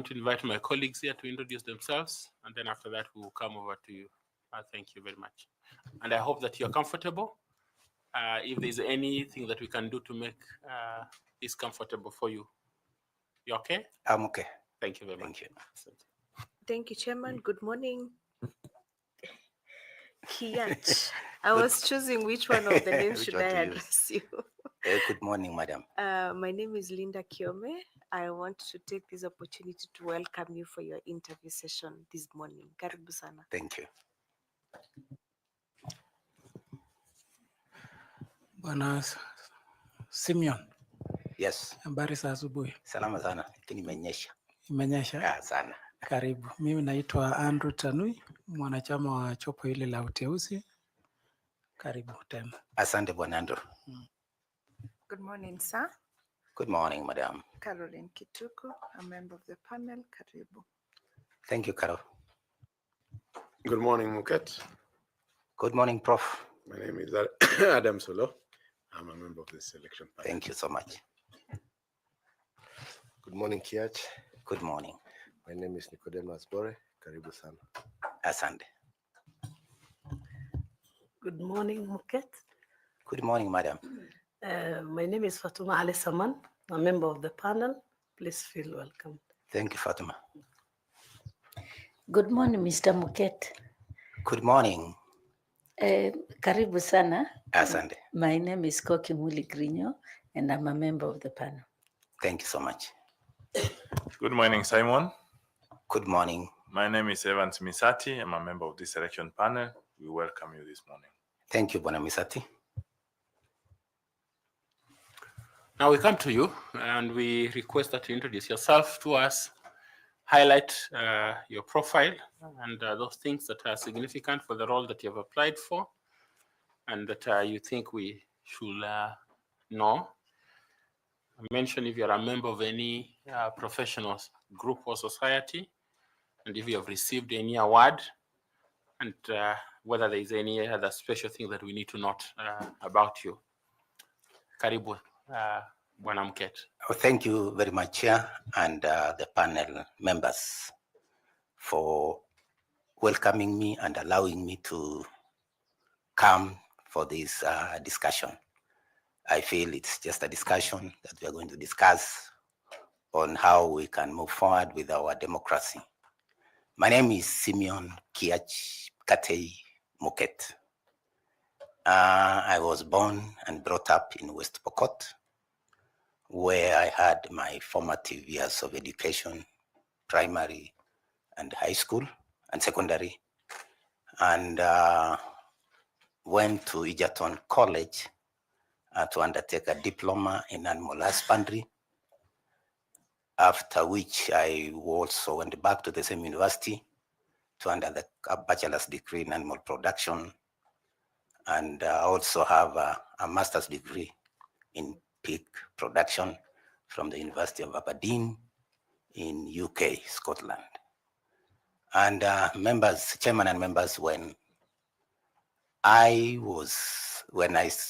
going to invite my colleagues here to introduce themselves, and then after that, we will come over to you. Thank you very much. And I hope that you're comfortable. If there's anything that we can do to make this comfortable for you, you okay? I'm okay. Thank you very much. Thank you, Chairman. Good morning. Kiat. I was choosing which one of the names should I address you. Good morning, madam. My name is Linda Kiome. I want to take this opportunity to welcome you for your interview session this morning. Karibu sana. Thank you. Bwana Simeon. Yes. Habari za asubuhi. Salama sana. Lakini imenyesha. Imenyesha? Sana. Karibu. Mimi naitwa Andrew Tanui, mwanachama wa chopo hili la uteuzi. Karibu tena. Asante bwana Andrew. Good morning, sir. Good morning, madam. Caroline Kituku, a member of the panel. Karibu. Thank you, Carol. Good morning, Muket. Good morning, Prof. My name is Adam Solo. I'm a member of the selection panel. Thank you so much. Good morning, Kiach. Good morning. My name is Nicodemus Bore. Karibu sana. Asante. Good morning, Muket. Good morning, madam. My name is Fatuma Ali Saman, a member of the panel. Please feel welcome. Thank you, Fatima. Good morning, Mr. Muket. Good morning. Karibu sana. Asante. My name is Koki Muli Grinyo, and I'm a member of the panel. Thank you so much. Good morning, Simon. Good morning. My name is Evans Misati. I'm a member of the selection panel. We welcome you this morning. Thank you, Bwana Misati. Now we come to you and we request that you introduce yourself to us, highlight your profile and those things that are significant for the role that you have applied for and that you think we should know. Mention if you're a member of any professional group or society, and if you have received any award, and whether there is any other special thing that we need to note about you. Karibu, Bwana Muket. Thank you very much, Chair, and the panel members for welcoming me and allowing me to come for this discussion. I feel it's just a discussion that we are going to discuss on how we can move forward with our democracy. My name is Simeon Kiach Katei Muket. I was born and brought up in West Pokot, where I had my formative years of education, primary and high school and secondary, and went to Egerton College to undertake a diploma in animal husbandry, after which I also went back to the same university to undertake a bachelor's degree in animal production, and also have a master's degree in pig production from the University of Aberdeen in UK, Scotland. And members, chairman and members, when I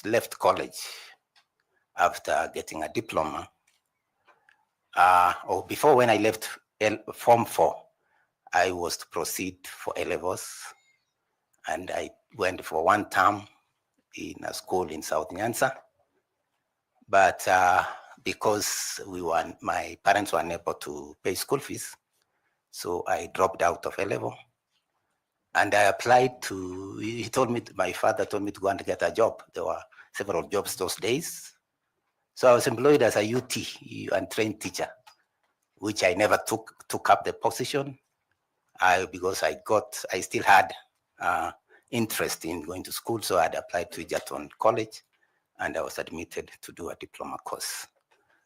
left college after getting a diploma, or before when I left Form 4, I was to proceed for A-levels, and I went for one term in a school in South Nyanza. But because my parents were unable to pay school fees, so I dropped out of A-level. And I applied to, my father told me to go and get a job. There were several jobs those days. So I was employed as a UT, untrained teacher, which I never took up the position because I still had interest in going to school. So I had applied to Egerton College and I was admitted to do a diploma course.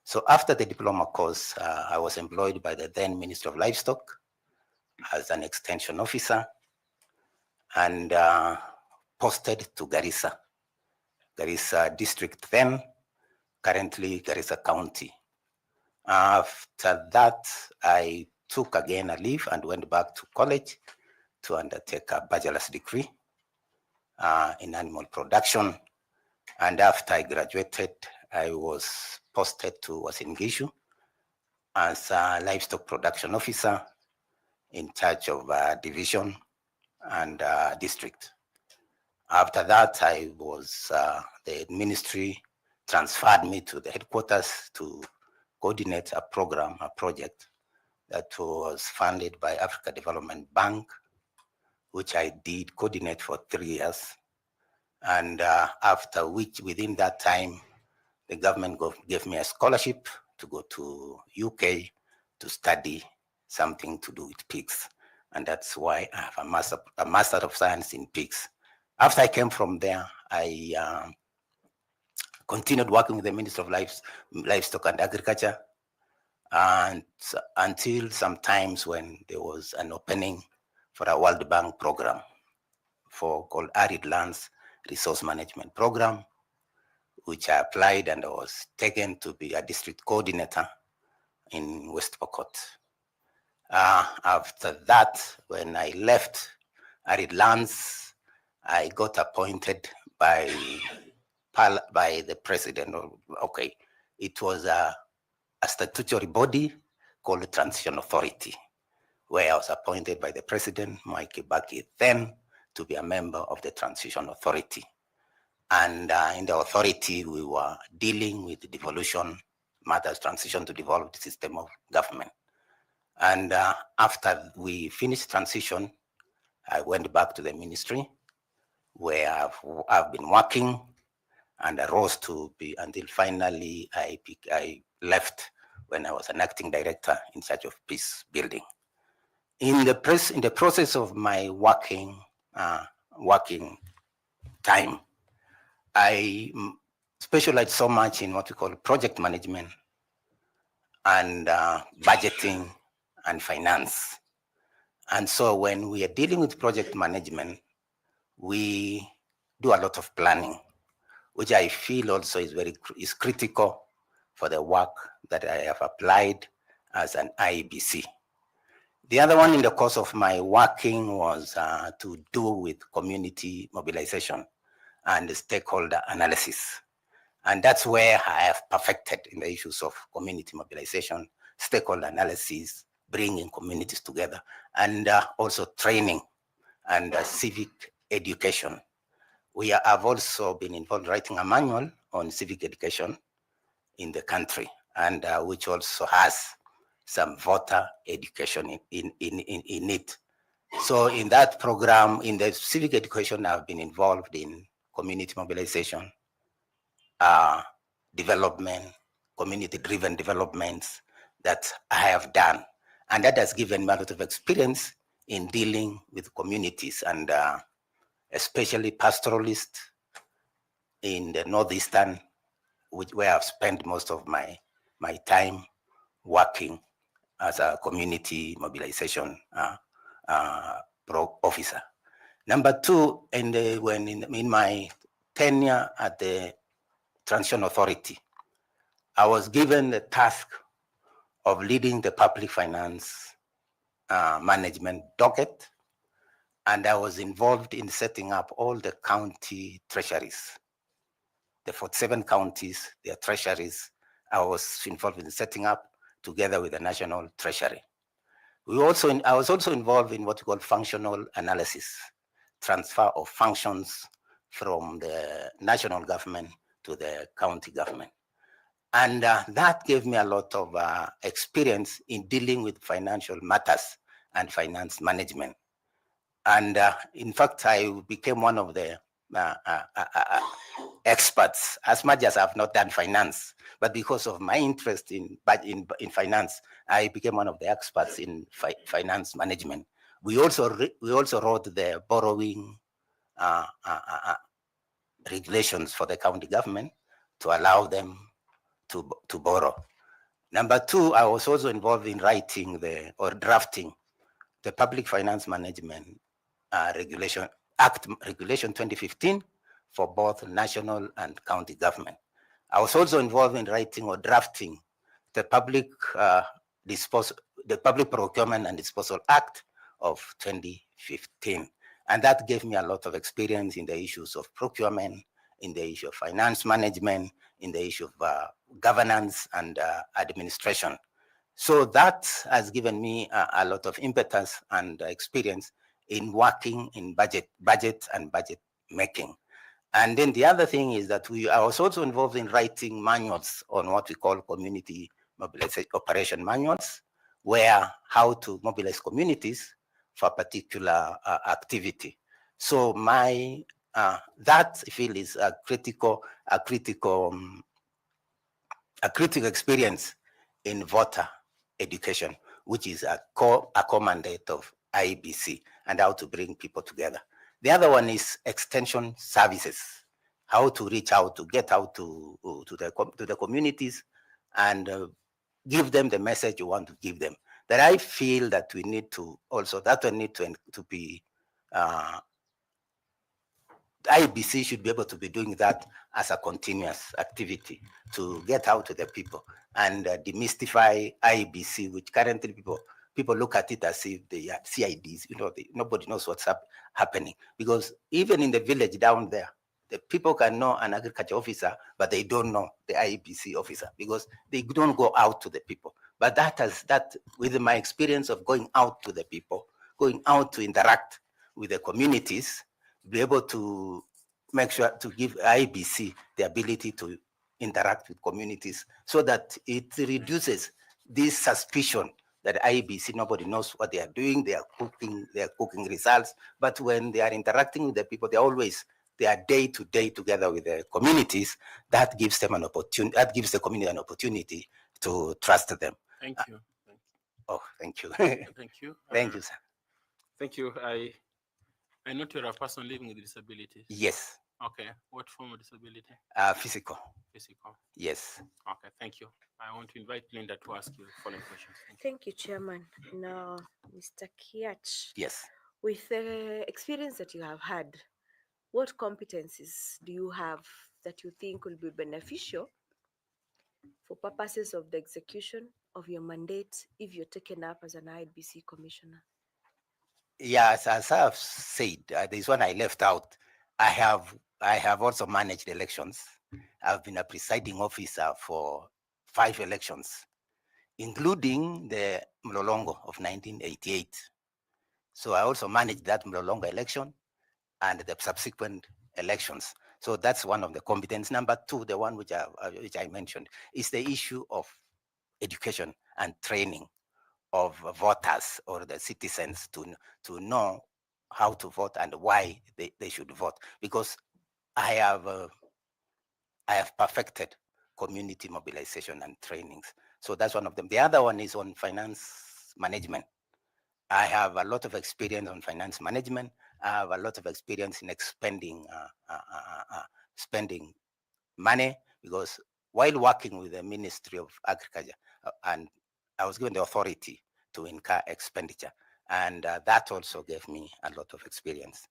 So after the diploma course, I was employed by the then Minister of Livestock as an extension officer, and posted to Garissa district then, currently Garissa County. After that, I took again a leave and went back to college to undertake a bachelor's degree in animal production. And after I graduated, I was posted to Uasin Gishu as a livestock production officer in charge of division and district. After that, the ministry transferred me to the headquarters to coordinate a project that was funded by Africa Development Bank, which I did coordinate for 3 years. And after which, within that time, the government gave me a scholarship to go to UK to study something to do with pigs. And that's why I have a Master of Science in pigs. After I came from there, I continued working with the Ministry of Livestock and Agriculture, and until sometimes when there was an opening for a World Bank program called Arid Lands Resource Management Program, which I applied and I was taken to be a district coordinator in West Pokot. After that, when I left Arid Lands, I got appointed by the president. Okay, it was a statutory body called the Transition Authority, where I was appointed by the president, Mike Kibaki, then to be a member of the Transition Authority. And in the authority, we were dealing with devolution matters, transition to devolved system of government. And after we finished transition, I went back to the ministry where I've been working, and I rose to be until finally I left when I was an acting director in charge of peace building. In the process of my working time, I specialized so much in what we call project management and budgeting and finance. And so when we are dealing with project management, we do a lot of planning, which I feel also is critical for the work that I have applied as an IEBC. The other one in the course of my working was to do with community mobilization and stakeholder analysis. And that's where I have perfected in the issues of community mobilization, stakeholder analysis, bringing communities together, and also training and civic education. We have also been involved writing a manual on civic education in the country, and which also has some voter education in it. So in that program, in the civic education, I've been involved in community mobilization, development, community-driven developments that I have done. And that has given me a lot of experience in dealing with communities, and especially pastoralists in the Northeastern, where I've spent most of my time working as a community mobilization officer. Number two, in my tenure at the Transition Authority, I was given the task of leading the public finance management docket, and I was involved in setting up all the county treasuries. The 47 counties, their treasuries, I was involved in setting up together with the National Treasury. I was also involved in what we call functional analysis, transfer of functions from the national government to the county government. And that gave me a lot of experience in dealing with financial matters and finance management. And in fact, I became one of the experts, as much as I've not done finance, but because of my interest in finance, I became one of the experts in finance management. We also wrote the borrowing regulations for the county government to allow them to borrow. Number two, I was also involved in writing drafting the Public Finance Management Regulation Act, Regulation 2015, for both national and county government. I was also involved in writing or drafting the Public Procurement and Disposal Act of 2015. And that gave me a lot of experience in the issues of procurement, in the issue of finance management, in the issue of governance and administration. So that has given me a lot of impetus and experience in working in budget and budget making. And then the other thing is that I was also involved in writing manuals on what we call community mobilization operation manuals, where how to mobilize communities for a particular activity. So my that I feel is a critical experience in voter education, which is a core mandate of IEBC, and how to bring people together. The other one is extension services, how to reach out, to get out to the communities and give them the message you want to give them. That I feel that we need to also, that one need to be, IEBC should be able to be doing that as a continuous activity to get out to the people and demystify IEBC, which currently people look at it as if they are CIDs. Nobody knows what's happening, because even in the village down there, the people can know an agriculture officer, but they don't know the IEBC officer because they don't go out to the people. But that with my experience of going out to the people, going out to interact with the communities, be able to make sure to give IEBC the ability to interact with communities so that it reduces this suspicion that IEBC, nobody knows what they are doing, they are cooking results, but when they are interacting with the people, they are day to day together with the communities. That gives them an opportunity, that gives the community an opportunity to trust them. Thank you. Oh, thank you. Thank you. Thank you, sir. Thank you. I note you're a person living with disabilities. Yes. Okay. What form of disability? Physical. Physical. Yes. Okay. Thank you. I want to invite Linda to ask you the following questions. Thank you, Chairman. Now, Mr. Kiach. Yes. With the experience that you have had, what competencies do you have that you think will be beneficial for purposes of the execution of your mandate if you're taken up as an IEBC commissioner? Yes, as I've said, there's one I left out. I have also managed elections. I've been a presiding officer for 5 elections, including the Mlolongo of 1988. So I also managed that Mlolongo election and the subsequent elections. So that's one of the competence. Number 2, the one which I mentioned, is the issue of education and training of voters or the citizens to know how to vote and why they should vote. Because I have perfected community mobilization and trainings. So that's one of them. The other one is on finance management. I have a lot of experience on finance management. I have a lot of experience in spending money, because while working with the Ministry of Agriculture, and I was given the authority to incur expenditure, and that also gave me a lot of experience.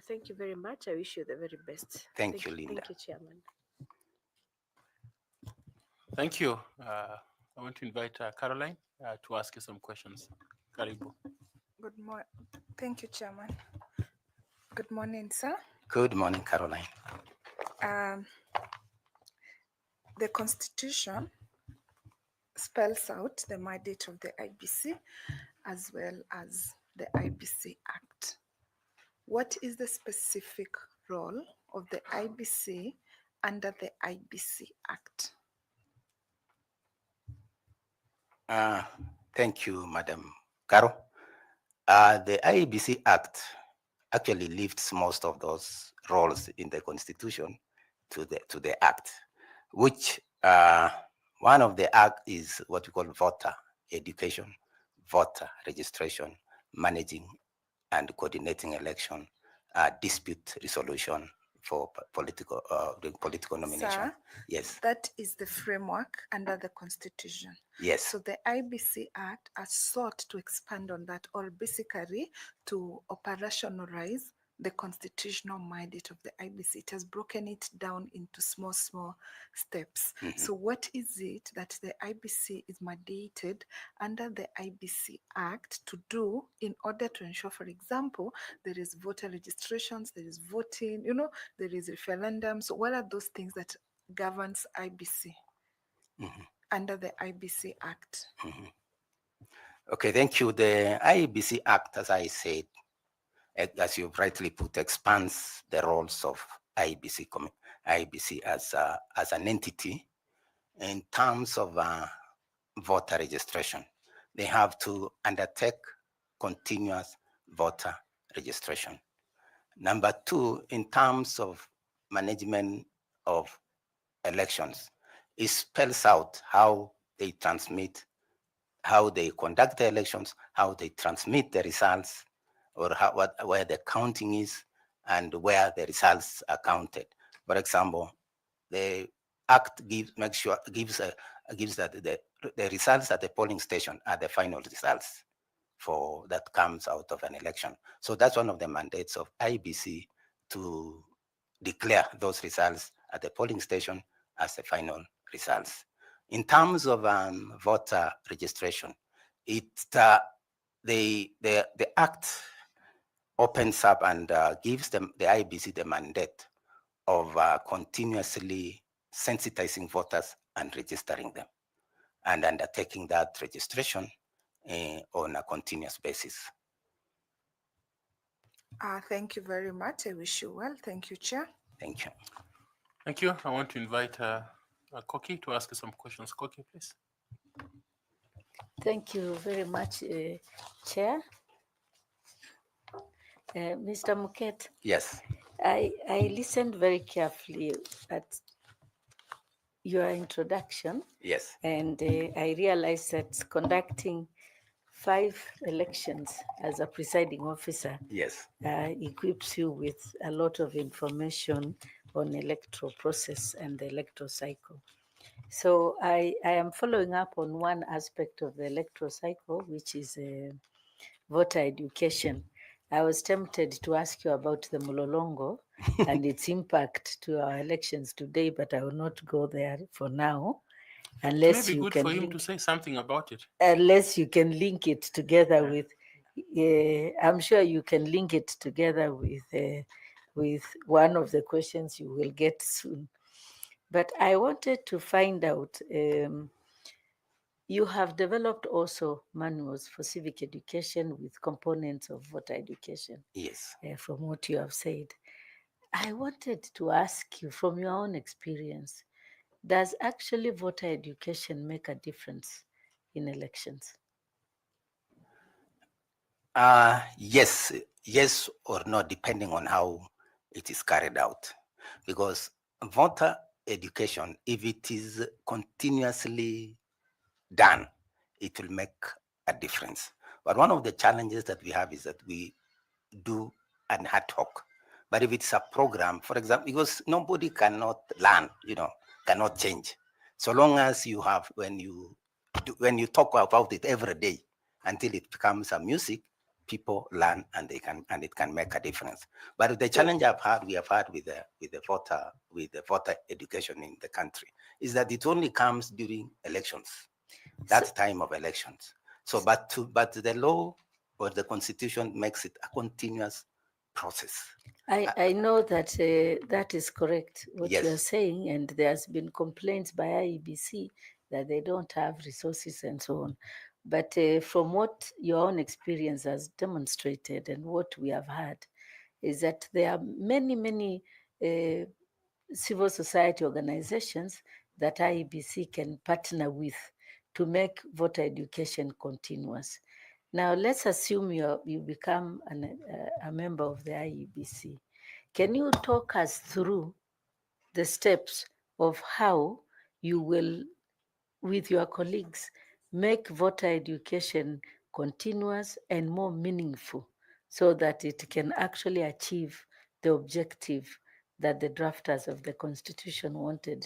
Thank you very much. I wish you the very best. Thank you, Linda. Thank you, Chairman. Thank you. I want to invite Caroline to ask you some questions. Karibu. Good morning. Thank you, Chairman. Good morning, sir. Good morning, Caroline. The Constitution spells out the mandate of the IEBC as well as the IEBC Act. What is the specific role of the IEBC under the IEBC Act? Thank you, Madam Caro. The IEBC Act actually lifts most of those roles in the Constitution to the Act, which one of the Act is what we call voter education, voter registration, managing and coordinating election, dispute resolution for political nomination. Sir, yes. That is the framework under the Constitution. Yes. So the IEBC Act has sought to expand on that, or basically to operationalize the constitutional mandate of the IEBC. It has broken it down into small steps. Mm-hmm. So what is it that the IEBC is mandated under the IEBC Act to do in order to ensure, for example, there is voter registrations, there is voting, there is referendums. So what are those things that governs IEBC? Mm-hmm. under the IBC Act? Okay, thank you. The IEBC Act, as I said, as you rightly put, expands the roles of IEBC as an entity in terms of voter registration. They have to undertake continuous voter registration. Number two, in terms of management of elections, it spells out how they transmit, how they conduct the elections, how they transmit the results, or where the counting is, and where the results are counted. For example, the Act gives that the results at the polling station are the final results that comes out of an election. So that's one of the mandates of IBC, to declare those results at the polling station as the final results. In terms of voter registration, the Act opens up and gives the IBC the mandate of continuously sensitizing voters and registering them, and undertaking that registration on a continuous basis. Thank you very much. I wish you well. Thank you, Chair. Thank you. Thank you. I want to invite Koki to ask some questions. Koki, please. Thank you very much, Chair. Mr. Muket. Yes. I listened very carefully at your introduction. Yes. And I realized that conducting 5 elections as a presiding officer, yes, equips you with a lot of information on electoral process and the electoral cycle. So I am following up on one aspect of the electoral cycle, which is voter education. I was tempted to ask you about the Mulolongo and its impact to our elections today, but I will not go there for now. Unless it may be good for him to say something about it. Unless you can link it together with, I'm sure you can link it together with one of the questions you will get soon. But I wanted to find out, you have developed also manuals for civic education with components of voter education. Yes. From what you have said. I wanted to ask you, from your own experience, does actually voter education make a difference in elections? Yes or no, depending on how it is carried out. Because voter education, if it is continuously done, it will make a difference. But one of the challenges that we have is that we do an ad hoc. But if it's a program, for example, because nobody cannot learn, cannot change. So long as you have, when you talk about it every day until it becomes a music, people learn and it can make a difference. But the challenge we have had with the voter education in the country is that it only comes during elections. That time of elections. So, but the law or the constitution makes it a continuous process. I know that that is correct, what Yes. you are saying, and there's been complaints by IEBC that they don't have resources and so on. But from what your own experience has demonstrated and what we have had, is that there are many civil society organizations that IEBC can partner with to make voter education continuous. Now, let's assume you become a member of the IEBC. Can you talk us through the steps of how you will, with your colleagues, make voter education continuous and more meaningful so that it can actually achieve the objective that the drafters of the Constitution wanted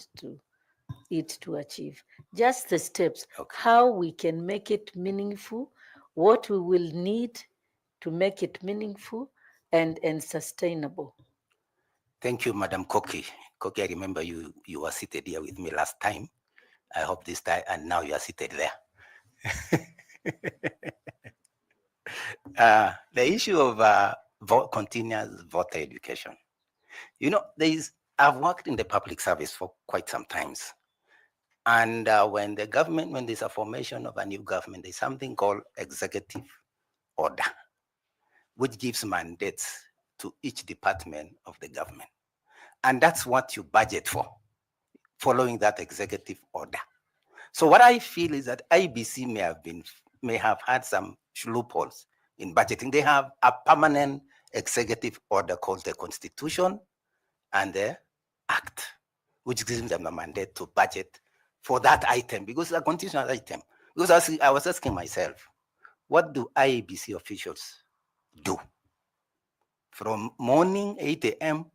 it to achieve? Just the steps, how we can make it meaningful, what we will need to make it meaningful and sustainable. Thank you, Madam Koki. Koki, I remember you were seated here with me last time. I hope this time, and now you are seated there. The issue of continuous voter education. I've worked in the public service for quite some times. And when there's a formation of a new government, there's something called executive order, which gives mandates to each department of the government. And that's what you budget for, following that executive order. So what I feel is that IEBC may have had some loopholes in budgeting. They have a permanent executive order called the Constitution and the Act, which gives them a mandate to budget for that item, because it's a constitutional item. Because I was asking myself, what do IEBC officials do? From morning 8 a.m.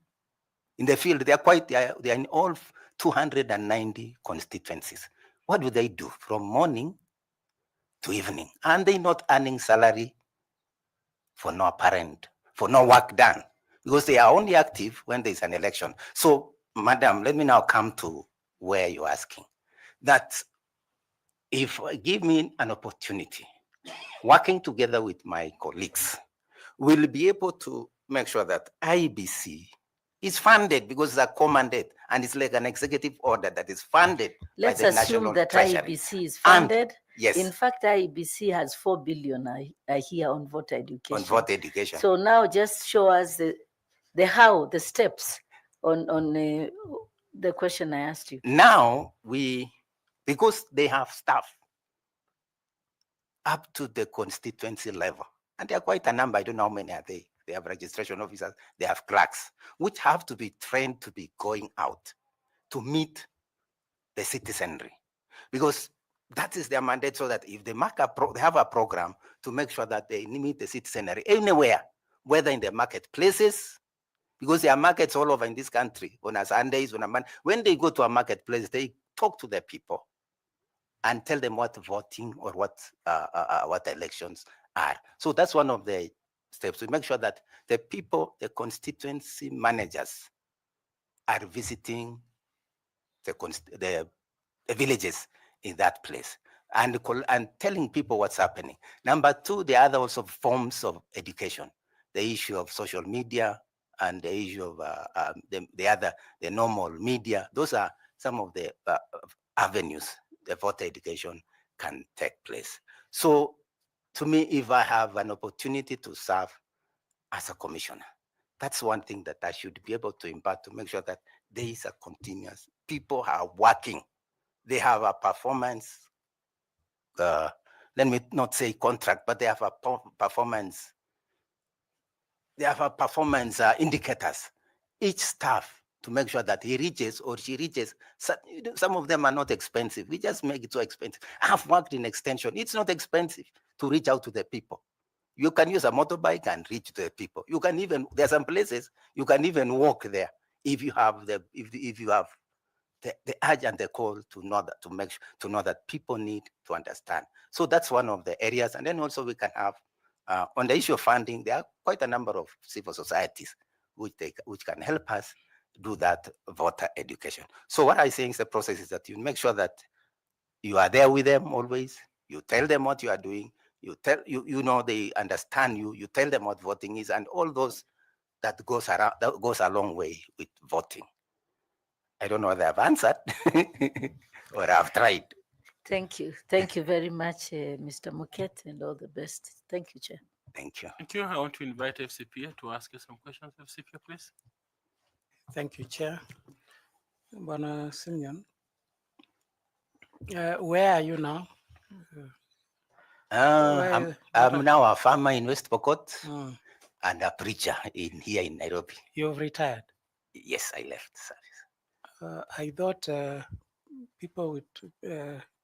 in the field, they are in all 290 constituencies. What do they do from morning to evening? And they not earning salary for no work done, because they are only active when there's an election. So, madam, let me now come to where you're asking. That if give me an opportunity, working together with my colleagues, we'll be able to make sure that IEBC is funded, because it's a commandate and it's like an executive order that is funded Let's by the assume National that Treasury. IEBC is And- funded. Yes, In fact, IEBC has 4 billion, I hear, on voter education. on voter education. So now just show us the steps on the question I asked you. Now because they have staff up to the constituency level, and there are quite a number, I don't know how many are they. They have registration officers, they have clerks, which have to be trained to be going out to meet the citizenry, because that is their mandate, so that if they they have a program to make sure that they meet the citizenry anywhere, whether in the marketplaces, because there are markets all over in this country, on a Sundays, when they go to a marketplace, they talk to the people and tell them what voting or what elections are. So that's one of the steps, to make sure that the people, the constituency managers, are visiting the villages in that place and telling people what's happening. Number two, there are other also forms of education, the issue of social media and the issue of the normal media. Those are some of the avenues the voter education can take place. So to me, if I have an opportunity to serve as a commissioner, that's one thing that I should be able to impart, to make sure that there is a continuous, people are working, they have a performance, let me not say contract, but they have a performance, indicators, each staff, to make sure that he reaches or she reaches. Some of them are not expensive. We just make it so expensive. I've worked in extension. It's not expensive to reach out to the people. You can use a motorbike and reach to the people. You can even, there are some places you can even walk there if you have the urge and the call to know that people need to understand. So that's one of the areas. And then also we can have on the issue of funding, there are quite a number of civil societies which can help us do that voter education. So what I say is the process is that you make sure that you are there with them always. You tell them what you are doing. You know they understand you. You tell them what voting is, and all those that goes a long way with voting. I don't know whether I've answered or I've tried. Thank you. Thank you very much, Mr. Muket, and all the best. Thank you, Chair. Thank you. Thank you. I want to invite FCPA to ask you some questions. FCPA, please. Thank you, Chair. Bwana Simeon, where are you now? I'm now a farmer in West Pokot and a preacher here in Nairobi. You've retired? Yes, I left service. I thought people with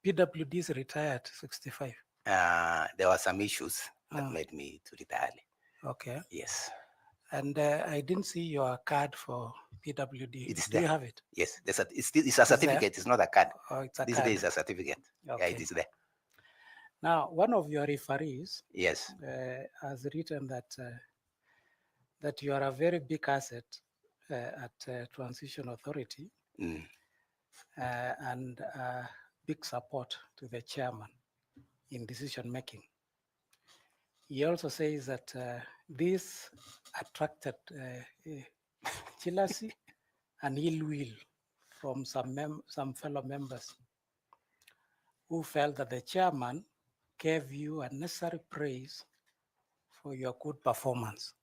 PWDs retired 65. There were some issues that made me to retire. Okay. Yes. And I didn't see your card for PWD. It is Do there. you have it? Yes, it's a certificate. It's not a card. Oh, it's a This card. day is a certificate. Okay. Yeah, it is there. Now, one of your referees Yes. has written that you are a very big asset at Transition Authority and big support to the chairman in decision making. He also says that this attracted jealousy and ill will from some fellow members who felt that the chairman gave you unnecessary praise for your good performance.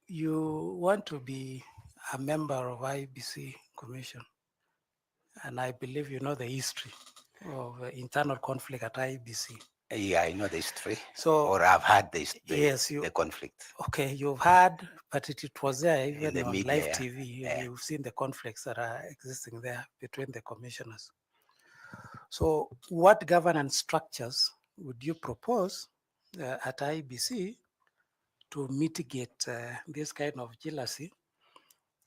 You want to be a member of IEBC Commission, and I believe you know the history of internal conflict at IEBC. Yeah, I know the history. So, or I've had this yes, the conflict. Okay, you've had, but it was there In even the on media, live yeah. TV. Yeah. You've seen the conflicts that are existing there between the commissioners. So, what governance structures would you propose at IEBC to mitigate this kind of jealousy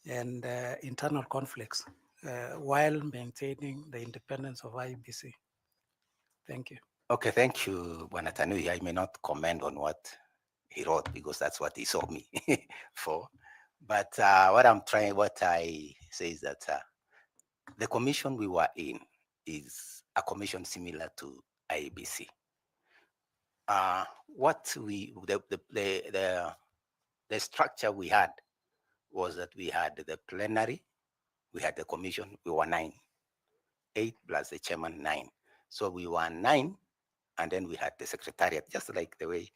and internal conflicts while maintaining the independence of IEBC? Thank you. Okay, thank you, Bwana Tanui. I may not comment on what he wrote because that's what he saw me for. But what I say is that the commission we were in is a commission similar to IEBC. The structure we had was that we had the plenary, we had the commission, we were 9, 8 plus the chairman 9. So we were 9, and then we had the secretariat, just like the way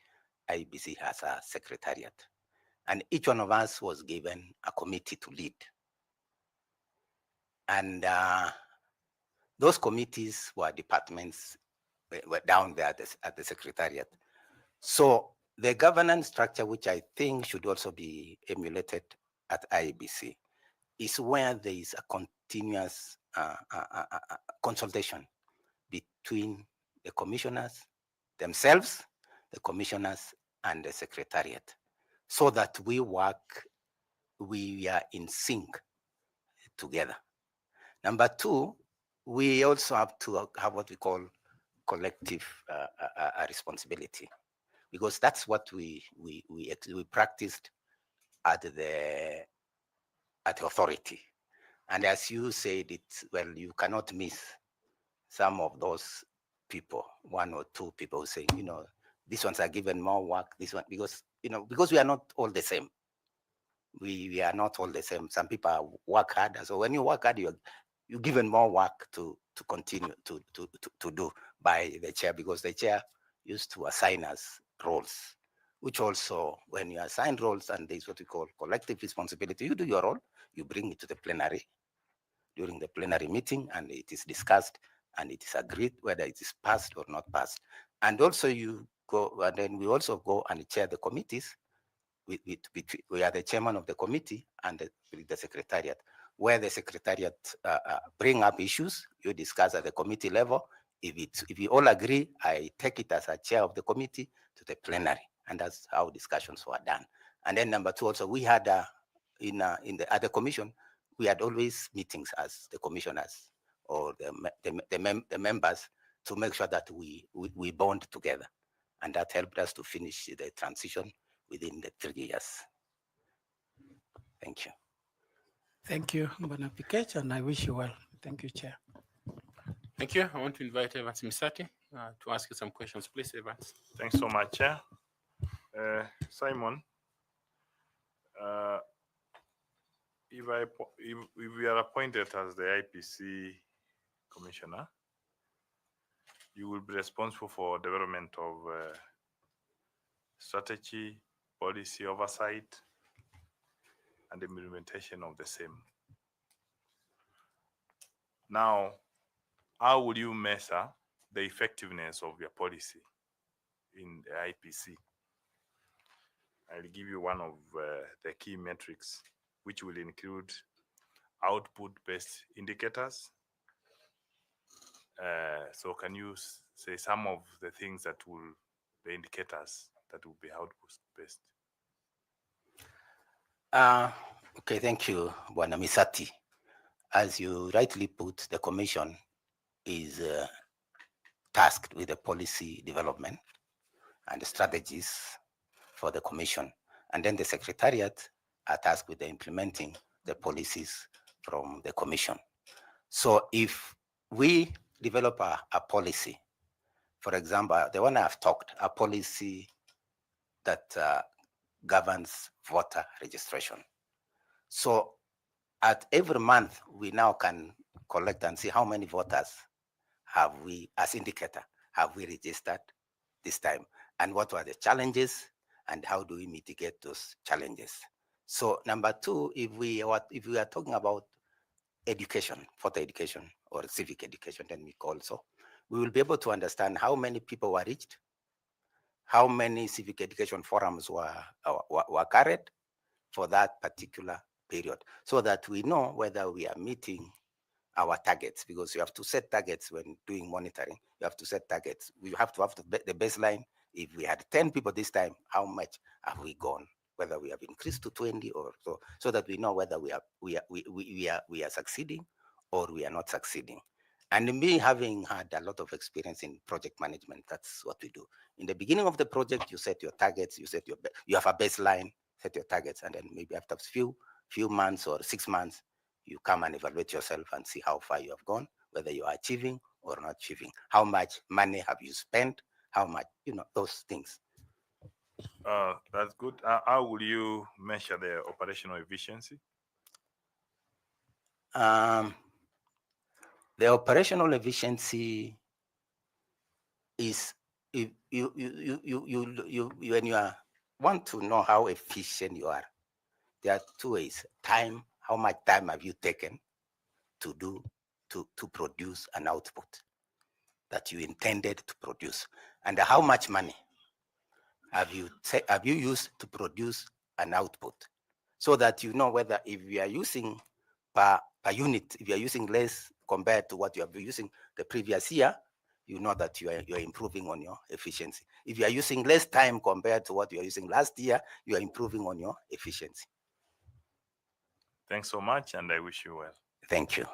IEBC has a secretariat. And each one of us was given a committee to lead. And those committees were departments, were down there at the secretariat. So the governance structure, which I think should also be emulated at IEBC, is where there is a continuous consultation between the commissioners themselves, the commissioners, and the secretariat, so that we are in sync together. Number two, we also have to have what we call collective responsibility, because that's what we practiced at the authority. And as you said, you cannot miss some of those people, 1 or 2 people saying, these ones are given more work, this one, because we are not all the same. We are not all the same. Some people work harder. So when you work hard, you're given more work to continue to do by the chair, because the chair used to assign us roles, which also, when you assign roles, and there's what we call collective responsibility, you do your role, you bring it to the plenary during the plenary meeting, and it is discussed, and it is agreed whether it is passed or not passed. And also you go, and then we also go and chair the committees. We are the chairman of the committee and the secretariat, where the secretariat bring up issues, you discuss at the committee level. If you all agree, I take it as a chair of the committee to the plenary, and that's how discussions were done. And then number 2, also we had at the commission, we had always meetings as the commissioners or the members, to make sure that we bond together, and that helped us to finish the transition within the 3 years. Thank you. Thank you, Bwana Pikech, and I wish you well. Thank you, Chair. Thank you. I want to invite Evans Misati to ask you some questions. Please, Evans. Thanks so much, Chair. Simon, if we are appointed as the IEBC commissioner, you will be responsible for development of strategy, policy oversight, and implementation of the same. Now, how will you measure the effectiveness of your policy in the IEBC? I'll give you one of the key metrics, which will include output-based indicators. So can you say some of the things that will, the indicators that will be output-based? Okay, thank you, Bwana Misati. As you rightly put, the commission is tasked with the policy development and the strategies for the commission. And then the secretariat are tasked with the implementing the policies from the commission. So if we develop a policy, for example, the one I've talked, a policy that governs voter registration. So at every month, we now can collect and see how many voters have we, as indicator, have we registered this time, and what were the challenges, and how do we mitigate those challenges. So number two, if we are talking about education, voter education or civic education, then we call so, we will be able to understand how many people were reached, how many civic education forums were carried for that particular period, so that we know whether we are meeting our targets, because you have to set targets when doing monitoring. You have to set targets. We have to have the baseline. If we had 10 people this time, how much have we gone? Whether we have increased to 20 or so that we know whether we are succeeding or we are not succeeding. And me having had a lot of experience in project management, that's what we do. In the beginning of the project, you set your targets, you have a baseline, set your targets, and then maybe after a few months or 6 months, you come and evaluate yourself and see how far you have gone, whether you are achieving or not achieving. How much money have you spent? How much, those things. That's good. How will you measure the operational efficiency? The operational efficiency is if when you want to know how efficient you are, there are two ways. Time, how much time have you taken to produce an output that you intended to produce, and how much money have you used to produce an output, so that you know whether if you are using per unit, if you are using less compared to what you have been using the previous year, you know that you are improving on your efficiency. If you are using less time compared to what you are using last year, you are improving on your efficiency. Thanks so much, and I wish you well. Thank you.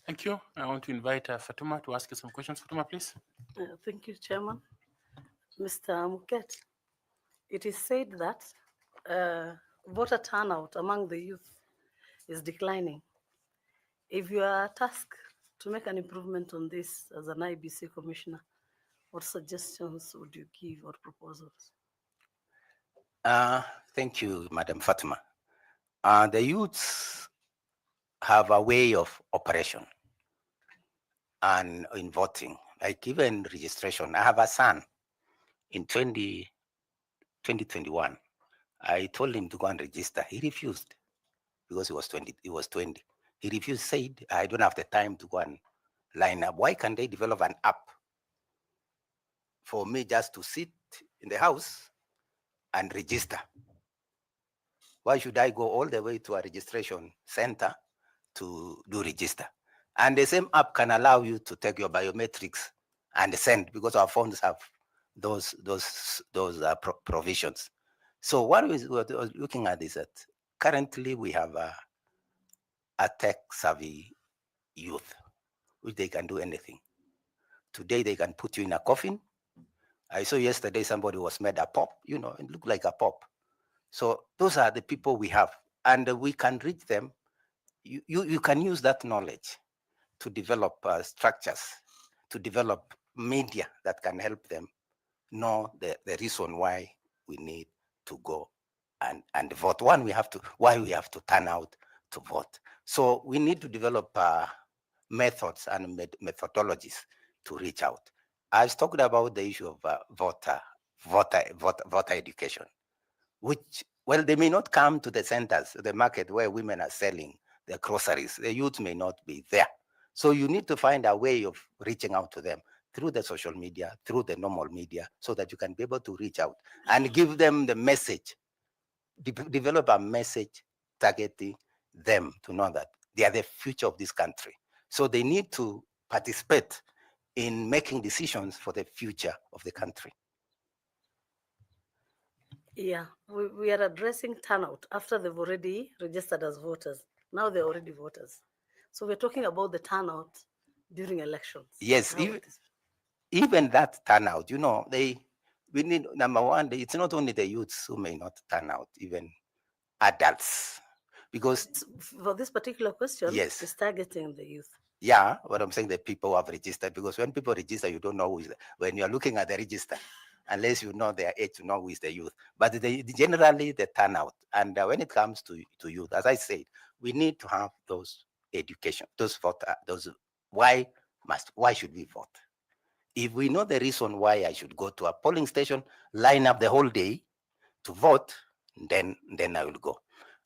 Thank you. I want to invite Fatuma to ask you some questions. Fatuma, please. Thank you, Chairman. Mr. Muket, it is said that voter turnout among the youth is declining. If you are tasked to make an improvement on this as an IEBC commissioner, what suggestions would you give or proposals? Thank you, Madam Fatima. The youths have a way of operation and in voting, like even registration. I have a son in 2021. I told him to go and register. He refused because he was 20. He refused, said, I don't have the time to go and line up. Why can't they develop an app for me just to sit in the house and register? Why should I go all the way to a registration center to do register? And the same app can allow you to take your biometrics and send, because our phones have those provisions. So what we're looking at is that currently we have a tech-savvy youth, which they can do anything. Today they can put you in a coffin. I saw yesterday somebody was made a pop, it looked like a pop. So those are the people we have, and we can reach them. You can use that knowledge to develop structures, to develop media that can help them know the reason why we need to go and vote. Why we have to turn out to vote. So we need to develop methods and methodologies to reach out. I've talked about the issue of voter education, which, well, they may not come to the centers, the market where women are selling their groceries. The youth may not be there. So you need to find a way of reaching out to them through the social media, through the normal media, so that you can be able to reach out and give them the message, develop a message targeting them to know that they are the future of this country. So they need to participate in making decisions for the future of the country. Yeah, we are addressing turnout after they've already registered as voters. Now they're already voters. So we're talking about the turnout during elections. Yes, even that turnout, we need, number one, it's not only the youths who may not turn out, even adults. Because for this particular question, yes, it's targeting the youth. Yeah, what I'm saying, the people who have registered, because when people register, you don't know who is when you're looking at the register, unless you know their age to know who is the youth. But generally the turnout. And when it comes to youth, as I said, we need to have those education. Those why should we vote? If we know the reason why I should go to a polling station, line up the whole day to vote, then I will go.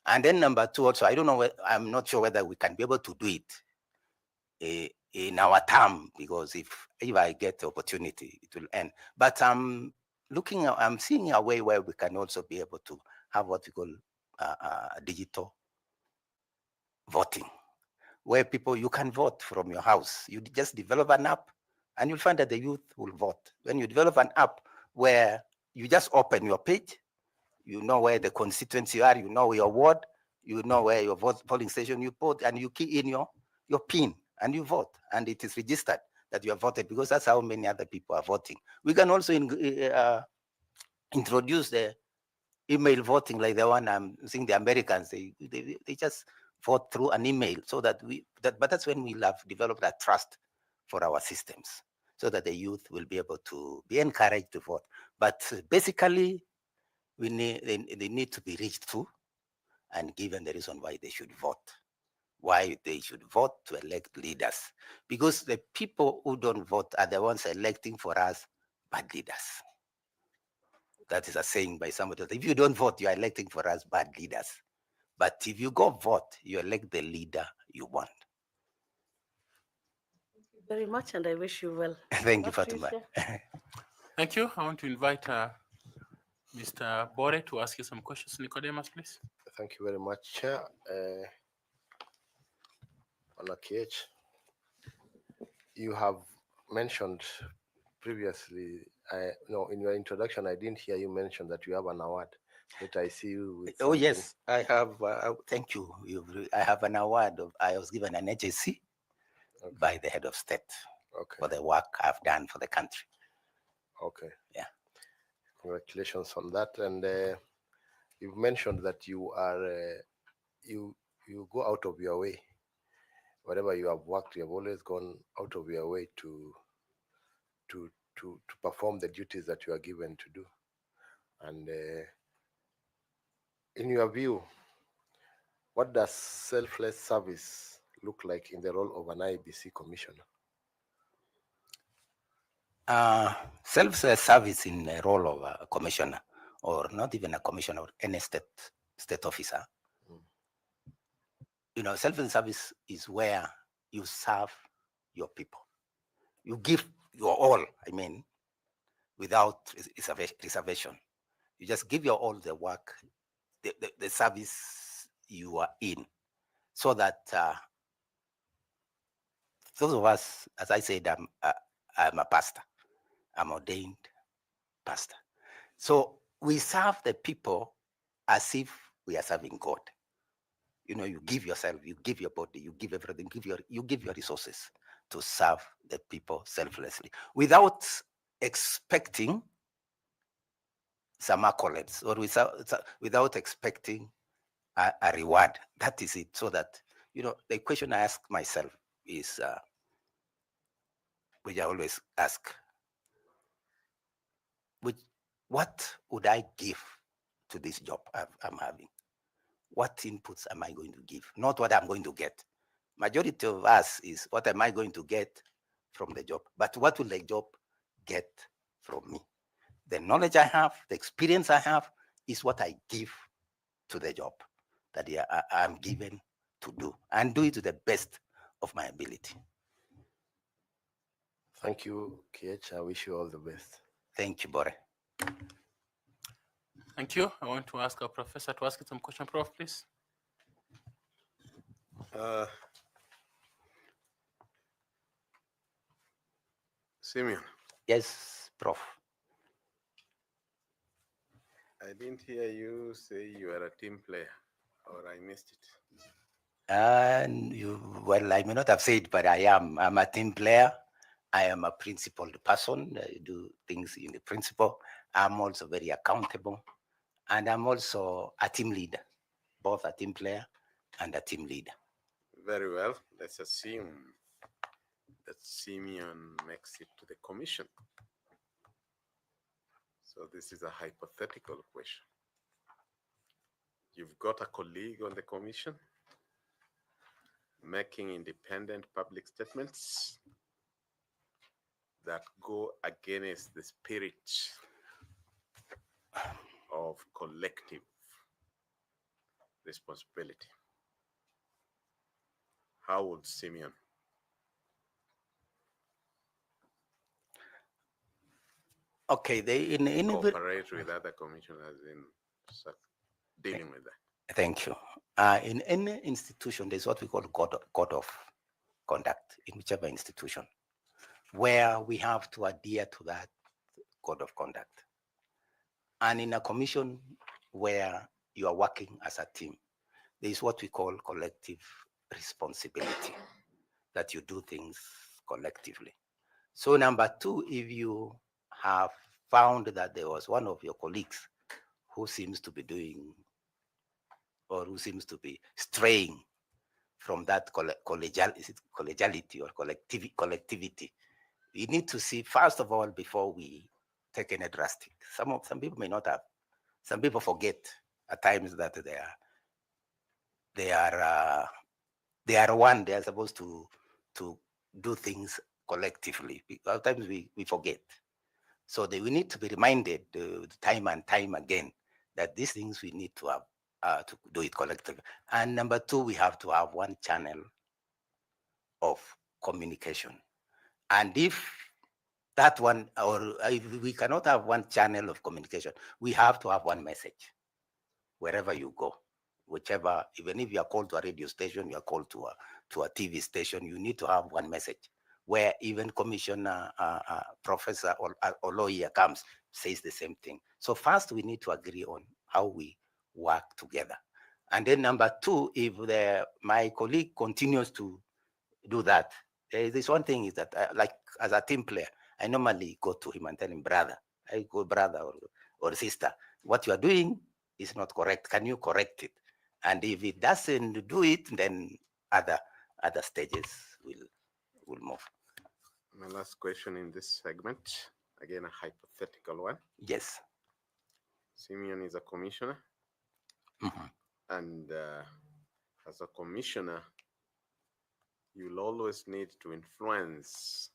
And then number two, also, I don't know, I'm not sure whether we can be able to do it in our term, because if I get the opportunity, it will end. But I'm seeing a way where we can also be able to have what we call digital voting, where you can vote from your house. You just develop an app and you'll find that the youth will vote. When you develop an app where you just open your page, you know where the constituency you are, you know your ward, you know where your polling station you vote, and you key in your PIN and you vote, and it is registered that you have voted, because that's how many other people are voting. We can also introduce the email voting, like the one I'm seeing the Americans, they just vote through an email, so that but that's when we'll have developed that trust for our systems, so that the youth will be able to be encouraged to vote. But basically, they need to be reached to and given the reason why they should vote. Why they should vote to elect leaders. Because the people who don't vote are the ones electing for us bad leaders. That is a saying by somebody else. If you don't vote, you are electing for us bad leaders. But if you go vote, you elect the leader you want. Thank you very much, and I wish you well. Thank you, Fatima. Thank you. I want to invite Mr. Bore to ask you some questions. Nicodemus, please. Thank you very much, Chair. Honour KH, you have mentioned previously, no, in your introduction, I didn't hear you mention that you have an award. But I see you with Oh, yes, I have. Thank you. I have an award. I was given an HSC by the head of state for the work I've done for the country. Okay. Yeah. Congratulations on that. And you've mentioned that you are you go out of your way. Wherever you have worked, you have always gone out of your way to perform the duties that you are given to do. And in your view, what does selfless service look like in the role of an IEBC commissioner? Self-service in the role of a commissioner, or not even a commissioner, or any state officer. You know, self-service is where you serve your people. You give your all, I mean, without reservation. You just give your all the work, the service you are in, so that those of us, as I said, I'm a pastor. I'm ordained pastor. So we serve the people as if we are serving God. You know, you give yourself, you give your body, you give everything, you give your resources to serve the people selflessly, without expecting some accolades, or without expecting a reward. That is it. So that, you know, the question I ask myself is, which I always ask, what would I give to this job I'm having? What inputs am I going to give? Not what I'm going to get. Majority of us is, what am I going to get from the job? But what will the job get from me? The knowledge I have, the experience I have, is what I give to the job that I'm given to do, and do it to the best of my ability. Thank you, KH. I wish you all the best. Thank you, Bore. Thank you. I want to ask our professor to ask you some question, Prof, please. Simeon. Yes, Prof. I didn't hear you say you are a team player, or I missed it. Well, I may not have said, but I am. I'm a team player. I am a principled person. I do things in the principle. I'm also very accountable. And I'm also a team leader, both a team player and a team leader. Very well. Let's assume that Simeon makes it to the commission. So this is a hypothetical question. You've got a colleague on the commission. making independent public statements that go against the spirit of collective responsibility. How would Simeon Okay, in cooperate with other commissioners in dealing with that? Thank you. In any institution, there's what we call code of conduct in whichever institution, where we have to adhere to that code of conduct. And in a commission where you are working as a team, there is what we call collective responsibility, that you do things collectively. So number two, if you have found that there was one of your colleagues who seems to be doing or who seems to be straying from that collegiality or collectivity, we need to see, first of all, before we take any drastic. Some people may not have. Some people forget at times that they are one. They are supposed to do things collectively. At times we forget. So we need to be reminded time and time again that these things we need to have to do it collectively. And number two, we have to have one channel of communication. And if that one, or if we cannot have one channel of communication, we have to have one message wherever you go, whichever, even if you are called to a radio station, you are called to a TV station, you need to have one message where even Commissioner, Professor or lawyer comes, says the same thing. So first we need to agree on how we work together. And then number two, if my colleague continues to do that, this one thing is that like as a team player, I normally go to him and tell him, brother, I go brother or sister, what you are doing is not correct. Can you correct it? And if it doesn't do it, then other stages will move. My last question in this segment, again, a hypothetical one. Yes. Simeon is a commissioner. Mm-hmm. And as a commissioner, you'll always need to influence,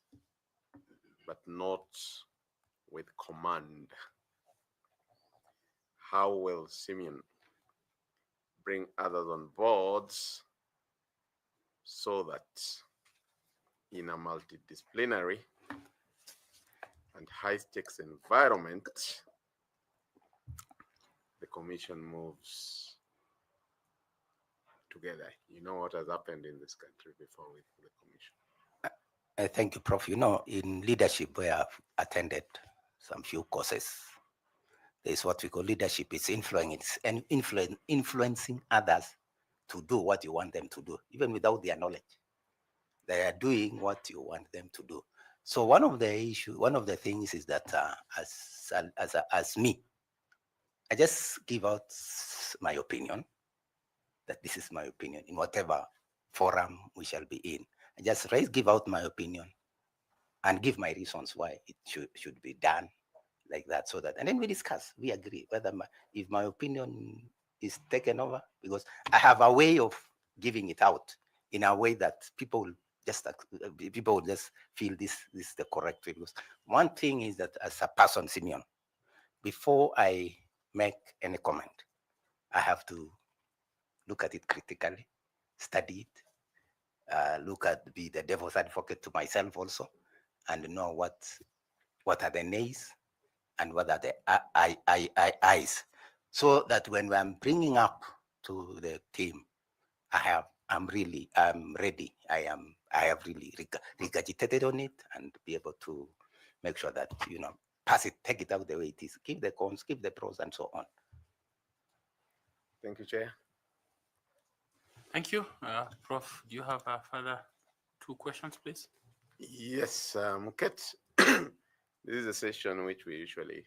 but not with command. How will Simeon bring others on board so that in a multidisciplinary and high-stakes environment, the commission moves together? You know what has happened in this country before with the commission. Thank you, Prof. You know, in leadership, we have attended some few courses. There's what we call leadership. It's influencing others to do what you want them to do, even without their knowledge. They are doing what you want them to do. So one of the things is that as me, I just give out my opinion, that this is my opinion in whatever forum we shall be in. I just give out my opinion and give my reasons why it should be done like that, so that, and then we discuss, we agree whether if my opinion is taken over, because I have a way of giving it out in a way that people will just feel this is the correct way. Because one thing is that as a person, Simeon, before I make any comment, I have to look at it critically, study it, be the devil's advocate to myself also, and know what are the nays and what are the I's, so that when I'm bringing up to the team, I'm ready. I have really regurgitated on it and be able to make sure that, pass it, take it out the way it is, give the cons, give the pros, and so on. Thank you, Chair. Thank you. Prof, do you have further 2 questions, please? Yes, Muket. This is a session which we usually,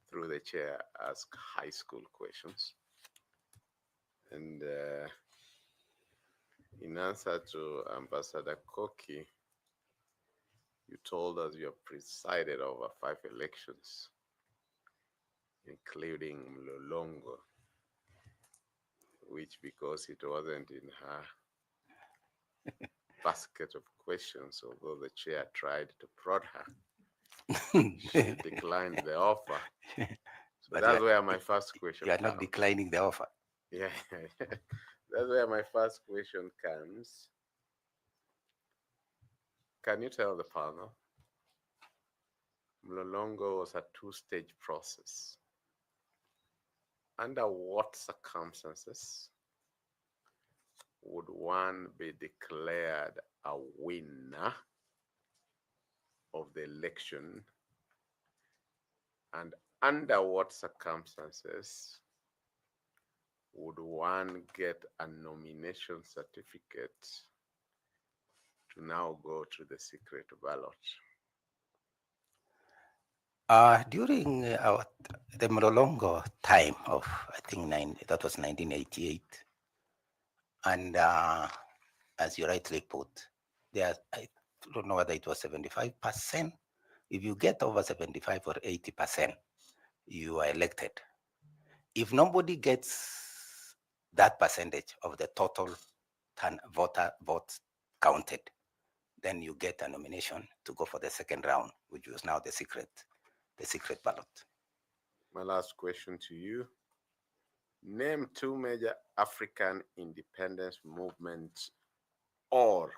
through the chair, ask high school questions. And in answer to Ambassador Koki, you told us you have presided over 5 elections, including Mlolongo, which, because it wasn't in her basket of questions, although the chair tried to prod her. She declined the offer. So But that's where my first question You are not comes. declining the offer. Yeah, that's where my first question comes. Can you tell the panel? Mlolongo was a two-stage process. Under what circumstances would one be declared a winner of the election? And under what circumstances would one get a nomination certificate to now go to the secret ballot? During the Mlolongo time of, I think, that was 1988, and as you rightly put, I don't know whether it was 75%. If you get over 75 or 80%, you are elected. If nobody gets that percentage of the total vote counted, then you get a nomination to go for the second round, which was now the secret ballot. My last question to you. Name two major African independence movements or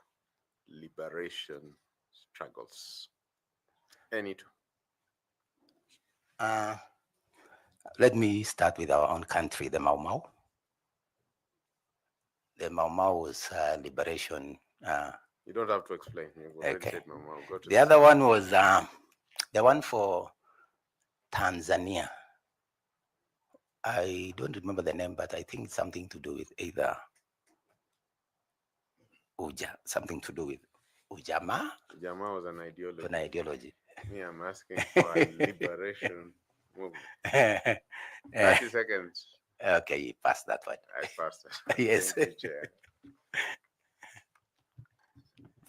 liberation struggles. Any two. Let me start with our own country, the Mau Mau. The Mau Mau was liberation. You don't have to explain. You've already Okay. said Mau Mau. Go to The other one was the one for Tanzania. I don't remember the name, but I think it's something to do with either something to do with Ujamaa. Ujamaa was an ideology. An ideology. Me, I'm asking for a liberation movement. 30 seconds. Okay, you passed that one. I passed it. Yes. Thank you, Chair.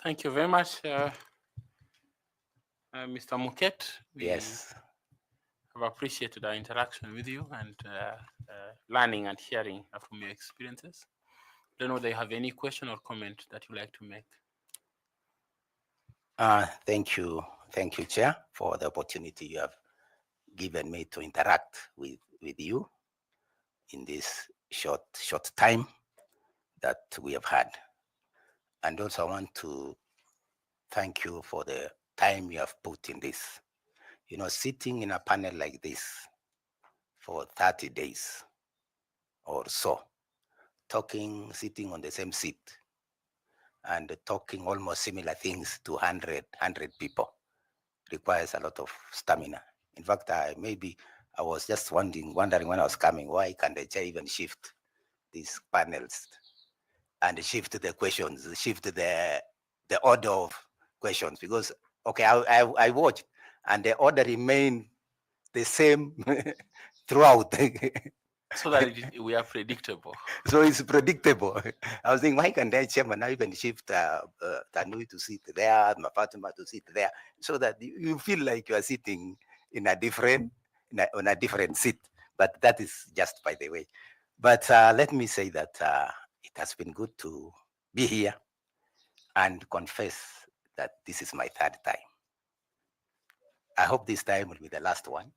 Thank you very much, Mr. Muket. Yes. Have appreciated our interaction with you and learning and hearing from your experiences. Don't know whether you have any question or comment that you'd like to make. Thank you, Chair, for the opportunity you have given me to interact with you in this short time that we have had. And also I want to thank you for the time you have put in this. You know, sitting in a panel like this for 30 days or so, sitting on the same seat and talking almost similar things to 100 people requires a lot of stamina. In fact, I was just wondering when I was coming, why can't the chair even shift these panels and shift the questions, shift the order of questions? Because, okay, I watched and the order remained the same throughout. So that we are predictable. So it's predictable. I was thinking, why can't the chairman now even shift Tanui to sit there, Mafatima to sit there, so that you feel like you are sitting in a different seat. But that is just by the way. But let me say that it has been good to be here and confess that this is my third time. I hope this time will be the last one.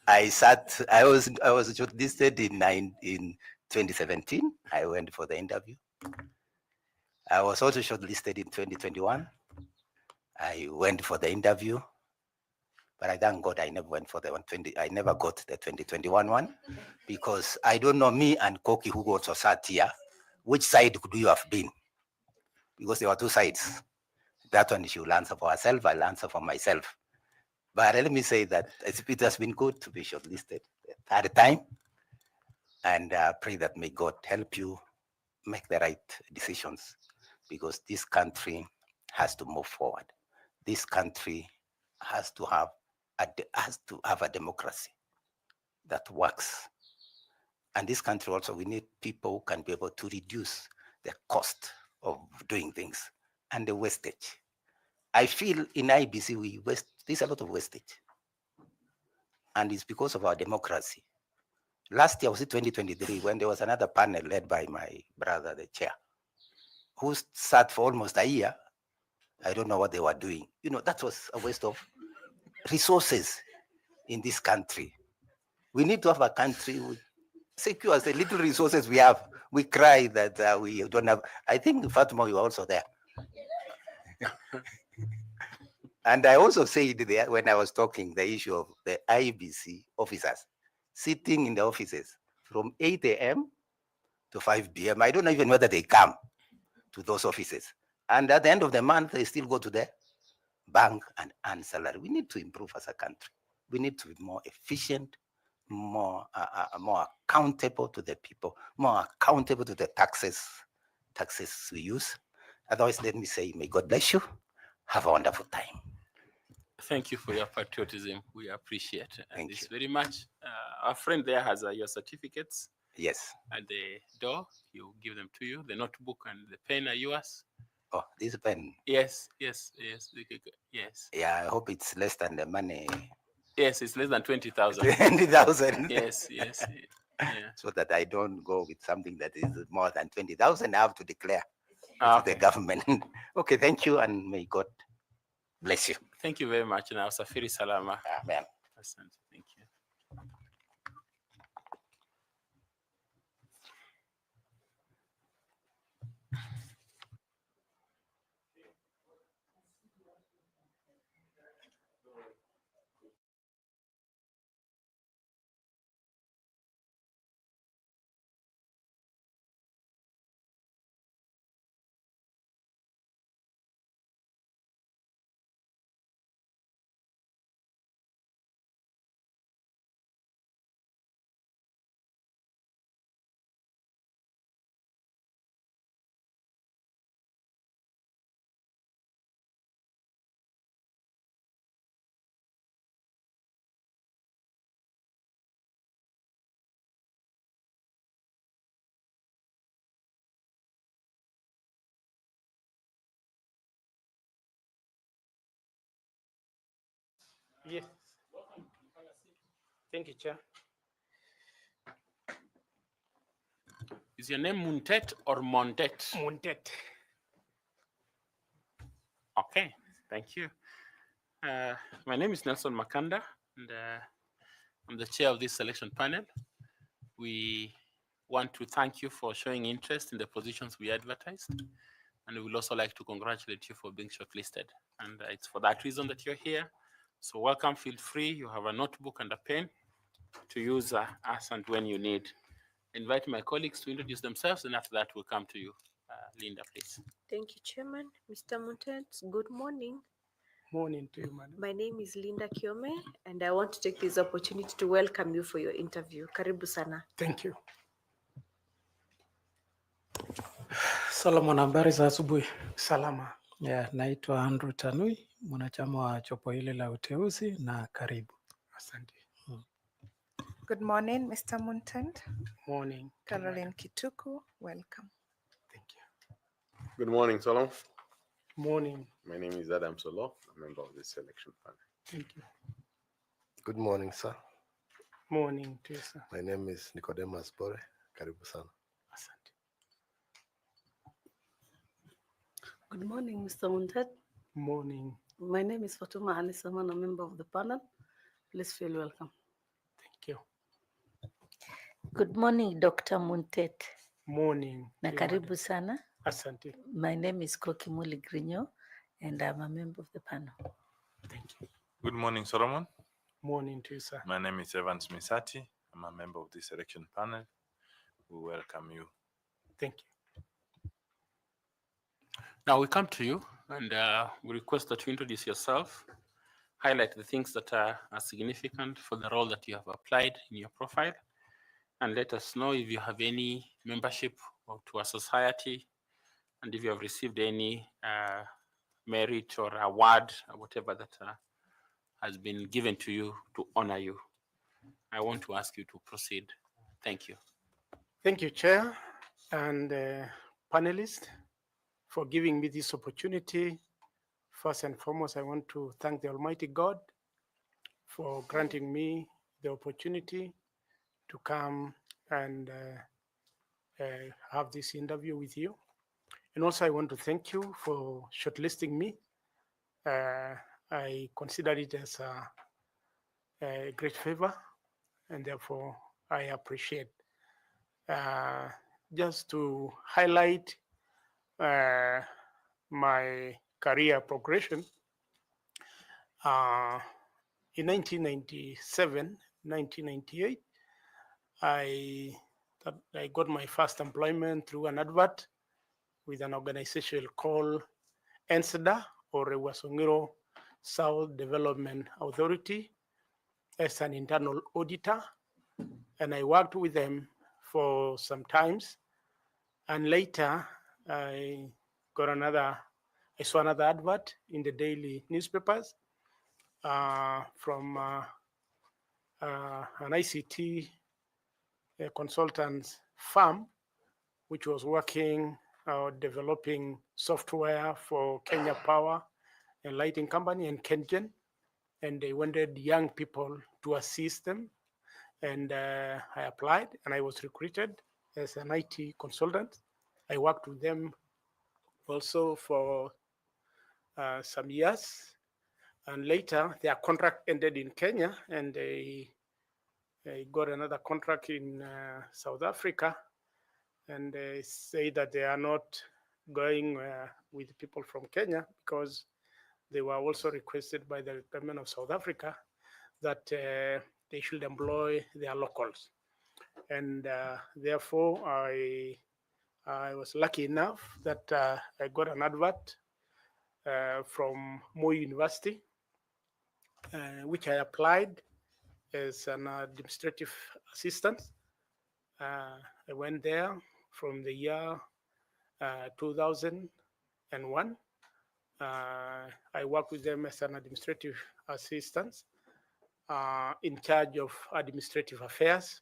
I was shortlisted in 2017. I went for the interview. I was also shortlisted in 2021. I went for the interview, but I thank God I never went for I never got the 2021 one, because I don't know, me and Koki, who also sat here, which side could you have been? Because there were two sides. That one she will answer for herself, I'll answer for myself. But let me say that it has been good to be shortlisted the third time, and pray that may God help you make the right decisions, because this country has to move forward. This country has to have a democracy that works. And this country also, we need people who can be able to reduce the cost of doing things and the wastage. I feel in IEBC there's a lot of wastage. And it's because of our democracy. Last year was it 2023 when there was another panel led by my brother, the chair, who sat for almost a year. I don't know what they were doing. You know, that was a waste of resources in this country. We need to have a country with secure the little resources we have. We cry that we don't have. I think Fatima, you were also there. And I also said there when I was talking the issue of the IEBC officers sitting in the offices from 8 a.m. to 5 p.m. I don't know even whether they come to those offices. And at the end of the month, they still go to the bank and earn salary. We need to improve as a country. We need to be more efficient, more accountable to the people, more accountable to the taxes we use. Otherwise, let me say, may God bless you. Have a wonderful time. Thank you for your patriotism. We appreciate Thank this you. very much. Our friend there has your certificates Yes. at the door. He'll give them to you. The notebook and the pen are yours. Oh, this pen. Yes. Yes. Yeah, I hope it's less than the money. Yes, it's less than 20,000. 20,000. Yes. Yeah. So that I don't go with something that is more than 20,000. I have to declare to Okay. the government. Okay, thank you, and may God bless you. Thank you very much. Now, Safiri Salama. Amen. Asante. Thank you. Yes. Thank you, Chair. Is your name Muntet or Montet? Muntet. Okay, thank you. My name is Nelson Makanda, and I'm the chair of this selection panel. We want to thank you for showing interest in the positions we advertised, and we would also like to congratulate you for being shortlisted. And it's for that reason that you're here. So welcome, feel free. You have a notebook and a pen to use as and when you need. Invite my colleagues to introduce themselves, and after that, we'll come to you. Linda, please. Thank you, Chairman. Mr. Montet, good morning. Morning to you, madam. My name is Linda Kiome, and I want to take this opportunity to welcome you for your interview. Karibu sana. Thank you. Solomon, habari za asubuhi. Salama. Yeah, naitwa Andrew Tanui, mwanachama wa jopo hili la uteuzi na karibu. Asante. Good morning, Mr. Muntent. Morning. Caroline Kituku, welcome. Thank you. Good morning, Solomon. Morning. My name is Adam Solo, a member of the selection panel. Thank you. Good morning, sir. Morning to you, sir. My name is Nicodemus Bore. Karibu sana. Asante. Good morning, Mr. Muntet. Morning. My name is Fatuma Ali Saman, a member of the panel. Please feel welcome. Thank you. Good morning, Dr. Muntet. Morning. Na to you, karibu madam. sana. Asante. My name is Koki Muli Grinyo, and I'm a member of the panel. Thank you. Good morning, Solomon. Morning to you, sir. My name is Evans Misati. I'm a member of the selection panel. We welcome you. Thank you. Now we come to you, and we request that you introduce yourself, highlight the things that are significant for the role that you have applied in your profile, and let us know if you have any membership to a society, and if you have received any merit or award, or whatever that has been given to you to honor you. I want to ask you to proceed. Thank you. Thank you, Chair and panelists, for giving me this opportunity. First and foremost, I want to thank the Almighty God for granting me the opportunity to come and have this interview with you. And also, I want to thank you for shortlisting me. I consider it as a great favor, and therefore I appreciate. Just to highlight my career progression, in 1997, 1998, I got my first employment through an advert with an organization called ENSDA, or Ewasongiro South Development Authority, as an internal auditor. And I worked with them for some times. And later, I saw another advert in the daily newspapers from an ICT consultants firm, which was working developing software for Kenya Power and Lighting Company and Kengen. And they wanted young people to assist them. And I applied and I was recruited as an IT consultant. I worked with them also for some years. And later, their contract ended in Kenya, and they got another contract in South Africa. And they say that they are not going with people from Kenya because they were also requested by the government of South Africa that they should employ their locals. And therefore, I was lucky enough that I got an advert from Moi University, which I applied as an administrative assistant. I went there from the year 2001. I worked with them as an administrative assistant in charge of administrative affairs.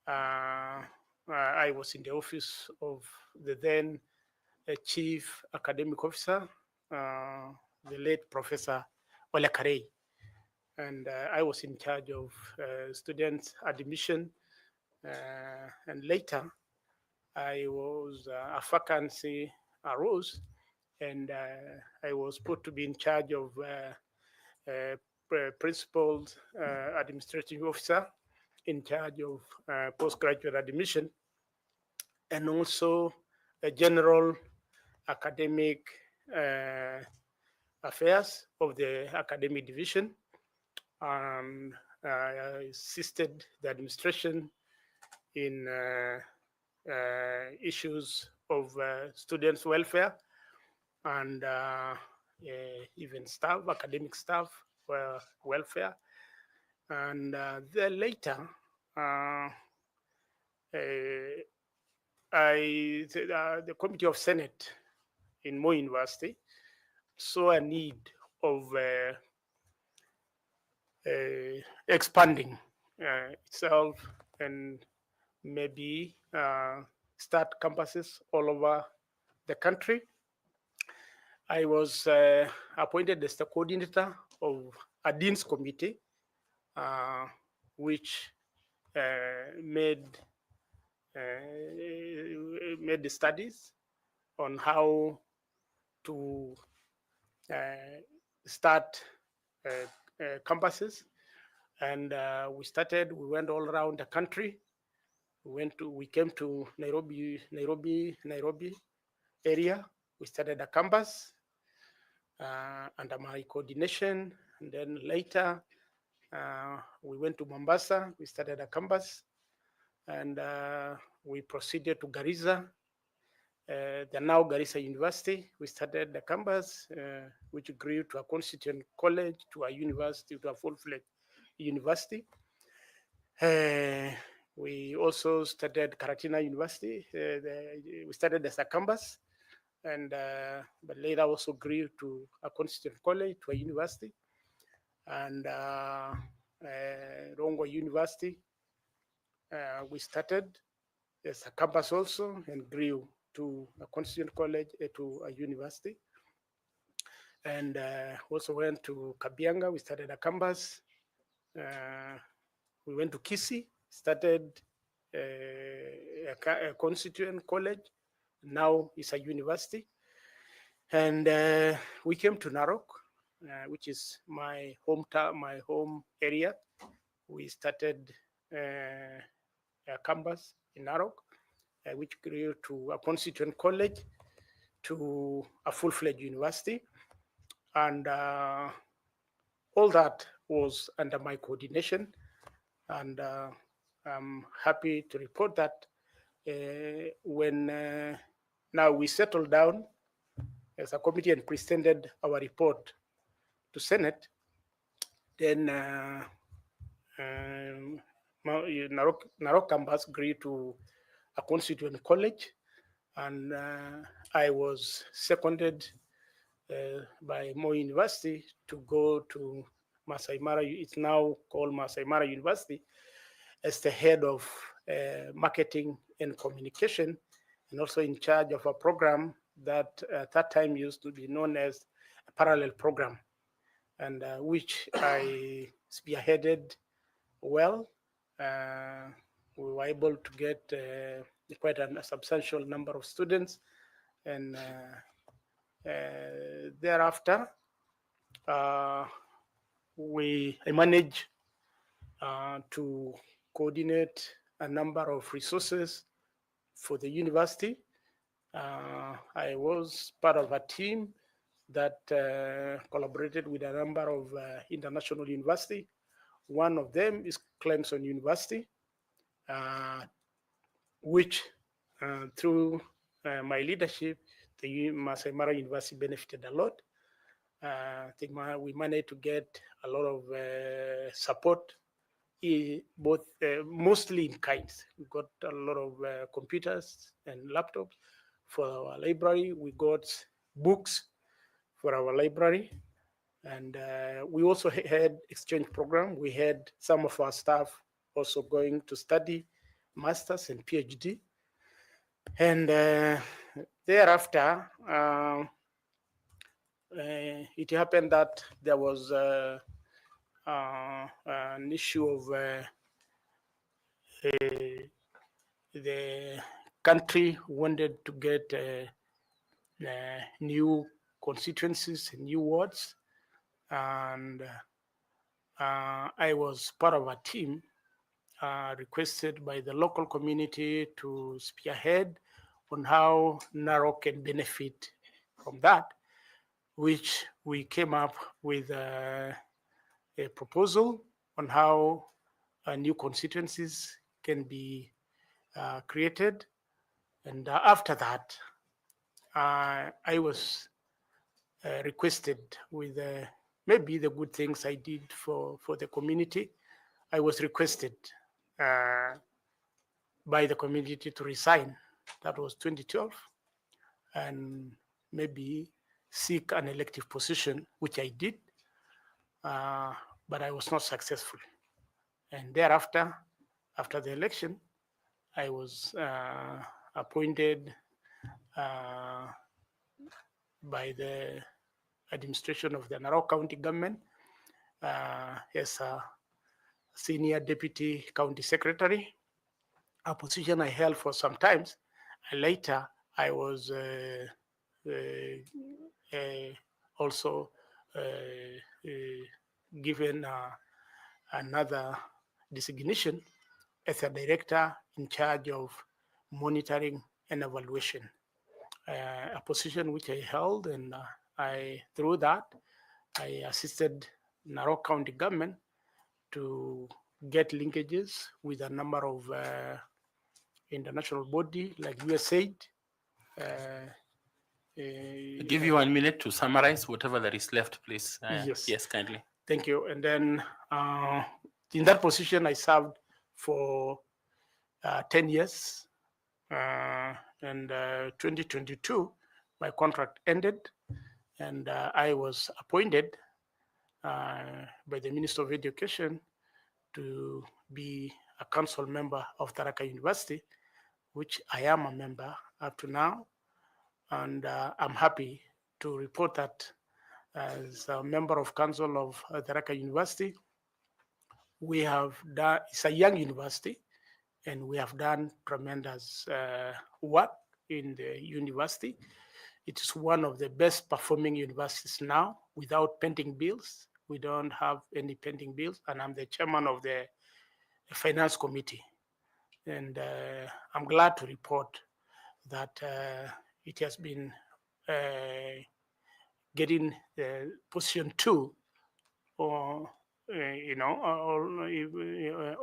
I was in the office of the then chief academic officer, the late Professor Ole Karei. And I was in charge of students admission. And later, I was a vacancy arose, and I was put to be in charge of principal administrative officer in charge of postgraduate admission, and also a general academic affairs of the academic division. I assisted the administration in issues of students' welfare and even staff, academic staff welfare. And then later, the Committee of Senate in Moi University saw a need of expanding itself and maybe start campuses all over the country. I was appointed as the coordinator of a Dean's Committee, which made the studies on how to start campuses. And we went all around the country. We came to Nairobi area. We started a campus under my coordination. And then later, we went to Mombasa. We started a campus. And we proceeded to Garissa, the now Garissa University. We started the campus, which grew to a constituent college, to a university, to a full-fledged university. We also started Karatina University. We started as a campus, and but later also grew to a constituent college, to a university. And Rongo University, we started as a campus also and grew to a constituent college, to a university. And also went to Kabianga. We started a campus. We went to Kisii, started a constituent college. Now it's a university. And we came to Narok, which is my hometown, my home area. We started a campus in Narok, which grew to a constituent college, to a full-fledged university. And all that was under my coordination. And I'm happy to report that when now we settled down as a committee and presented our report to Senate, then Narok campus grew to a constituent college, and I was seconded by Moi University to go to Masai Mara. It's now called Masai Mara University, as the head of marketing and communication, and also in charge of a program that at that time used to be known as a parallel program, and which I spearheaded well. We were able to get quite a substantial number of students, and thereafter, I managed to coordinate a number of resources for the university. I was part of a team that collaborated with a number of international universities. One of them is Clemson University, which through my leadership, the Masai Mara University benefited a lot. I think we managed to get a lot of support, both mostly in kinds. We got a lot of computers and laptops for our library. We got books for our library, and we also had exchange program. We had some of our staff also going to study masters and PhD, and thereafter. It happened that there was an issue of the country wanted to get new constituencies, new wards, and I was part of a team requested by the local community to spearhead on how Narok can benefit from that, which we came up with a proposal on how new constituencies can be created. And after that, I was requested with maybe the good things I did for the community. I was requested by the community to resign. That was 2012. And maybe seek an elective position, which I did, but I was not successful. And thereafter, after the election, I was appointed by the administration of the Narok County government as a senior deputy county secretary, a position I held for some time. And later, I was also given another designation as a director in charge of monitoring and evaluation, a position which I held, and through that, I assisted Narok County government to get linkages with a number of international body like USAID. I'll give you 1 minute to summarize whatever there is left, please. Yes, kindly. Thank you. And then in that position, I served for 10 years. And 2022, my contract ended, and I was appointed by the Minister of Education to be a council member of Tharaka University, which I am a member up to now. And I'm happy to report that as a member of council of Tharaka University, we have done, it's a young university, and we have done tremendous work in the university. It is one of the best performing universities now without pending bills. We don't have any pending bills, and I'm the chairman of the finance committee. And I'm glad to report that it has been getting position 2 or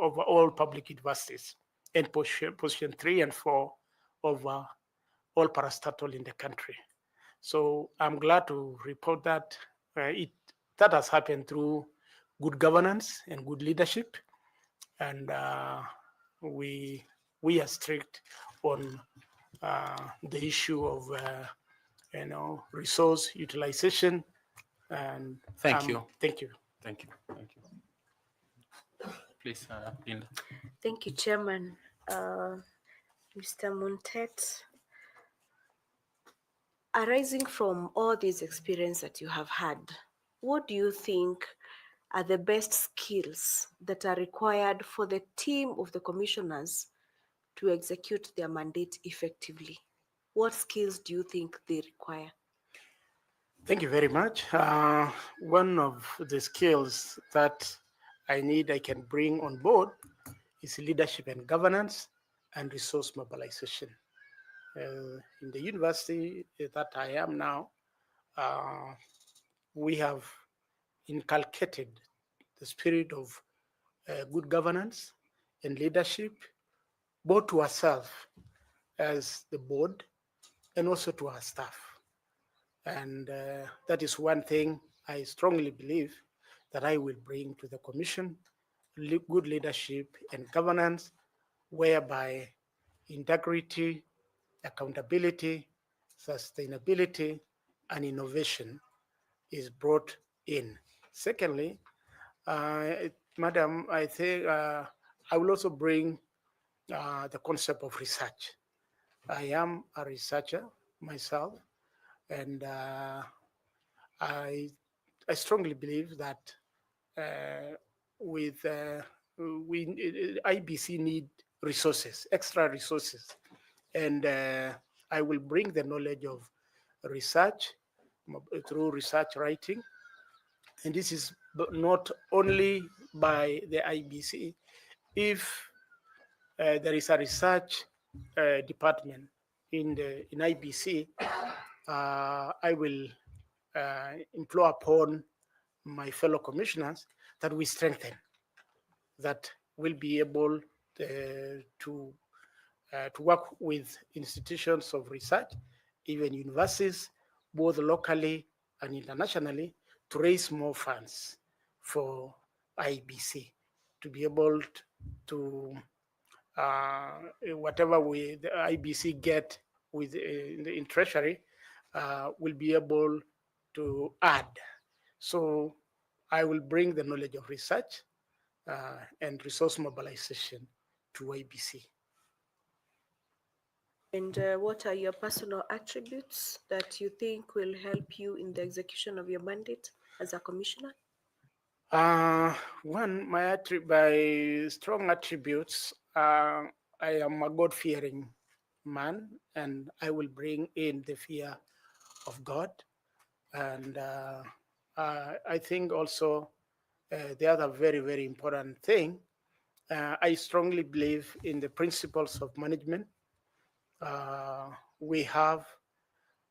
over all public universities, and position 3 and 4 over all parastatal in the country. So I'm glad to report that that has happened through good governance and good leadership, and we are strict on the issue of resource utilization. And Thank you. Thank you. Thank you. Thank you. Please, Linda. Thank you, Chairman. Mr. Montet, arising from all this experience that you have had, what do you think are the best skills that are required for the team of the commissioners to execute their mandate effectively? What skills do you think they require? Thank you very much. One of the skills that I can bring on board is leadership and governance and resource mobilization. In the university that I am now, we have inculcated the spirit of good governance and leadership, both to ourselves as the board and also to our staff. And that is one thing I strongly believe that I will bring to the commission, good leadership and governance, whereby integrity, accountability, sustainability, and innovation is brought in. Secondly, Madam, I think I will also bring the concept of research. I am a researcher myself, and I strongly believe that with IBC need resources, extra resources, and I will bring the knowledge of research through research writing, and this is not only by the IBC. If there is a research department in IBC, I will implore upon my fellow commissioners that we strengthen, that will be able to work with institutions of research, even universities, both locally and internationally, to raise more funds for IBC, to be able to whatever the IBC get with in Treasury, will be able to add. So I will bring the knowledge of research and resource mobilization to IBC. And what are your personal attributes that you think will help you in the execution of your mandate as a commissioner? One, my strong attributes, I am a God-fearing man, and I will bring in the fear of God. And I think also the other very, very important thing, I strongly believe in the principles of management. We have,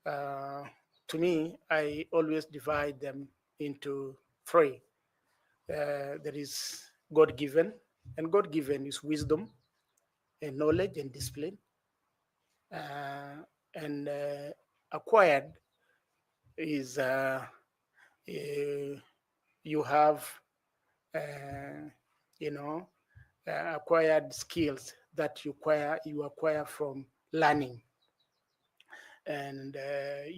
to me, I always divide them into three. There is God-given, and God-given is wisdom and knowledge and discipline. And acquired is you have, acquired skills that you acquire from learning. And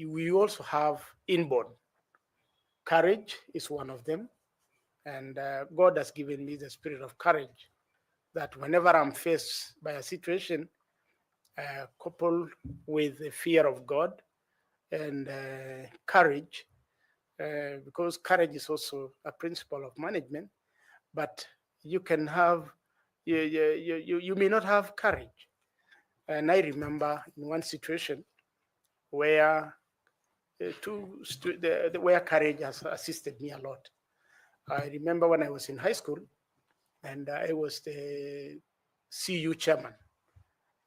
we also have inborn. Courage is one of them. And God has given me the spirit of courage, that whenever I'm faced by a situation, coupled with the fear of God and courage, because courage is also a principle of management, but you can have you may not have courage. And I remember in one situation where where courage has assisted me a lot. I remember when I was in high school, and I was the CU chairman,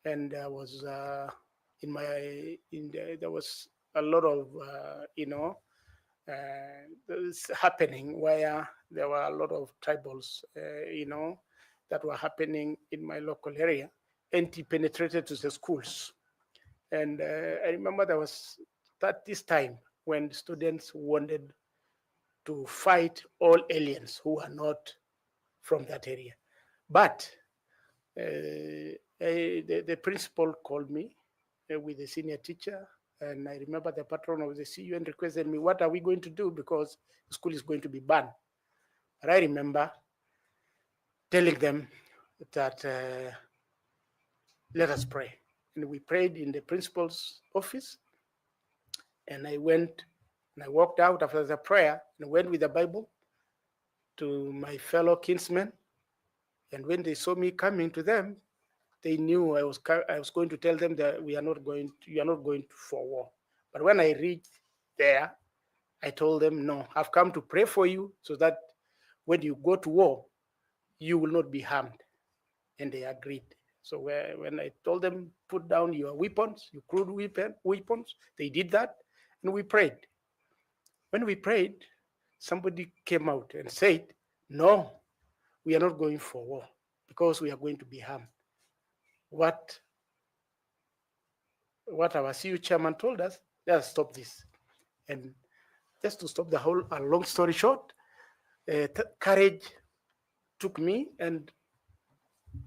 and I was there was a lot of this happening where there were a lot of tribals, that were happening in my local area, and it penetrated to the schools. And I remember there was this time when students wanted to fight all aliens who are not from that area. But the principal called me with the senior teacher, and I remember the patron of the CU and requested me, what are we going to do, because the school is going to be banned. But I remember telling them that let us pray. And we prayed in the principal's office, and I went and I walked out after the prayer and went with the Bible to my fellow kinsmen. And when they saw me coming to them, they knew I was going to tell them that you are not going for war. But when I reached there, I told them, no, I've come to pray for you so that when you go to war, you will not be harmed. And they agreed. So when I told them, put down your weapons, your crude weapons, they did that, and we prayed. When we prayed, somebody came out and said, no, we are not going for war because we are going to be harmed. What our CU chairman told us, let's stop this. And just to stop the whole, a long story short, courage took me, and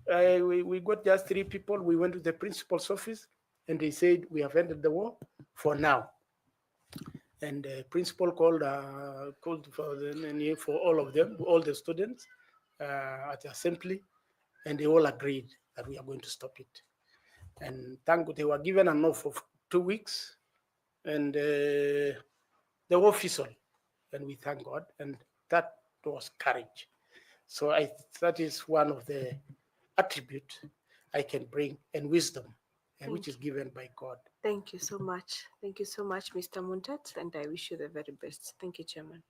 we got just 3 people. We went to the principal's office, and they said, we have ended the war for now. And the principal called for all of them, all the students at the assembly, and they all agreed that we are going to stop it. And thank God they were given an off of 2 weeks, and they were official, and we thank God, and that was courage. So that is one of the attributes I can bring, and wisdom, and which is given by God. Thank you so much. Thank you so much, Mr. Muntat, and I wish you the very best. Thank you, Chairman.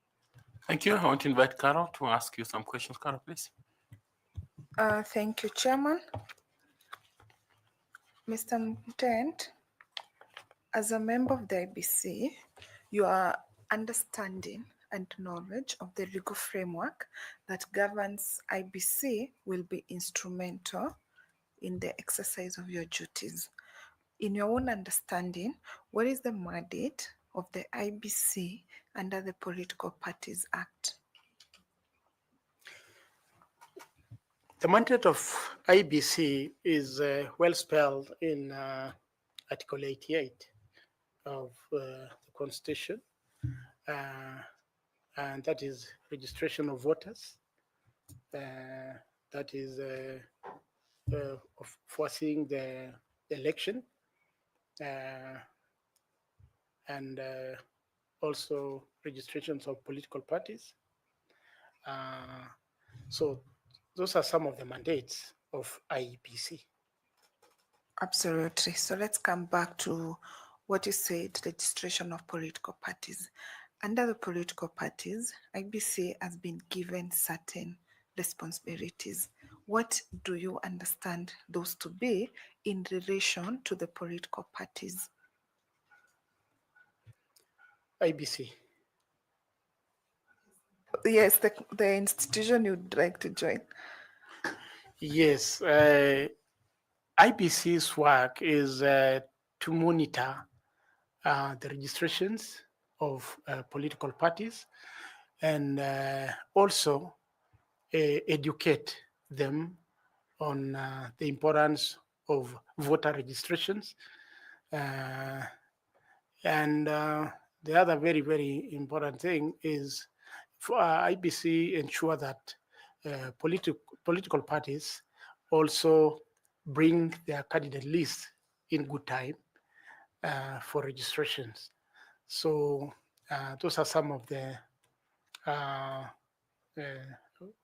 Thank you. I want to invite Carol to ask you some questions. Carol, please. Thank you, Chairman. Mr. Mutent, as a member of the IBC, your understanding and knowledge of the legal framework that governs IBC will be instrumental in the exercise of your duties. In your own understanding, what is the mandate of the IBC under the Political Parties Act? The mandate of IBC is well spelled in Article 88 of the Constitution, and that is registration of voters, that is of foreseeing the election, and also registrations of political parties. So those are some of the mandates of IEBC. Absolutely. So let's come back to what you said, registration of political parties. Under the political parties, IBC has been given certain responsibilities. What do you understand those to be in relation to the political parties? IBC. Yes, the institution you'd like to join. Yes, IBC's work is to monitor the registrations of political parties, and also educate them on the importance of voter registrations. And the other very, very important thing is for IBC ensure that political parties also bring their candidate list in good time for registrations. So those are some of the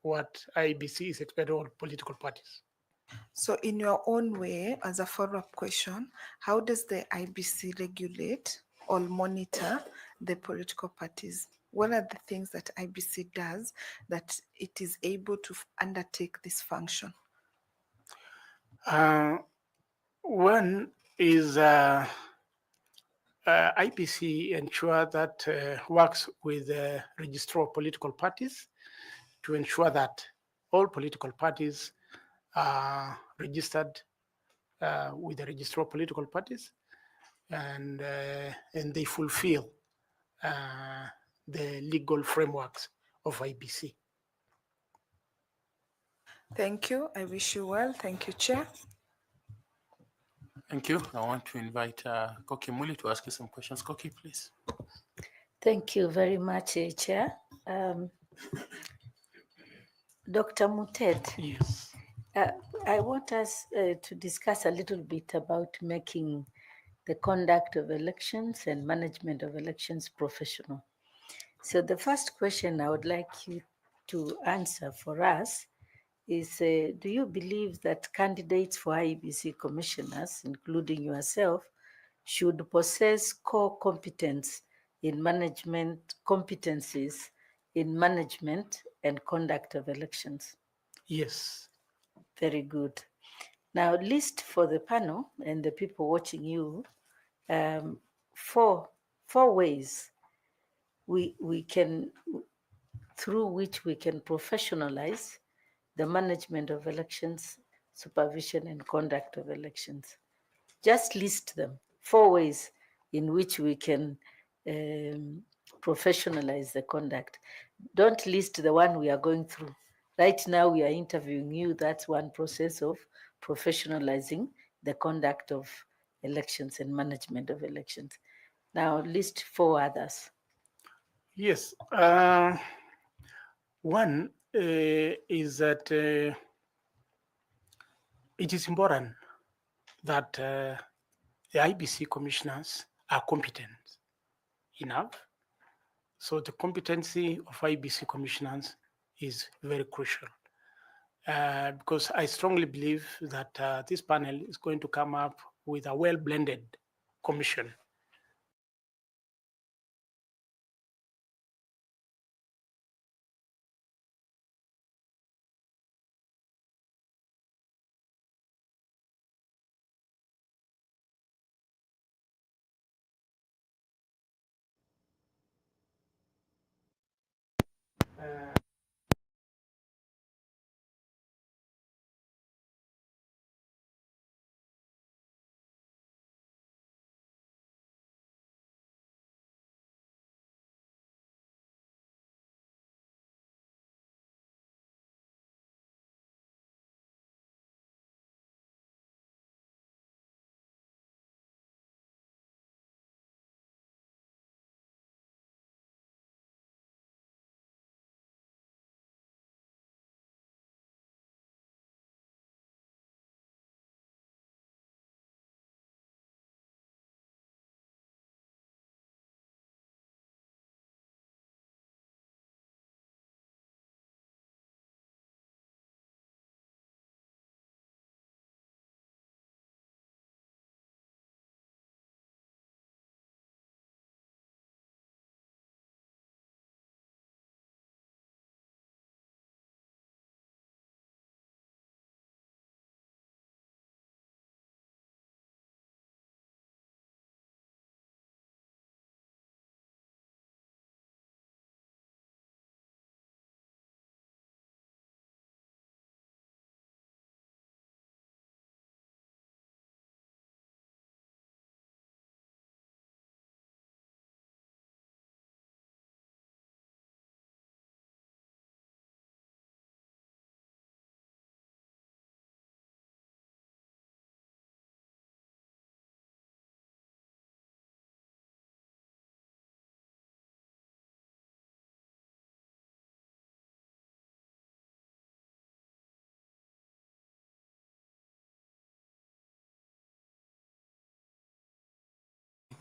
what IBC is expected of political parties. So in your own way, as a follow-up question, how does the IBC regulate or monitor the political parties? What are the things that IBC does that it is able to undertake this function? One is IPC ensure that works with the registrar of political parties to ensure that all political parties are registered with the registrar of political parties, and they fulfill the legal frameworks of IBC. Thank you. I wish you well. Thank you, Chair. Thank you. I want to invite Koki Muli to ask you some questions. Koki, please. Thank you very much, Chair. Dr. Mutet, Yes. I want us to discuss a little bit about making the conduct of elections and management of elections professional. So the first question I would like you to answer for us is, do you believe that candidates for IEBC commissioners, including yourself, should possess core competence in management competencies in management and conduct of elections? Yes. Very good. Now, list for the panel and the people watching you four ways we can, through which we can professionalize the management of elections, supervision and conduct of elections. Just list them, 4 ways in which we can professionalize the conduct. Don't list the one we are going through. Right now we are interviewing you. That's one process of professionalizing the conduct of elections and management of elections. Now list 4 others. Yes. One is that it is important that the IBC commissioners are competent enough. So the competency of IBC commissioners is very crucial. Because I strongly believe that this panel is going to come up with a well-blended commission.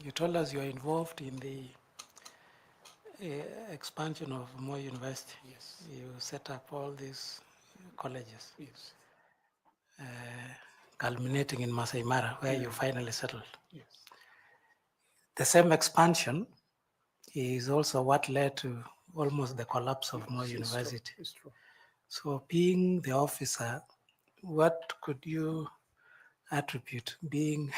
You told us you are involved in the expansion of Moi University. Yes. You set up all these colleges. Yes. culminating in Masai Mara, where you finally settled. Yes. The same expansion is also what led to almost the collapse of Moi University. It's true. So being the officer, what could you attribute being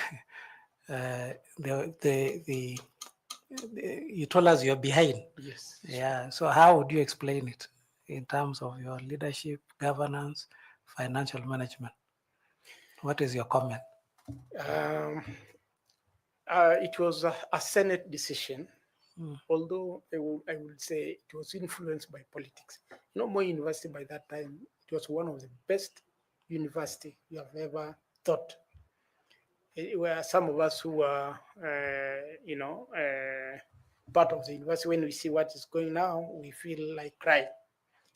you told us you're behind. Yes. Yeah. So how would you explain it in terms of your leadership, governance, financial management? What is your comment? It was a Senate decision, Mm. although I would say it was influenced by politics. You know, Moi University by that time, it was one of the best university you have ever thought. Where some of us who were, part of the university, when we see what is going now, we feel like crying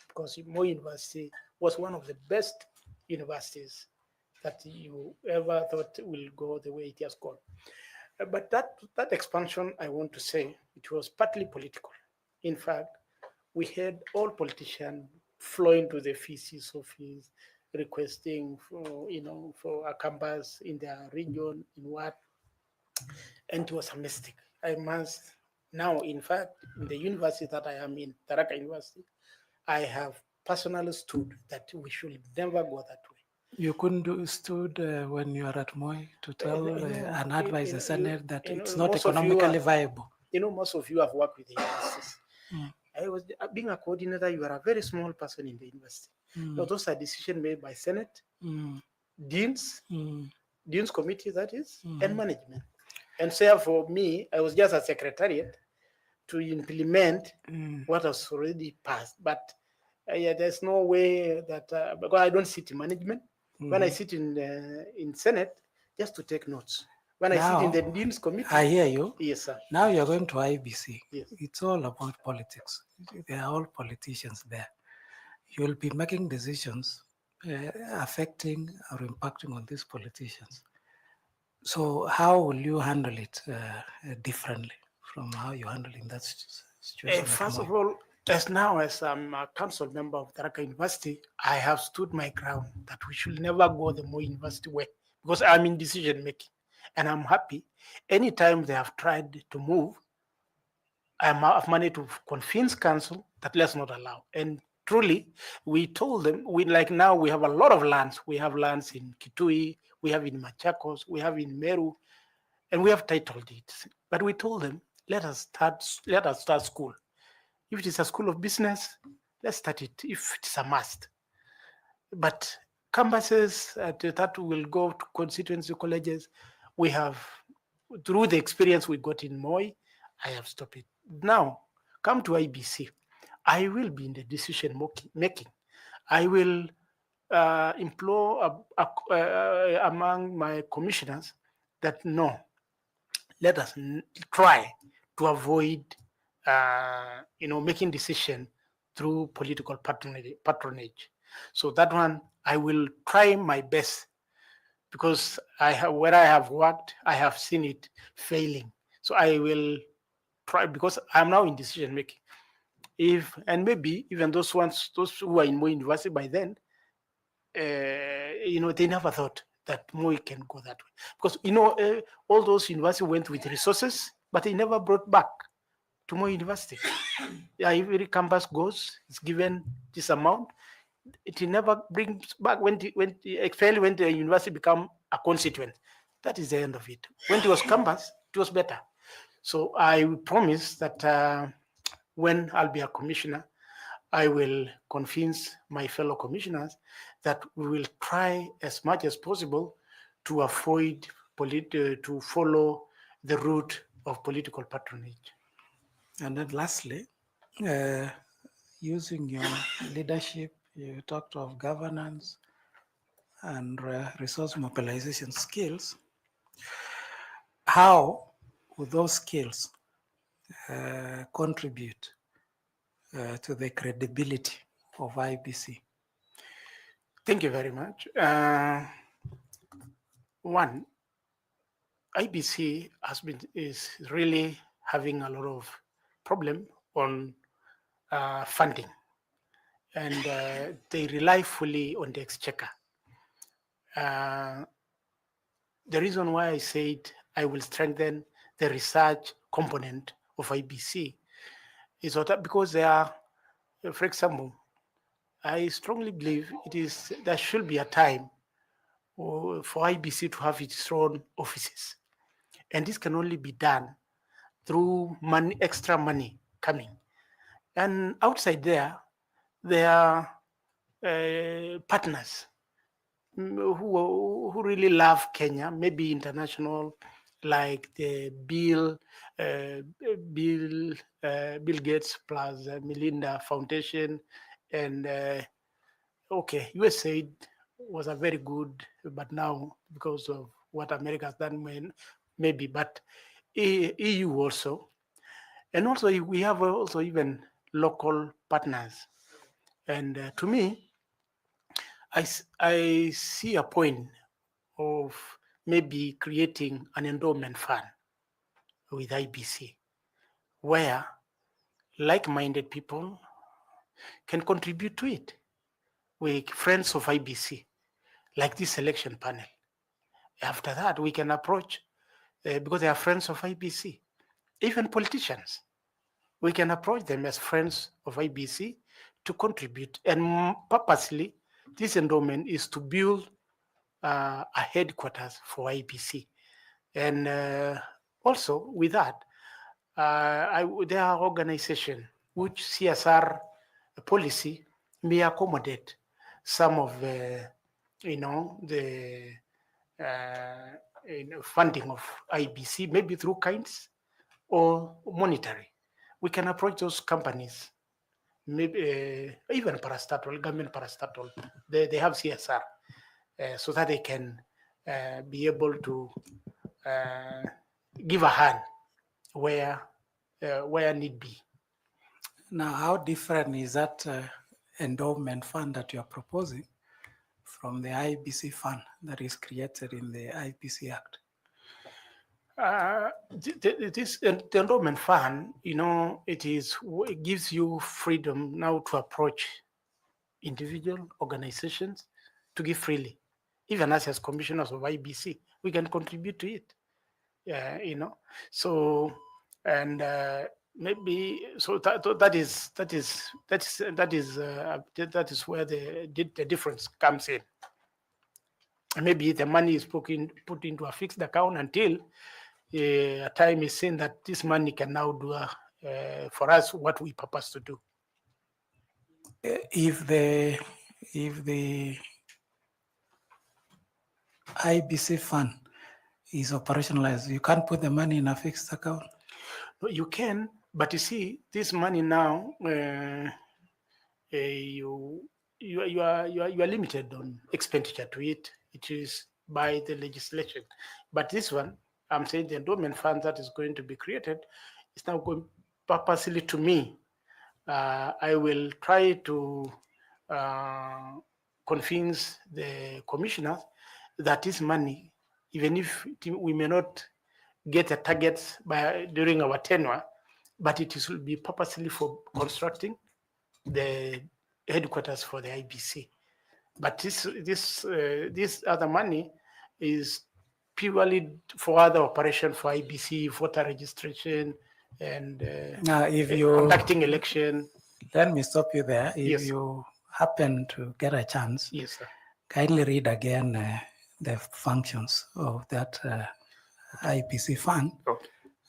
because Moi University was one of the best universities that you ever thought will go the way it has gone. But that expansion, I want to say, it was partly political. In fact, we had all politicians flowing to the VC's office, requesting for a campus in their region, in what, and it was a mistake. I must now, in fact, in the university that I am in, Tharaka University, I have personally stood that we should never go that way. You couldn't stood when you are at Moi to tell and advise the Senate that it's not economically viable. You know, most of you have worked with the universities. I was being a coordinator. You are a very small person in the university. So those are decisions made by Senate, deans, deans committee, that is, and management. And so for me, I was just a secretariat to implement what has already passed. But there's no way that because I don't sit in management. When I sit in Senate, just to take notes. When I sit in the Dean's Committee. I hear you. Yes, sir. Now you're going to IBC. Yes. It's all about politics. They are all politicians there. You'll be making decisions affecting or impacting on these politicians. So how will you handle it differently from how you handle in that situation? First of all, as now as I'm a council member of Tharaka University, I have stood my ground that we should never go the Moi University way because I'm in decision making. And I'm happy. Anytime they have tried to move, I've managed to convince council that let's not allow. And truly, we told them, now we have a lot of lands. We have lands in Kitui, we have in Machakos, we have in Meru, and we have title deeds. But we told them, let us start school. If it is a school of business, let's start it if it's a must. But campuses that will go to constituency colleges, we have, through the experience we got in Moi, I have stopped it. Now, come to IBC. I will be in the decision making. I will implore among my commissioners that no, let us try to avoid making decision through political patronage. So that one, I will try my best because where I have worked, I have seen it failing. So I will try because I'm now in decision making. And maybe even those who are in Moi University by then, they never thought that Moi can go that way because all those universities went with resources, but they never brought back to Moi University. Every campus goes, it's given this amount. It never brings back when the university become a constituent. That is the end of it. When it was campus, it was better. So I promise that when I'll be a commissioner, I will convince my fellow commissioners that we will try as much as possible to avoid to follow the route of political patronage. And then lastly, using your leadership, you talked of governance and resource mobilization skills. How would those skills contribute to the credibility of IBC? Thank you very much. One, IBC is really having a lot of problem on funding, and they rely fully on the exchequer. Uh, the reason why I said I will strengthen the research component of IBC is because there are, for example, I strongly believe there should be a time for IBC to have its own offices. And this can only be done through money, extra money coming. And outside there are partners who really love Kenya, maybe international, like the Bill Gates plus Melinda Foundation, and okay, USAID was a very good, but now because of what America has done, maybe, but EU also, and also we have also even local partners, and to me, I see a point of maybe creating an endowment fund with IBC, where like-minded people can contribute to it with friends of IBC, like this selection panel. After that, we can approach, because they are friends of IBC, even politicians. We can approach them as friends of IBC to contribute. And purposely, this endowment is to build a headquarters for IBC. And also with that, there are organizations which CSR policy may accommodate some of the funding of IBC, maybe through kinds or monetary. We can approach those companies, maybe even parastatal, government parastatal, they have CSR, so that they can be able to give a hand where need be. Now, how different is that endowment fund that you are proposing from the IBC fund that is created in the IBC Act? The endowment fund, it gives you freedom now to approach individual organizations to give freely. Even us as commissioners of IBC, we can contribute to it. So, and maybe so that is where the difference comes in. Maybe the money is put into a fixed account until a time is seen that this money can now do for us what we purpose to do. If the IBC fund is operationalized, you can't put the money in a fixed account? No, you can, but you see, this money now, you are limited on expenditure to it. It is by the legislation. But this one, I'm saying the endowment fund that is going to be created is now going purposely to me. I will try to convince the commissioners that this money, even if we may not get the targets during our tenure, but it will be purposely for constructing the headquarters for the IBC. But this other money is purely for other operation for IBC, voter registration, and if you conducting election. Let me stop you there. If Yes. you happen to get a chance, Yes, sir. kindly read again the functions of that IBC fund, Okay.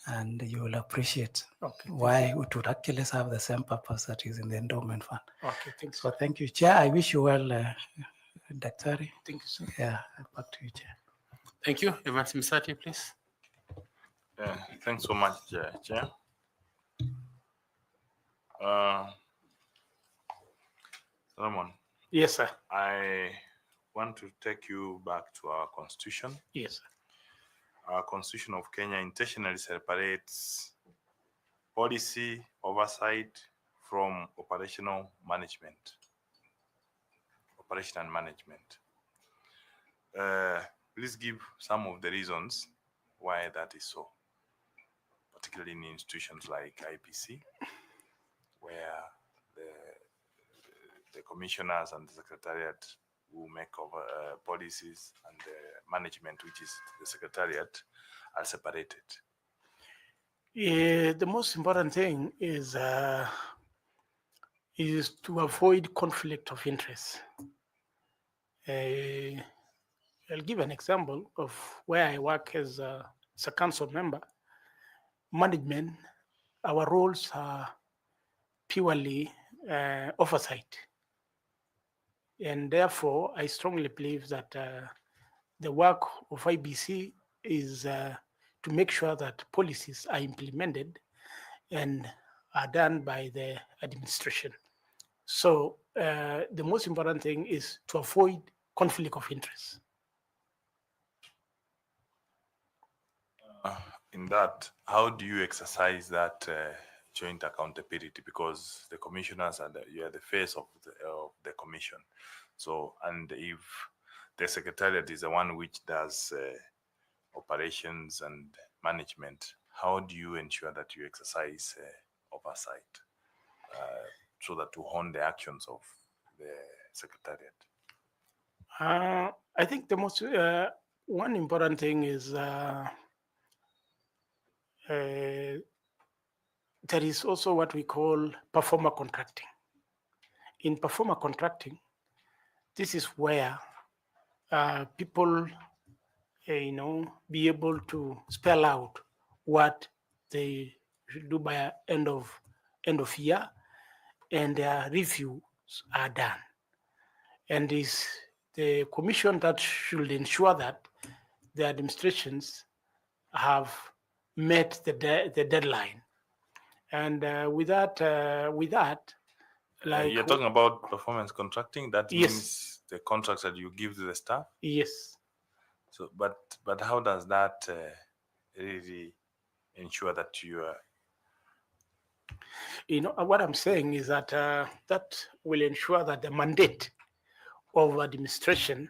and you will appreciate Okay. why it would actually serve the same purpose that is in the endowment fund. Okay, thanks. So thank you, Chair. I wish you well, Daktari. Thank you, sir. Yeah, back to you, Chair. Thank you. Evans Misati, please. Thanks so much, Chair. Solomon. Yes, sir. I want to take you back to our constitution. Yes, sir. Our constitution of Kenya intentionally separates policy oversight from operational management. Operation and management. Please give some of the reasons why that is so, particularly in institutions like IEBC, where the commissioners and the secretariat who make over policies and management, which is the secretariat, are separated? The most important thing is to avoid conflict of interest. I'll give an example of where I work as a council member. Management, our roles are purely oversight. And therefore, I strongly believe that the work of IBC is to make sure that policies are implemented and are done by the administration. So the most important thing is to avoid conflict of interest. In that, how do you exercise that joint accountability? Because the commissioners are you are the face of the commission. So, and if the secretariat is the one which does operations and management, how do you ensure that you exercise oversight so that to hone the actions of the secretariat? I think the most one important thing is there is also what we call performer contracting. In performer contracting, this is where people, be able to spell out what they should do by end of year, and their reviews are done. And it's the commission that should ensure that the administrations have met the deadline. And with that, like you're talking about performance contracting. That Yes. means the contracts that you give to the staff. Yes. So, but how does that really ensure that you are? What I'm saying is that that will ensure that the mandate of administration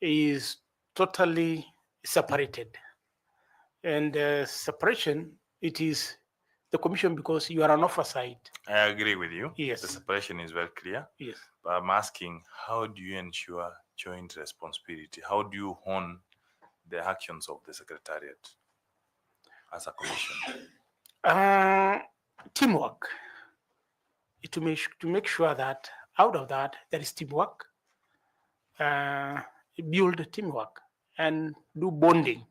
is totally separated. And separation, it is the commission because you are an oversight. I agree with you. Yes. The separation is very clear. Yes. But I'm asking, how do you ensure joint responsibility? How do you hone the actions of the secretariat as a commission? Teamwork. To make sure that out of that there is teamwork, build teamwork and do bonding.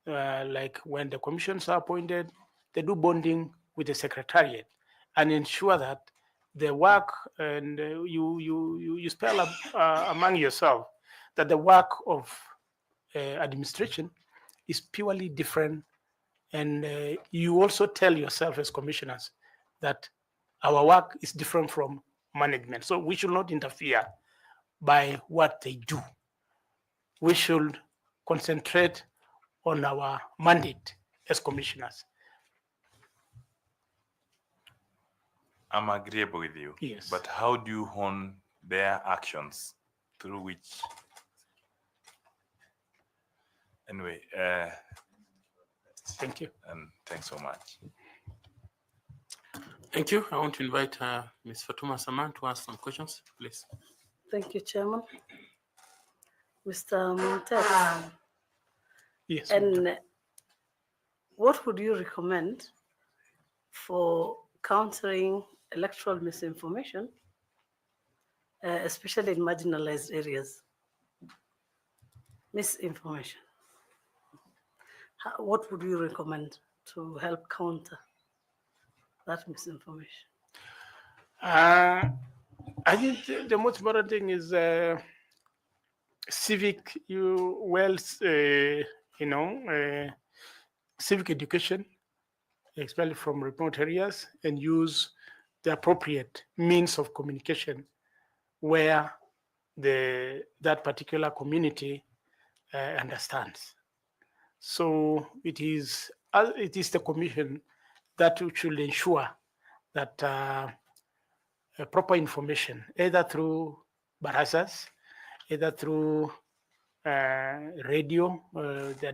Like when the commissions are appointed, they do bonding with the secretariat and ensure that the work and you spell among yourself that the work of administration is purely different, and you also tell yourself as commissioners that our work is different from management, so we should not interfere by what they do. We should concentrate on our mandate as commissioners. I'm agreeable with you. Yes. But how do you hone their actions through which? Anyway, Thank you. And thanks so much. Thank you. I want to invite Ms. Fatuma Saman to ask some questions, please. Thank you, Chairman. Mr. Montet. Yes. And what would you recommend for countering electoral misinformation, especially in marginalized areas? Misinformation. What would you recommend to help counter that misinformation? I think the most important thing is civic, civic education, especially from remote areas, and use the appropriate means of communication where that particular community understands. So it is the commission that should ensure that proper information, either through barazas, either through radio, the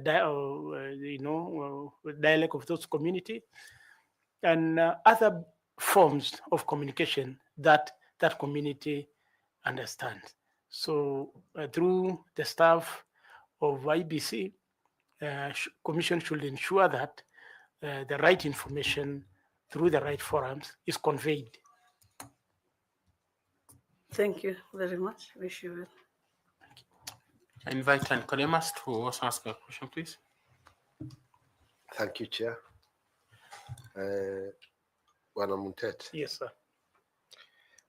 dialect of those community, and other forms of communication that community understands. So through the staff of IBC, Commission should ensure that the right information through the right forums is conveyed. Thank you very much. Wish you well. I invite Nicodemus to also ask a question, please. Thank you, Chair. Bwana Muntet, Yes, sir.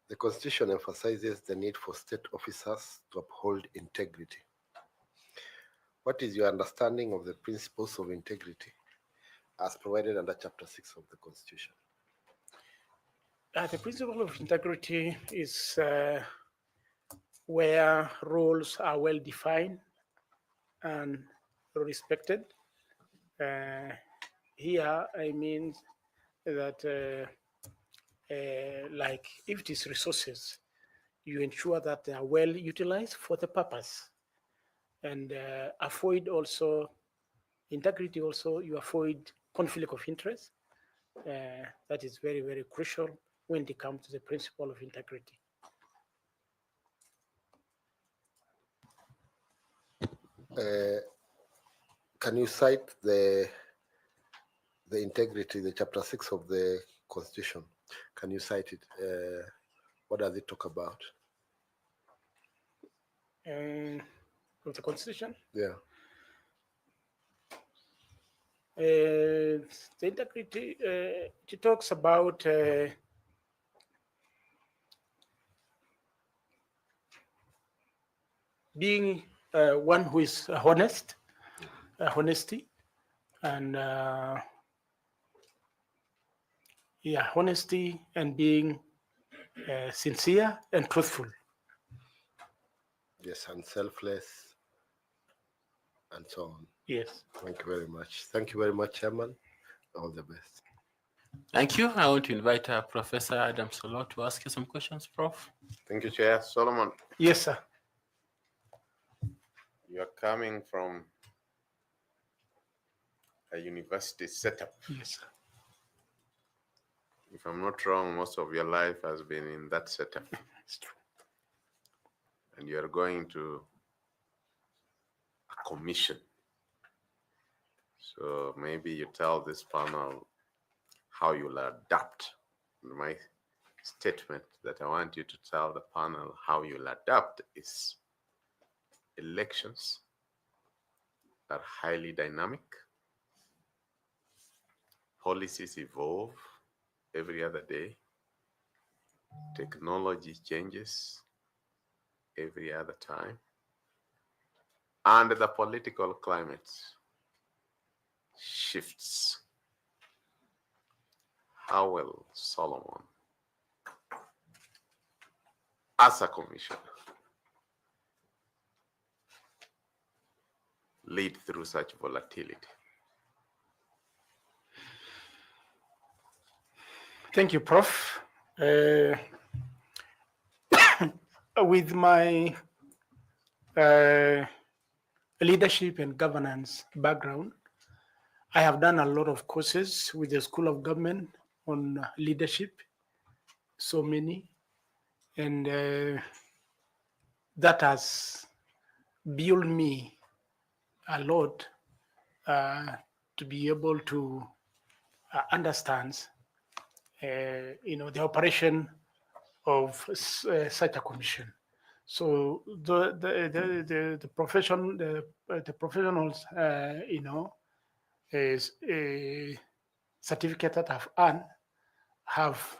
the Constitution emphasizes the need for state officers to uphold integrity. What is your understanding of the principles of integrity as provided under Chapter 6 of the Constitution? The principle of integrity is where roles are well defined and respected. Here, I mean that like if it is resources, you ensure that they are well utilized for the purpose, and avoid also integrity. Also, you avoid conflict of interest. That is very, very crucial when it comes to the principle of integrity. Can you cite the integrity, the Chapter 6 of the Constitution? Can you cite it? What does it talk about? Of the Constitution? Yeah. The integrity, it talks about being one who is honest, honesty, and honesty and being sincere and truthful. Yes, and selfless, and so on. Yes. Thank you very much. Thank you very much, Chairman. All the best. Thank you. I want to invite Professor Adam Solo to ask you some questions, Prof. Thank you, Chair. Solomon, Yes, sir. you are coming from a university setup. Yes, sir. If I'm not wrong, most of your life has been in that setup. It's true. And you are going to a commission. So maybe you tell this panel how you'll adapt. My statement that I want you to tell the panel how you'll adapt is elections are highly dynamic. Policies evolve every other day. Technology changes every other time. And the political climate shifts. How will Solomon, as a commissioner, lead through such volatility? Thank you, Prof. With my leadership and governance background, I have done a lot of courses with the School of Government on leadership, so many, and that has built me a lot to be able to understand, the operation of such a commission. So the profession, the professionals, is a certificate that I've earned have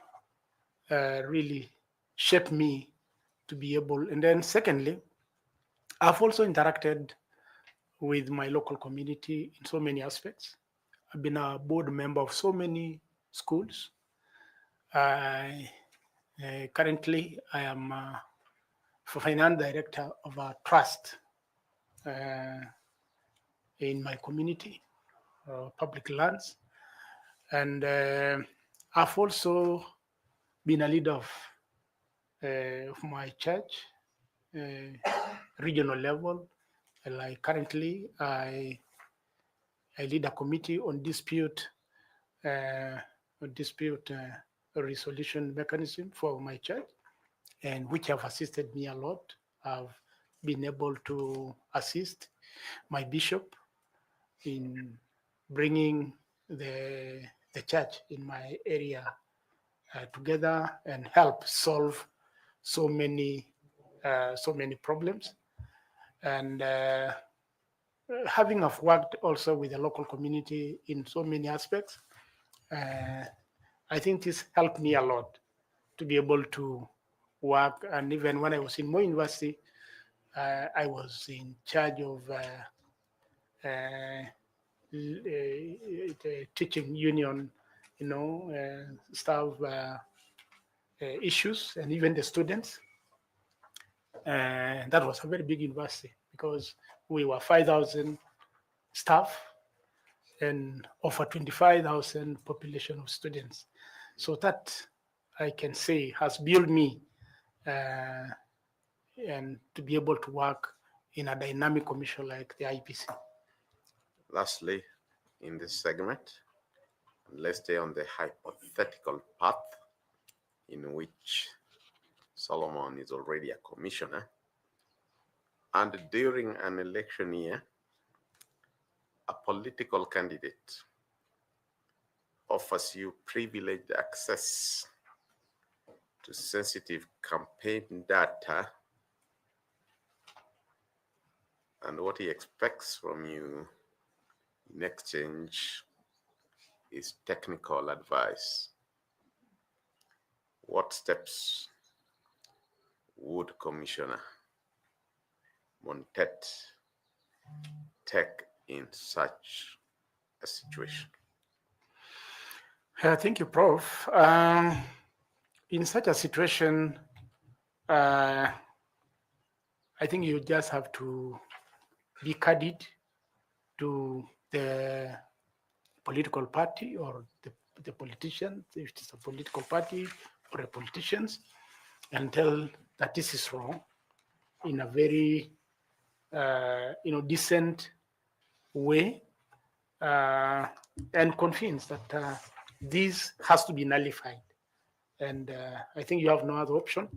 really shaped me to be able. And then secondly, I've also interacted with my local community in so many aspects. I've been a board member of so many schools. Currently, I am finance director of a trust in my community, public lands. And I've also been a leader of my church, regional level. Like currently, I lead a committee on dispute resolution mechanism for my church, and which have assisted me a lot have been able to assist my bishop in bringing the church in my area together and help solve so many problems. And having have worked also with the local community in so many aspects, I think this helped me a lot to be able to work. And even when I was in Moi University, I was in charge of the teaching union, staff issues, and even the students. And that was a very big university because we were 5,000 staff and over 25,000 population of students. So that I can say has built me and to be able to work in a dynamic commission like the IEBC. Lastly, in this segment, let's stay on the hypothetical path in which Solomon is already a commissioner, and during an election year, a political candidate offers you privileged access to sensitive campaign data, and what he expects from you in exchange is technical advice. What steps would Commissioner Montet take in such a situation? Thank you, Prof. In such a situation, I think you just have to be candid to the political party or the politicians, if it's a political party or a politicians, and tell that this is wrong in a very decent way, and convince that this has to be nullified. And I think you have no other option.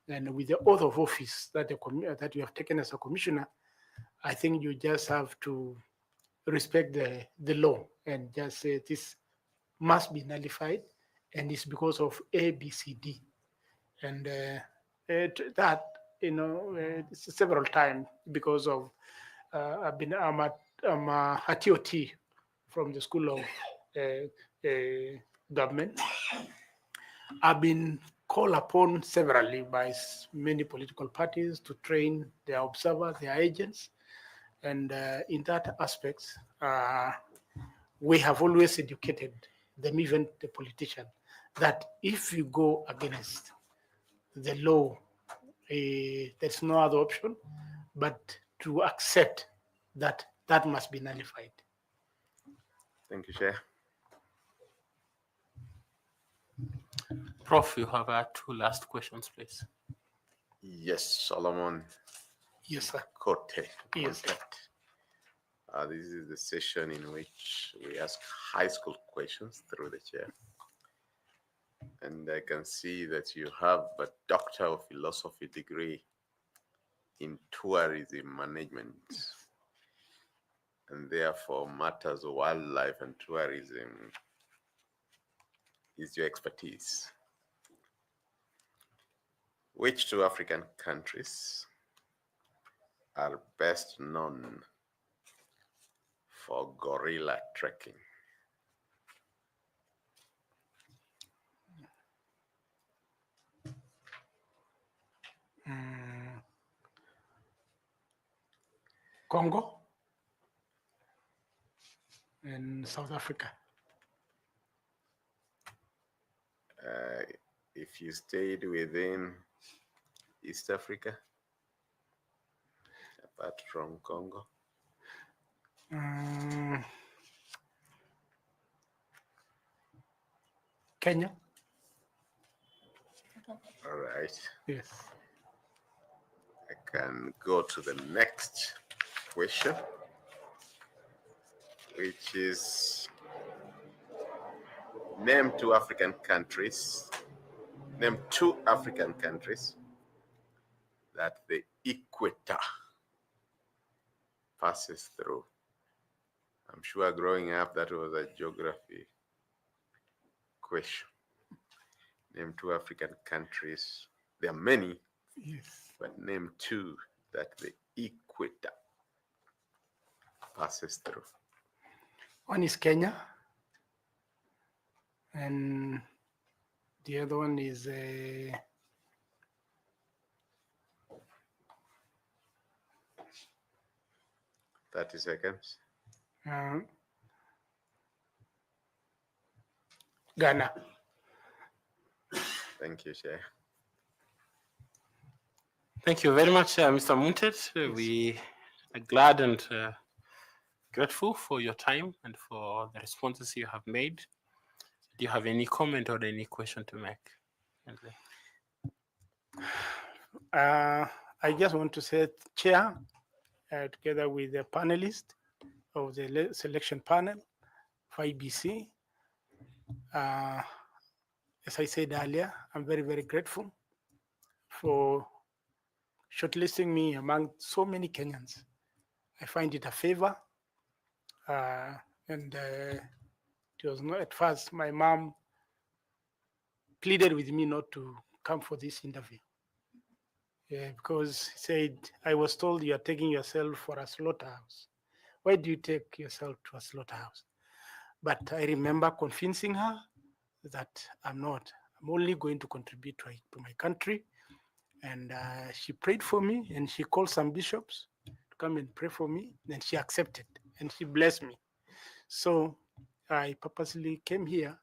And with the oath of office that you have taken as a commissioner, I think you just have to respect the law and just say this must be nullified, and it's because of A, B, C, D. And that, several times because of I'm a TOT from the School of Government. I've been called upon severally by many political parties to train their observers, their agents. And in that aspect, we have always educated them, even the politician, that if you go against the law, there's no other option but to accept that that must be nullified. Thank you, Chair. Prof, you have 2 last questions, please. Yes, Solomon. Yes, sir. Kote. Yes, sir. This is the session in which we ask high school questions through the chair. And I can see that you have a Doctor of Philosophy degree in tourism management. And therefore, matters of wildlife and tourism is your expertise. Which 2 African countries are best known for gorilla trekking? Congo and South Africa. If you stayed within East Africa, apart from Congo? Kenya. All right. Yes. I can go to the next question, which is name 2 African countries that the equator passes through? I'm sure growing up that was a geography question. Name 2 African countries. There are many, Yes. but name 2 that the equator passes through. One is Kenya, and the other one is 30 seconds. Ghana. Thank you, Chair. Thank you very much, Mr. Muntet. We are glad and grateful for your time and for the responses you have made. Do you have any comment or any question to make? I just want to say, Chair, together with the panelists of the selection panel for IBC, as I said earlier, I'm very, very grateful for shortlisting me among so many Kenyans. I find it a favor. And it was not at first, my mom pleaded with me not to come for this interview. Because he said, I was told you are taking yourself for a slaughterhouse. Why do you take yourself to a slaughterhouse? But I remember convincing her that I'm not. I'm only going to contribute to my country. And she prayed for me, and she called some bishops to come and pray for me. And she accepted, and she blessed me. So I purposely came here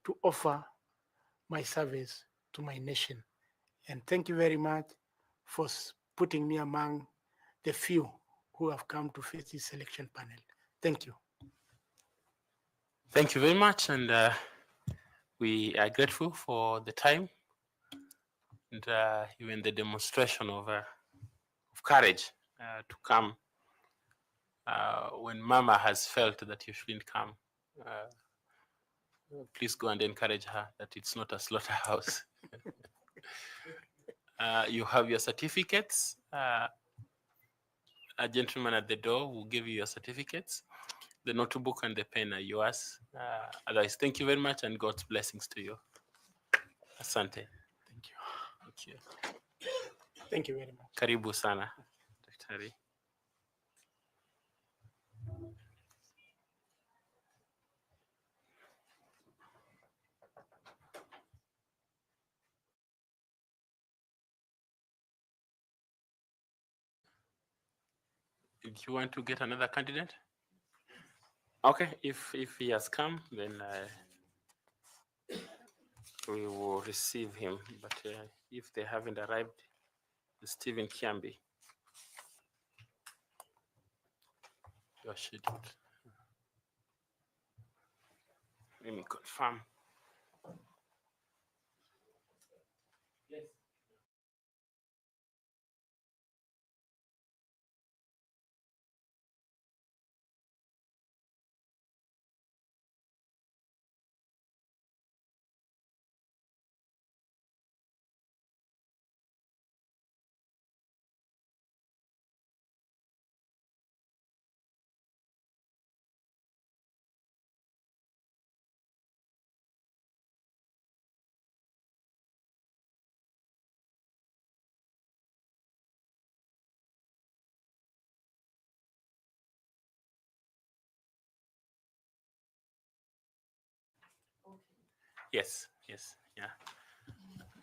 to offer my service to my nation. And thank you very much for putting me among the few who have come to face this selection panel. Thank you. Thank you very much, and we are grateful for the time and even the demonstration of courage to come when Mama has felt that you shouldn't come. Please go and encourage her that it's not a slaughterhouse. You have your certificates. A gentleman at the door will give you your certificates. The notebook and the pen are yours. Otherwise, thank you very much and God's blessings to you. Asante. Thank you. Thank you. Thank you very much. Karibu sana, Daktari. Do you want to get another candidate? Okay, if he has come, then we will receive him. But if they haven't arrived, Stephen Kiambi. You are scheduled. Let me confirm. Yes. Yes, yes, yeah.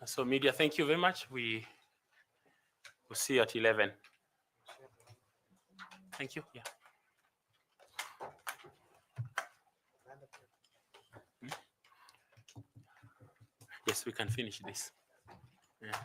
So media, thank you very much. We will see you at 11. Thank you, yeah. Yes, we can finish this. Yeah.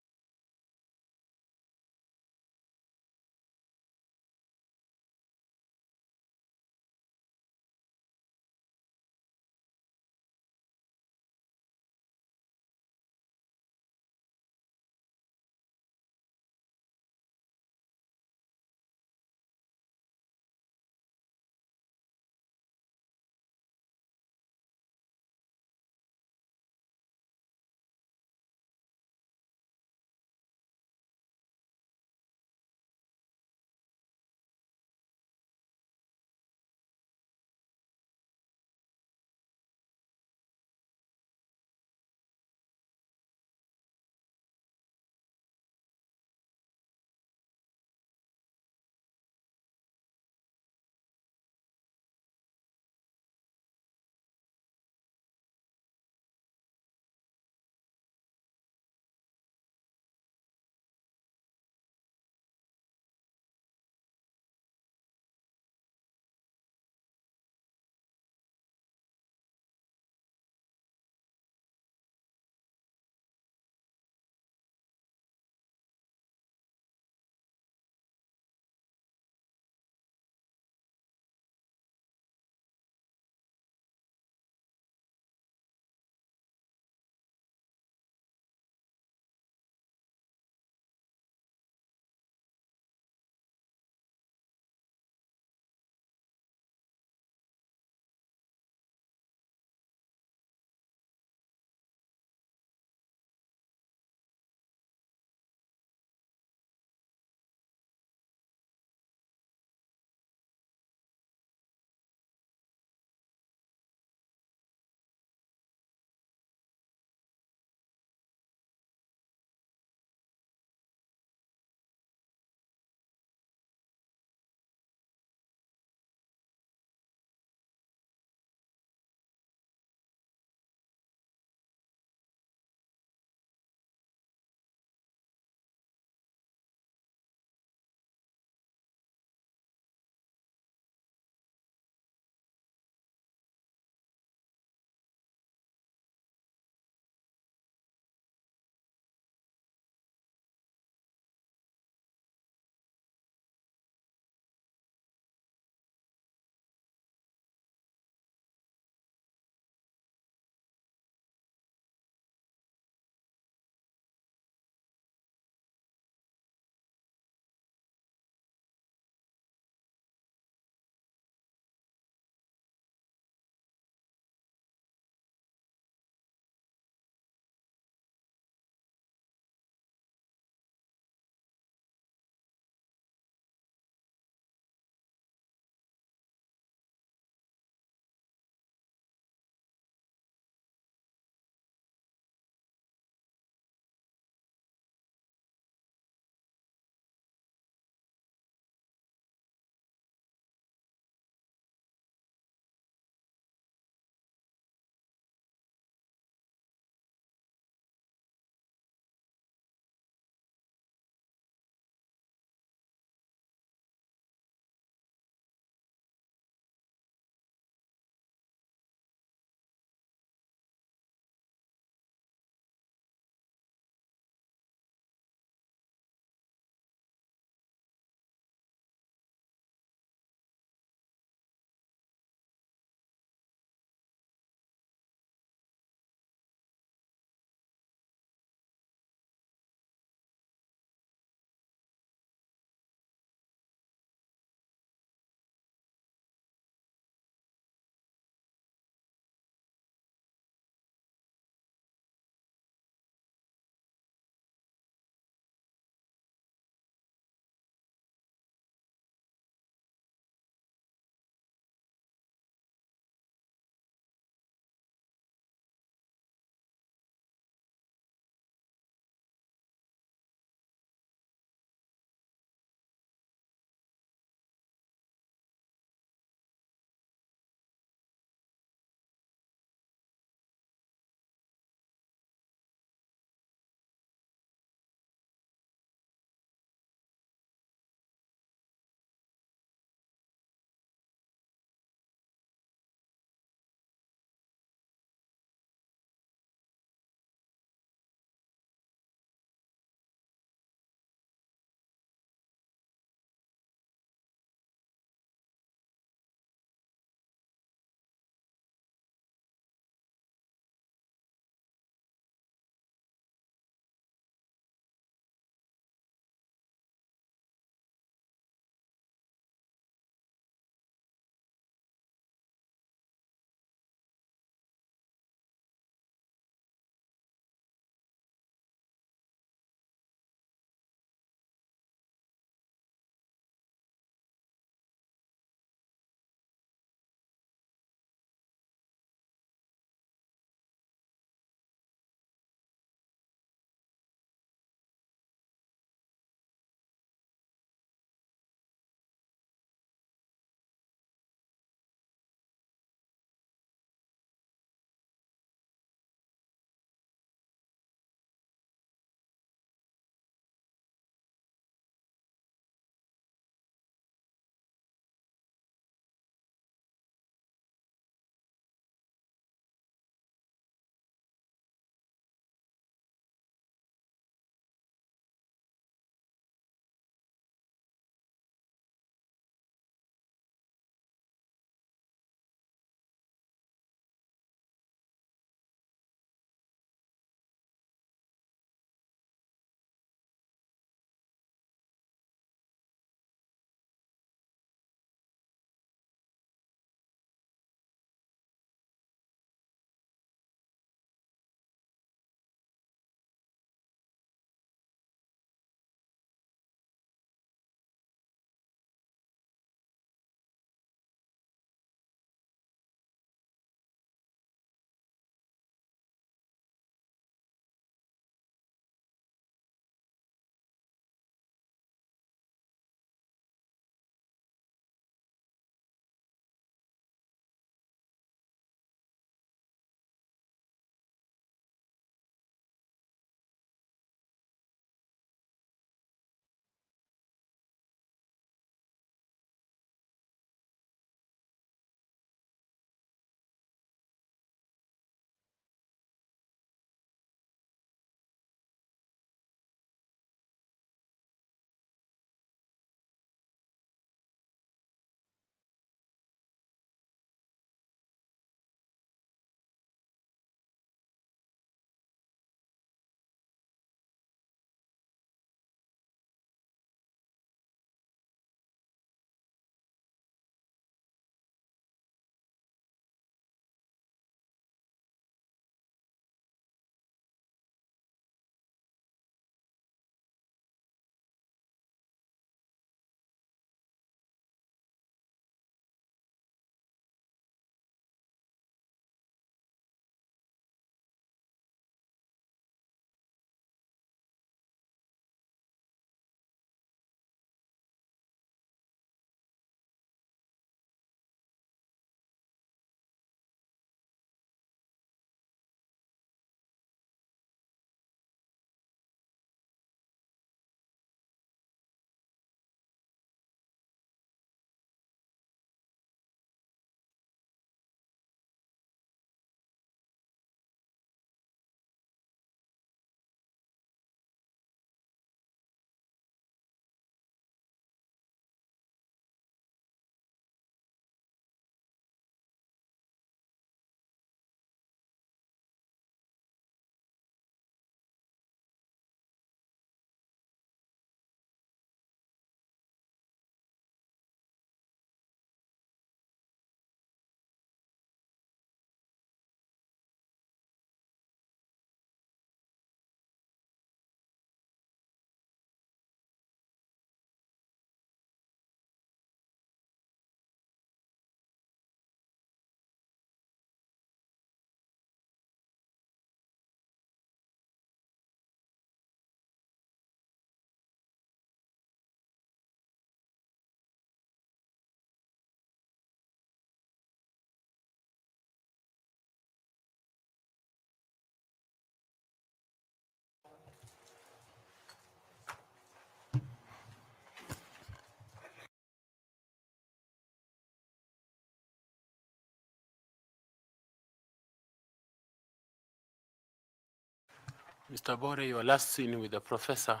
Mr. Bore, you were last seen with the professor.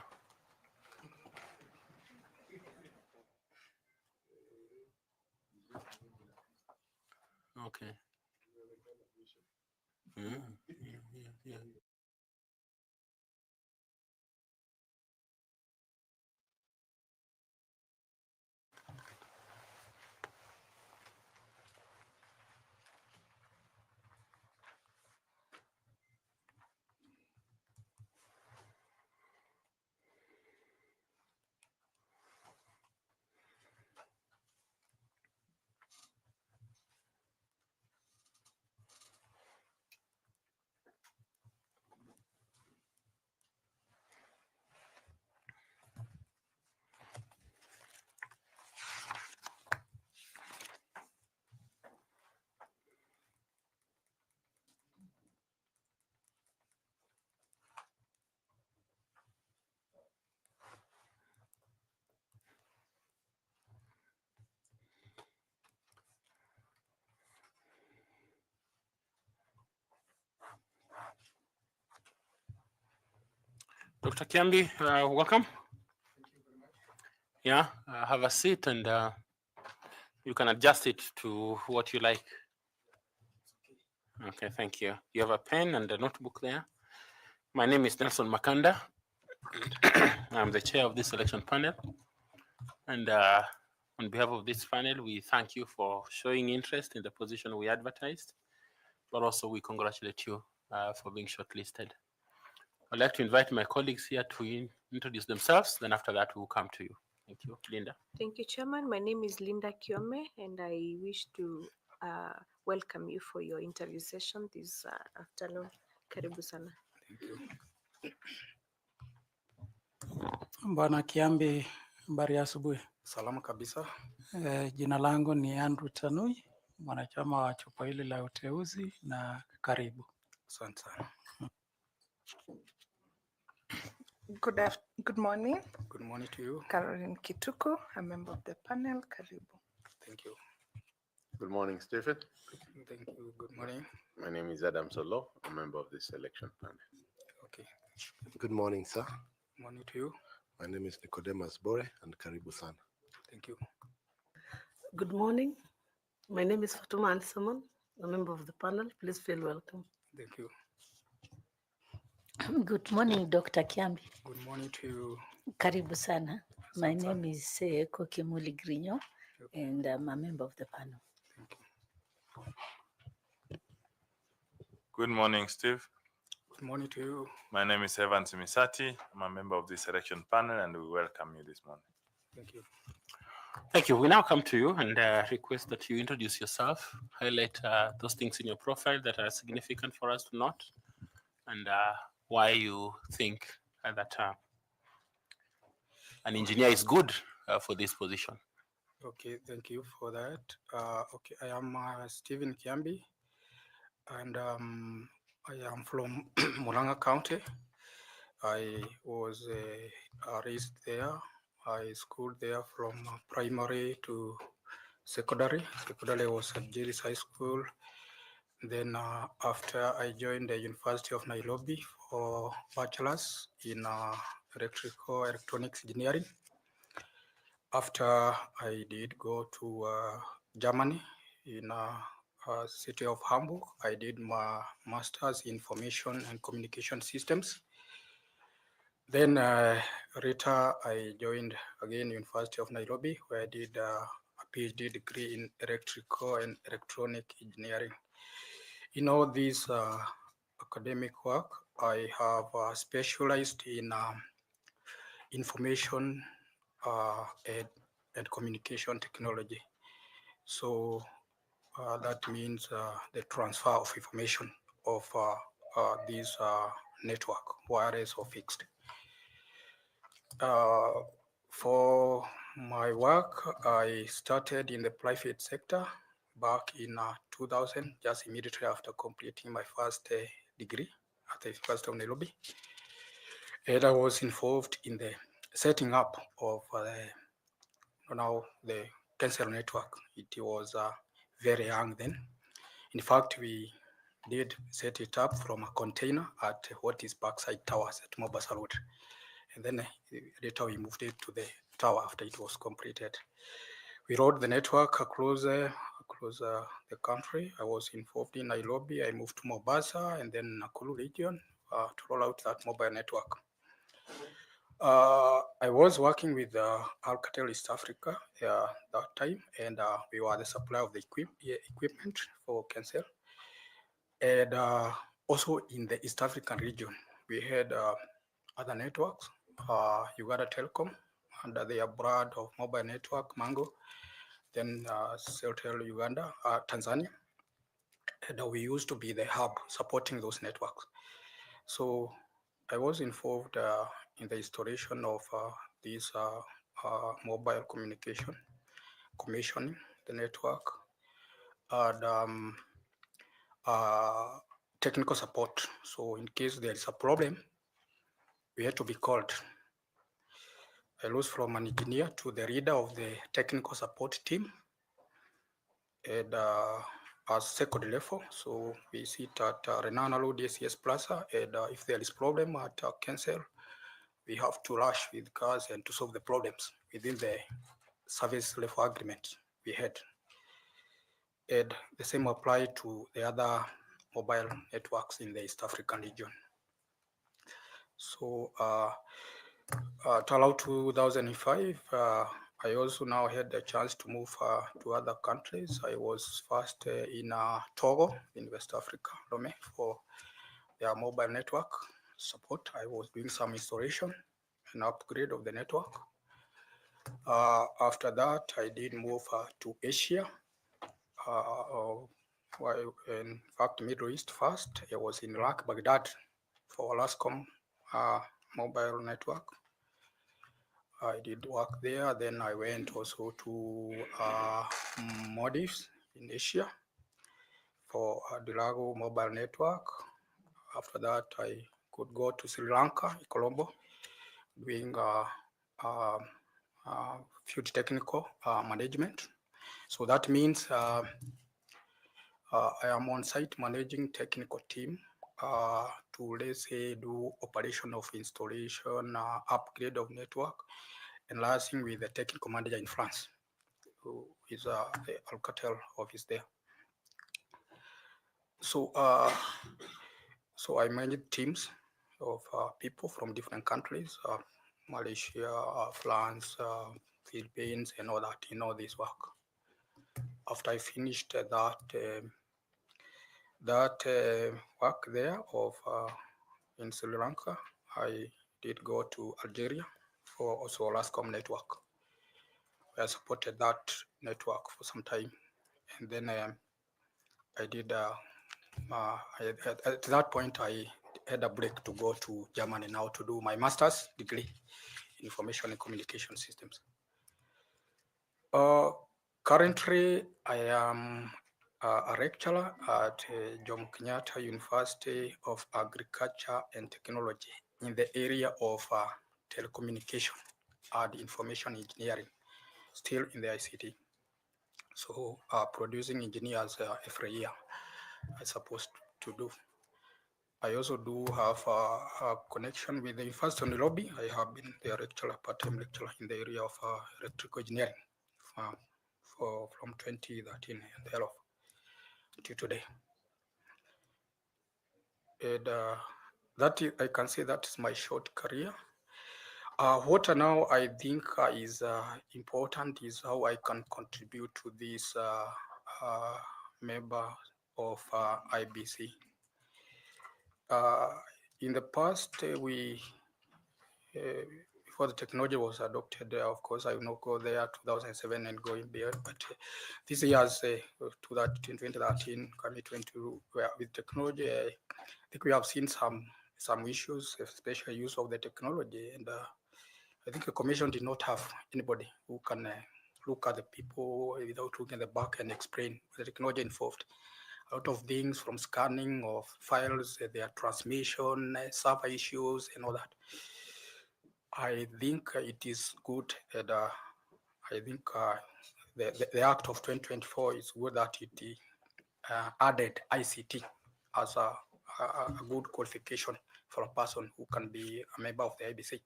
Okay. Yeah. Dr. Kiambi, welcome. Yeah, have a seat and you can adjust it to what you like. Okay, thank you. You have a pen and a notebook there. My name is Nelson Makanda. I'm the chair of this selection panel. And on behalf of this panel, we thank you for showing interest in the position we advertised, but also we congratulate you for being shortlisted. I'd like to invite my colleagues here to introduce themselves. Then after that, we'll come to you. Thank you. Linda. Thank you, Chairman. My name is Linda Kiome, and I wish to welcome you for your interview session this afternoon. Karibu sana. Bwana Kiambi, habari ya asubuhi. Salama kabisa. Jina langu ni Andrew Tanui, mwanachama wa jopo hili la uteuzi, na karibu. Asante sana. Good morning. Good morning to you. Caroline Kituko, a member of the panel. Karibu. Thank you. Good morning, Stephen. Thank you. Good morning. My name is Adam Solo, a member of the selection panel. Okay. Good morning, sir. Good morning to you. My name is Nicodemus Bore and karibu sana. Thank you. Good morning. My name is Fatuma Ansaman, a member of the panel. Please feel welcome. Thank you. Good morning, Dr. Kiambi. Good morning to you. Karibu sana. My name is Koki Muli Grino, and I'm a member of the panel. Thank you. Good morning, Steve. Good morning to you. My name is Evan Simisati. I'm a member of the selection panel, and we welcome you this morning. Thank you. Thank you. We now come to you and request that you introduce yourself, highlight those things in your profile that are significant for us to note, and why you think that an engineer is good for this position. Okay, thank you for that. Okay, I am Stephen Kiambi, and I am from Murang'a County. I was raised there. I schooled there from primary to secondary. Secondary was at Jerry's High School. Then after I joined the University of Nairobi for bachelor's in electrical electronics engineering. After I did go to Germany in city of Hamburg, I did my master's in information and communication systems. Then later I joined again University of Nairobi, where I did a PhD degree in electrical and electronic engineering. In all this academic work, I have specialized in information and communication technology. So that means the transfer of information of this network, wireless or fixed. For my work, I started in the private sector back in 2000, just immediately after completing my first degree at the University of Nairobi. And I was involved in the setting up of the Kensel network. It was very young then. In fact, we did set it up from a container at what is Parkside Towers at Mombasa Road. And then later we moved it to the tower after it was completed. We rolled the network across the country. I was involved in Nairobi. I moved to Mombasa and then Nakuru region to roll out that mobile network. I was working with Alcatel East Africa that time, and we were the supplier of the equipment for Cancel. And also in the East African region, we had other networks, Uganda Telecom, under their brand of mobile network, Mango, then Celtel Uganda, Tanzania. And we used to be the hub supporting those networks. So I was involved in the installation of this mobile communication, commissioning the network, and technical support. So in case there is a problem, we had to be called. I rose from an engineer to the leader of the technical support team, and as second level. So we sit at Renana Road DCS Plaza, and if there is problem at Cancel, we have to rush with cars and to solve the problems within the service level agreement we had. And the same apply to the other mobile networks in the East African region. So till 2005, I also now had the chance to move to other countries. I was first in Togo in West Africa, Lome, for their mobile network support. I was doing some installation and upgrade of the network. After that, I did move to Asia. In fact, Middle East first. I was in Iraq, Baghdad, for Alascom mobile network. I did work there. Then I went also to Maldives in Asia for Dulago mobile network. After that, I could go to Sri Lanka, Colombo, doing field technical management. So that means I am on site managing technical team to, let's say, do operation of installation, upgrade of network, and liaising with the technical manager in France, who is the Alcatel office there. So, so I manage teams of people from different countries, Malaysia, France, Philippines, and all that, this work. After I finished that work there of in Sri Lanka, I did go to Algeria for also Alascom network. I supported that network for some time, and then I did. At that point, I had a break to go to Germany now to do my master's degree in information and communication systems. Currently, I am a lecturer at Jomo Kenyatta University of Agriculture and Technology in the area of telecommunication and information engineering, still in the ICT. So producing engineers every year, I'm supposed to do. I also do have a connection with the University of Nairobi. I have been their lecturer, part-time lecturer in the area of electrical engineering from 2013 and thereof to today. And I can say that is my short career. What now I think is important is how I can contribute to this member of IBC. In the past, before the technology was adopted, of course, I will not go there 2007 and going beyond, but this year's 2013, coming 22, with technology, I think we have seen some issues, especially use of the technology, and I think the commission did not have anybody who can look at the people without looking at the back and explain the technology involved. A lot of things from scanning of files, their transmission, server issues, and all that. I think it is good, and I think the Act of 2024 is good that it added ICT as a good qualification for a person who can be a member of the IBC.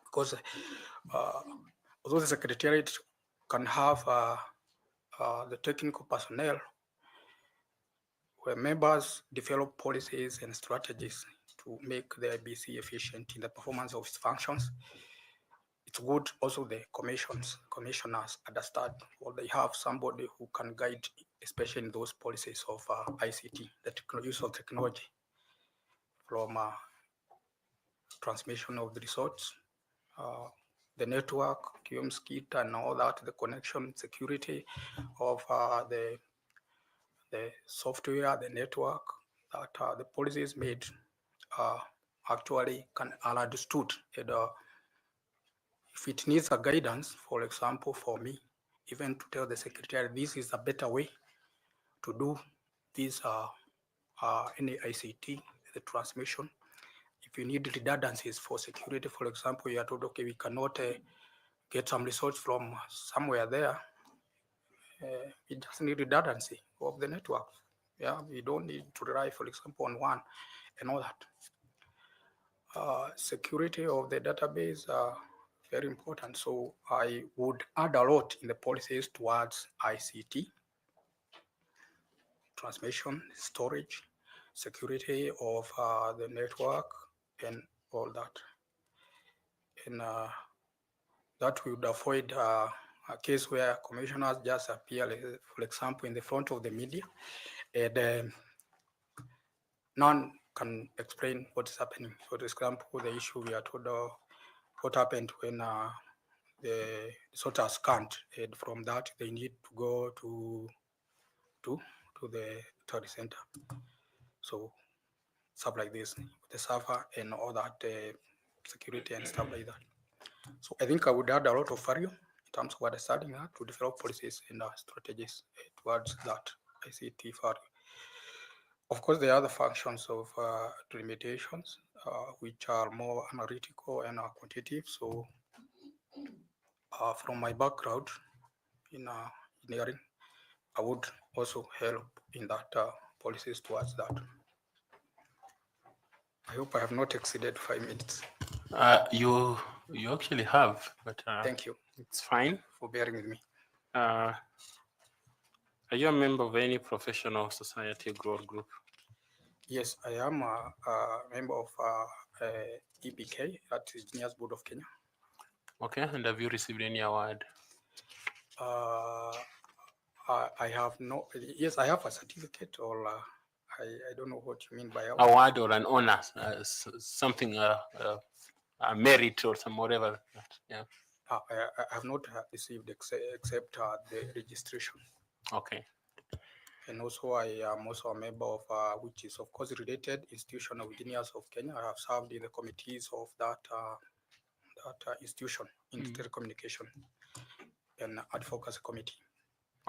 Because although the secretariat can have the technical personnel, where members develop policies and strategies to make the IBC efficient in the performance of its functions, it's good also the commissioners understand, or they have somebody who can guide, especially in those policies of ICT, the use of technology, from transmission of the results, the network, QMS kit and all that, the connection security of the software, the network, that the policies made actually are understood. And, if it needs a guidance, for example, for me, even to tell the secretary, this is a better way to do this any ICT, the transmission. If you need redundancies for security, for example, you are told, okay, we cannot get some results from somewhere there. We just need redundancy of the network. Yeah, we don't need to rely, for example, on one and all that. Security of the database very important. So I would add a lot in the policies towards ICT, transmission, storage, security of the network, and all that. And that would avoid a case where commissioners just appear, for example, in the front of the media, and none can explain what is happening. For example, the issue we are told what happened when the sort of scanned, and from that they need to go to the study center. So stuff like this, the server and all that security and stuff like that. So I think I would add a lot of value in terms of understanding that to develop policies and strategies towards that ICT value. Of course, there are other functions of limitations, which are more analytical and quantitative. So from my background in engineering, I would also help in that policies towards that. I hope I have not exceeded 5 minutes. You actually have, but Thank you it's fine. for bearing with me. Are you a member of any professional society group? Yes, I am a member of EBK, that is Engineers Board of Kenya. Okay, and have you received any award? I have no, yes, I have a certificate, or I don't know what you mean by Award or an honor, something, a merit or some whatever. Yeah. I have not received except the registration. Okay. And also I am also a member of, which is of course related, Institution of Engineers of Kenya. I have served in the committees of that institution in the telecommunication and advocacy committee.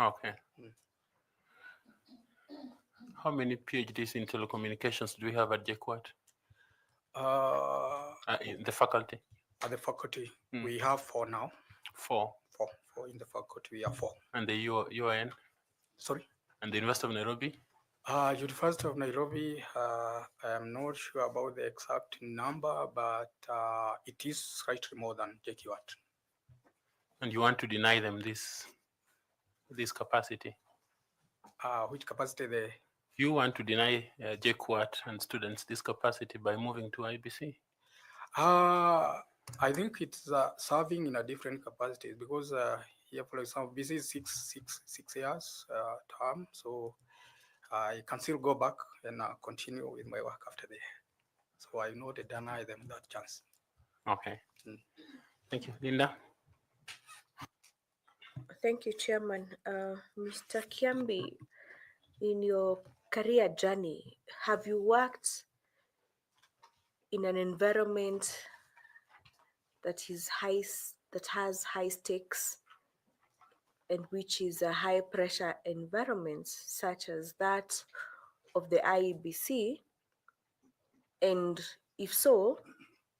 Okay. How many PhDs in telecommunications do we have at JKUAT? In the faculty? At the faculty, we have 4 now. Four In the faculty, we have 4. And the UIN? Sorry? And the University of Nairobi? University of Nairobi, I am not sure about the exact number, but it is slightly more than JKUAT. And you want to deny them this capacity? Which capacity? You want to deny JKUAT and students this capacity by moving to IBC? I think it's serving in a different capacity, because here, for example, BC is six years term, so I can still go back and continue with my work after that. So I know they deny them that chance. Okay. Thank you. Linda? Thank you, Chairman. Mr. Kiambi, in your career journey, have you worked in an environment that has high stakes and which is a high pressure environment, such as that of the IEBC? And if so,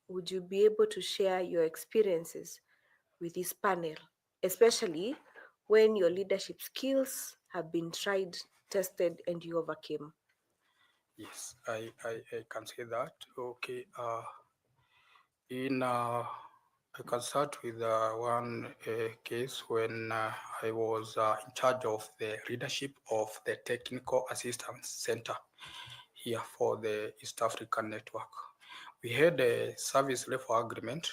would you be able to share your experiences with this panel, especially when your leadership skills have been tried, tested, and you overcame? Yes, I can say that. Okay. I can start with one case when I was in charge of the leadership of the Technical Assistance Center here for the East African Network. We had a service level agreement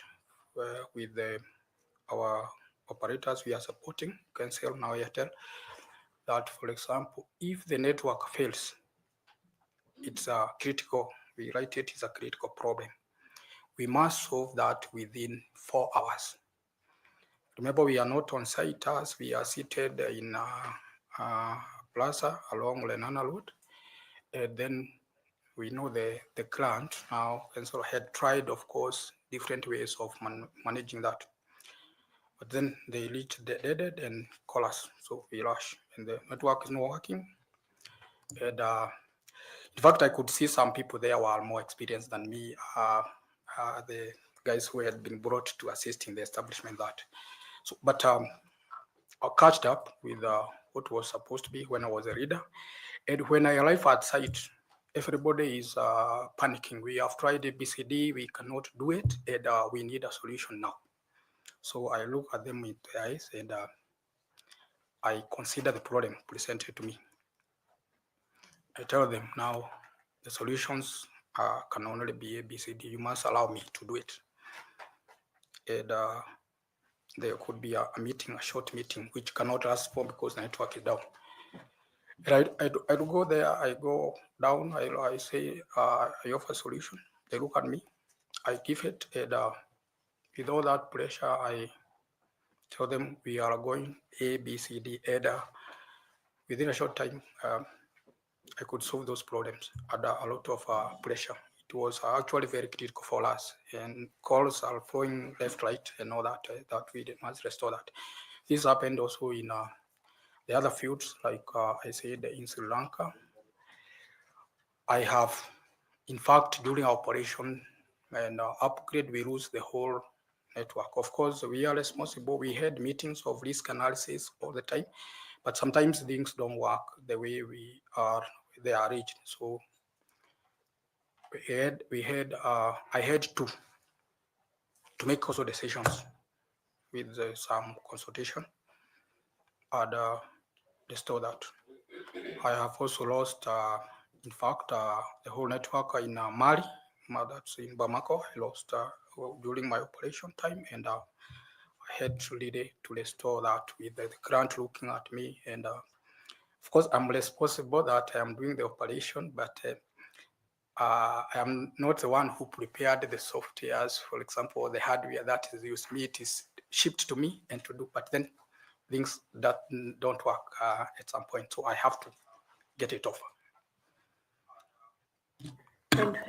with our operators we are supporting, Cancel now Airtel, that, for example, if the network fails, it's a critical, we write it is a critical problem. We must solve that within 4 hours. Remember, we are not on site as we are seated in plaza along Lenana Road. And then we know the client now, and so had tried, of course, different ways of managing that. But then they reach the dead end and call us. So we rush, and the network is not working. And in fact, I could see some people there were more experienced than me, the guys who had been brought to assist in the establishment that. So, but I catched up with what was supposed to be when I was a reader. And when I arrived at site, everybody is panicking. We have tried ABCD, we cannot do it, and we need a solution now. So I look at them in the eyes and I consider the problem presented to me. I tell them now, the solutions can only be ABCD. You must allow me to do it. And there could be a meeting, a short meeting, which cannot last for because the network is down. And I go there, I go down, I say, I offer a solution. They look at me, I give it, and with all that pressure, I tell them we are going A, B, C, D, and within a short time, I could solve those problems under a lot of pressure. It was actually very critical for us, and calls are flowing left, right, and all that, that we must restore that. This happened also in the other fields, like I said, in Sri Lanka. I have, in fact, during our operation and upgrade, we lose the whole network. Of course, we are responsible. We had meetings of risk analysis all the time, but sometimes things don't work the way they are reached. So I had to make also decisions with some consultation and restore that. I have also lost, in fact, the whole network in Mali, that's in Bamako. I lost during my operation time, and I had really to restore that with the grant looking at me. And of course, I'm responsible that I am doing the operation, but I am not the one who prepared the softwares, for example, the hardware that is used. It is shipped to me and to do, but then things that don't work at some point. So I have to get it off.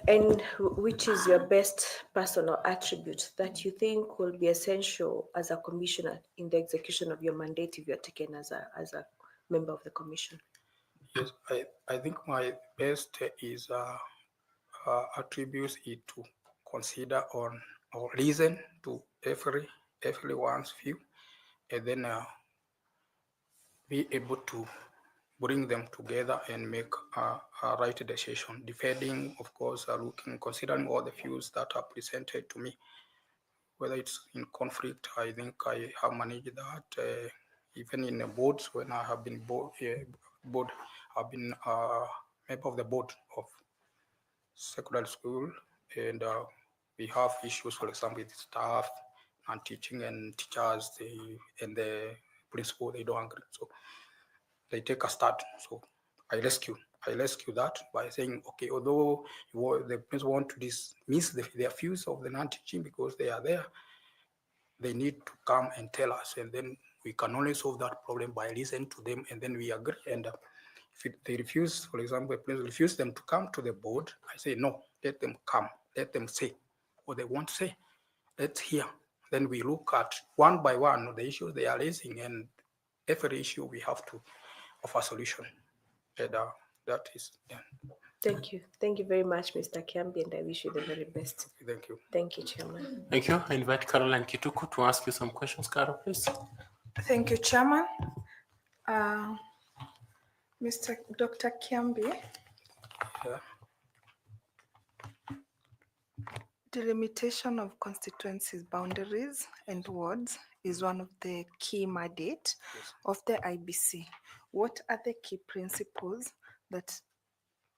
And which is your best personal attribute that you think will be essential as a commissioner in the execution of your mandate if you're taken as a member of the commission? Yes, I think my best is attributes is to consider on or listen to everyone's view, and then be able to bring them together and make a right decision, defending, of course, considering all the views that are presented to me. Whether it's in conflict, I think I have managed that. Even in the boards, when I have been I've been a member of the board of secondary school, and we have issues, for example, with staff and teaching and teachers, and the principal, they don't agree. So they take a start. So I rescue that by saying, okay, although the principal want to dismiss their views of the non-teaching because they are there, they need to come and tell us, and then we can only solve that problem by listening to them, and then we agree. And if they refuse, for example, please refuse them to come to the board, I say, no, let them come, let them say what they want to say. Let's hear. Then we look at one by one the issues they are raising, and every issue we have to offer a solution. And that is, yeah. Thank you. Thank you very much, Mr. Kiambi, and I wish you the very best. Thank you. Thank you, Chairman. Thank you. I invite Caroline Kituku to ask you some questions. Carol, please. Thank you, Chairman. Mr. Dr. Kiambi, Yeah. Delimitation of constituencies, boundaries, and wards is one of the key mandate Yes. of the IBC. What are the key principles that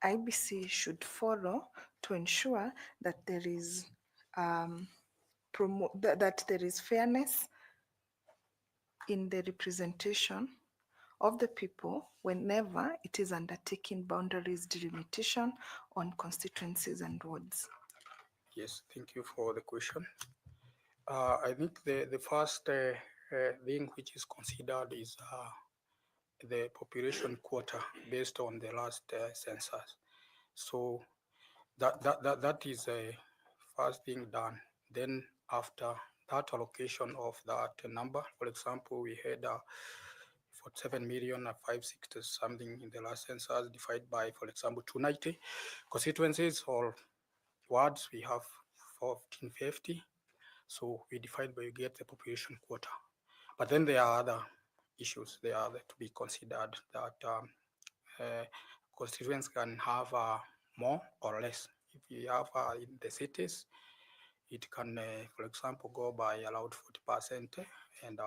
IBC should follow to ensure that there is that there is fairness in the representation of the people whenever it is undertaking boundaries delimitation on constituencies and wards? Yes, thank you for the question. I think the first thing which is considered is the population quota based on the last census. So that is a first thing done. Then after that allocation of that number, for example, we had 47,560 something in the last census divided by, for example, 290 constituencies or wards, we have 1450. So we divide by, you get the population quota. But then there are other issues there to be considered that constituents can have more or less. If you have in the cities, it can, for example, go by allowed 40%, and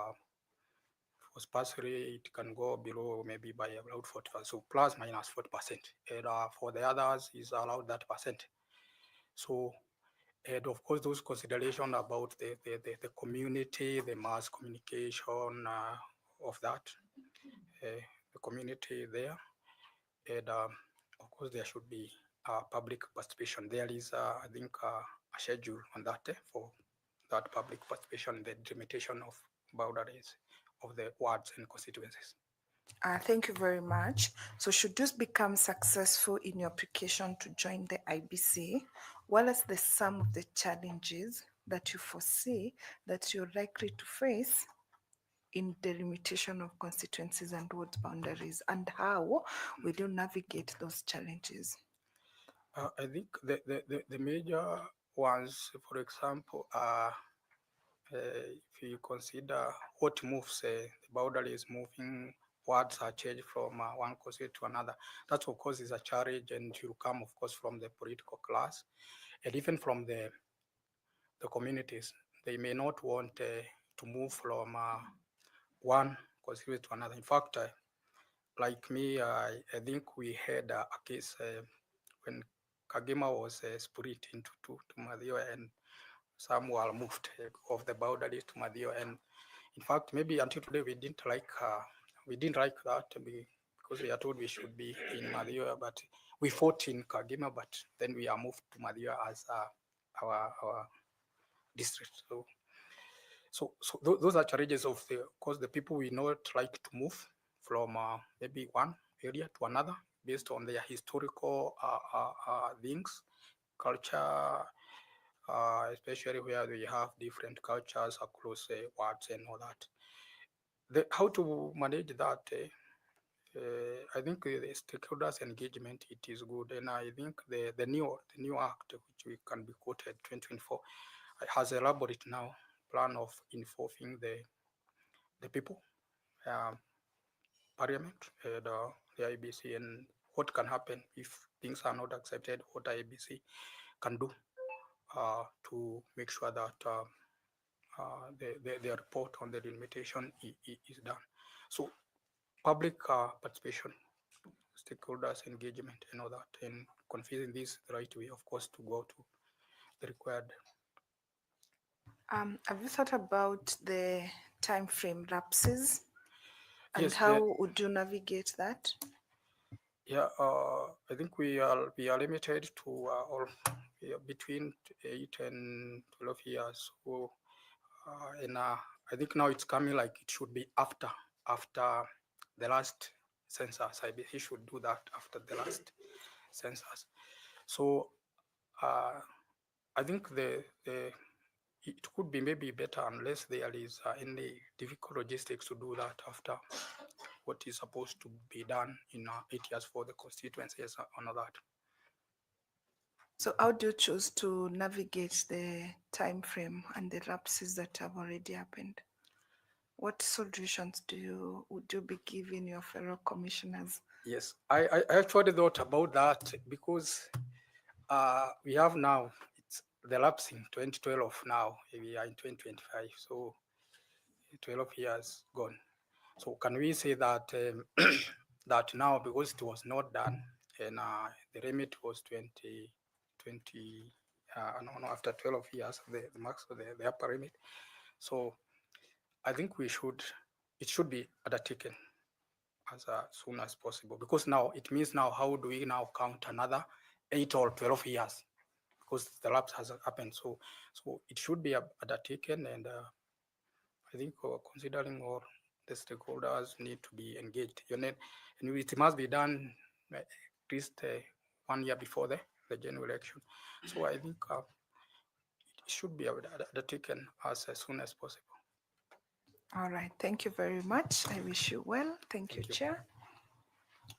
for sparsely it can go below maybe by allowed 40%, so plus minus 40%. And for the others is allowed that percent. So, and of course, those considerations about the community, the mass communication of that, the community there, and of course, there should be public participation. There is, I think, a schedule on that for that public participation, the delimitation of boundaries of the wards and constituencies. Thank you very much. So should you become successful in your application to join the IBC, what are some of the challenges that you foresee that you're likely to face in the delimitation of constituencies and ward boundaries, and how will you navigate those challenges? I think the major ones, for example, are if you consider what moves the boundaries moving, words are changed from one constituency to another. That of course is a challenge, and it will come of course from the political class and even from the communities. They may not want to move from one constituency to another. In fact, like me, I think we had a case when Kagema was split into two, to Madio, and some were moved off the boundaries to Madio. And in fact, maybe until today we didn't like that because we are told we should be in Madio, but we fought in Kagema, but then we are moved to Madio as our district. So those are challenges of course the people we not like to move from maybe one area to another based on their historical things, culture, especially where we have different cultures across wards and all that. How to manage that? I think the stakeholders engagement, it is good, and I think the new act which we can be quoted 2024 has elaborated now plan of involving the people, parliament, and the IBC, and what can happen if things are not accepted, what IBC can do to make sure that the report on the delimitation is done. So public participation, stakeholders engagement, and all that, and confusing this the right way, of course, to go to the required. Have you thought about the time frame lapses and Yes, how would you navigate that? Yeah, I think we are limited to all between 8 and 12 years. So, and I think now it's coming like it should be after the last census. IBC should do that after the last census. So I think it could be maybe better unless there is any difficult logistics to do that after what is supposed to be done in 8 years for the constituencies and all that. So how do you choose to navigate the time frame and the lapses that have already happened? What solutions would you be giving your fellow commissioners? Yes, I actually thought about that because we have now, the lapse in 2012 now, we are in 2025, so 12 years gone. So can we say that that now, because it was not done, and the remit was 2020, no, after 12 years, the max of the upper remit. So I think it should be undertaken as soon as possible, because now it means now how do we now count another 8 or 12 years, because the lapse has happened. So it should be undertaken, and I think considering all the stakeholders need to be engaged, and it must be done at least 1 year before the general election. So I think it should be undertaken as soon as possible. All right, thank you very much. I wish you well. Thank you, Chair.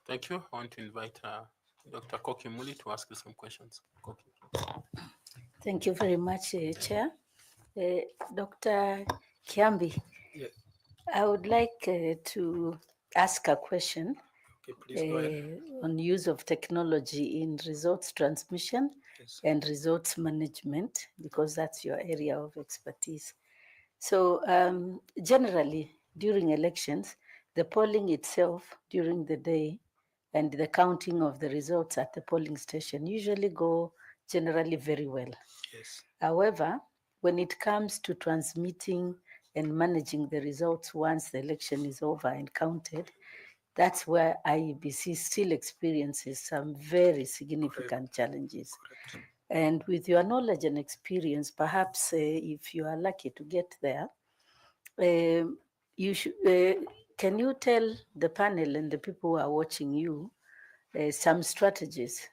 Thank you. I want to invite Dr. Koki Muli to ask you some questions. Koki. Thank you very much, Chair. Dr. Kiambi, Yes. I would like to ask a question Okay, please go ahead. on use of technology in results transmission and results management, because that's your area of expertise. So generally, during elections, the polling itself during the day and the counting of the results at the polling station usually go generally very well. Yes. However, when it comes to transmitting and managing the results once the election is over and counted, that's where IEBC still experiences some very significant challenges. Correct. And with your knowledge and experience, perhaps if you are lucky to get there, you should, can you tell the panel and the people who are watching you some strategies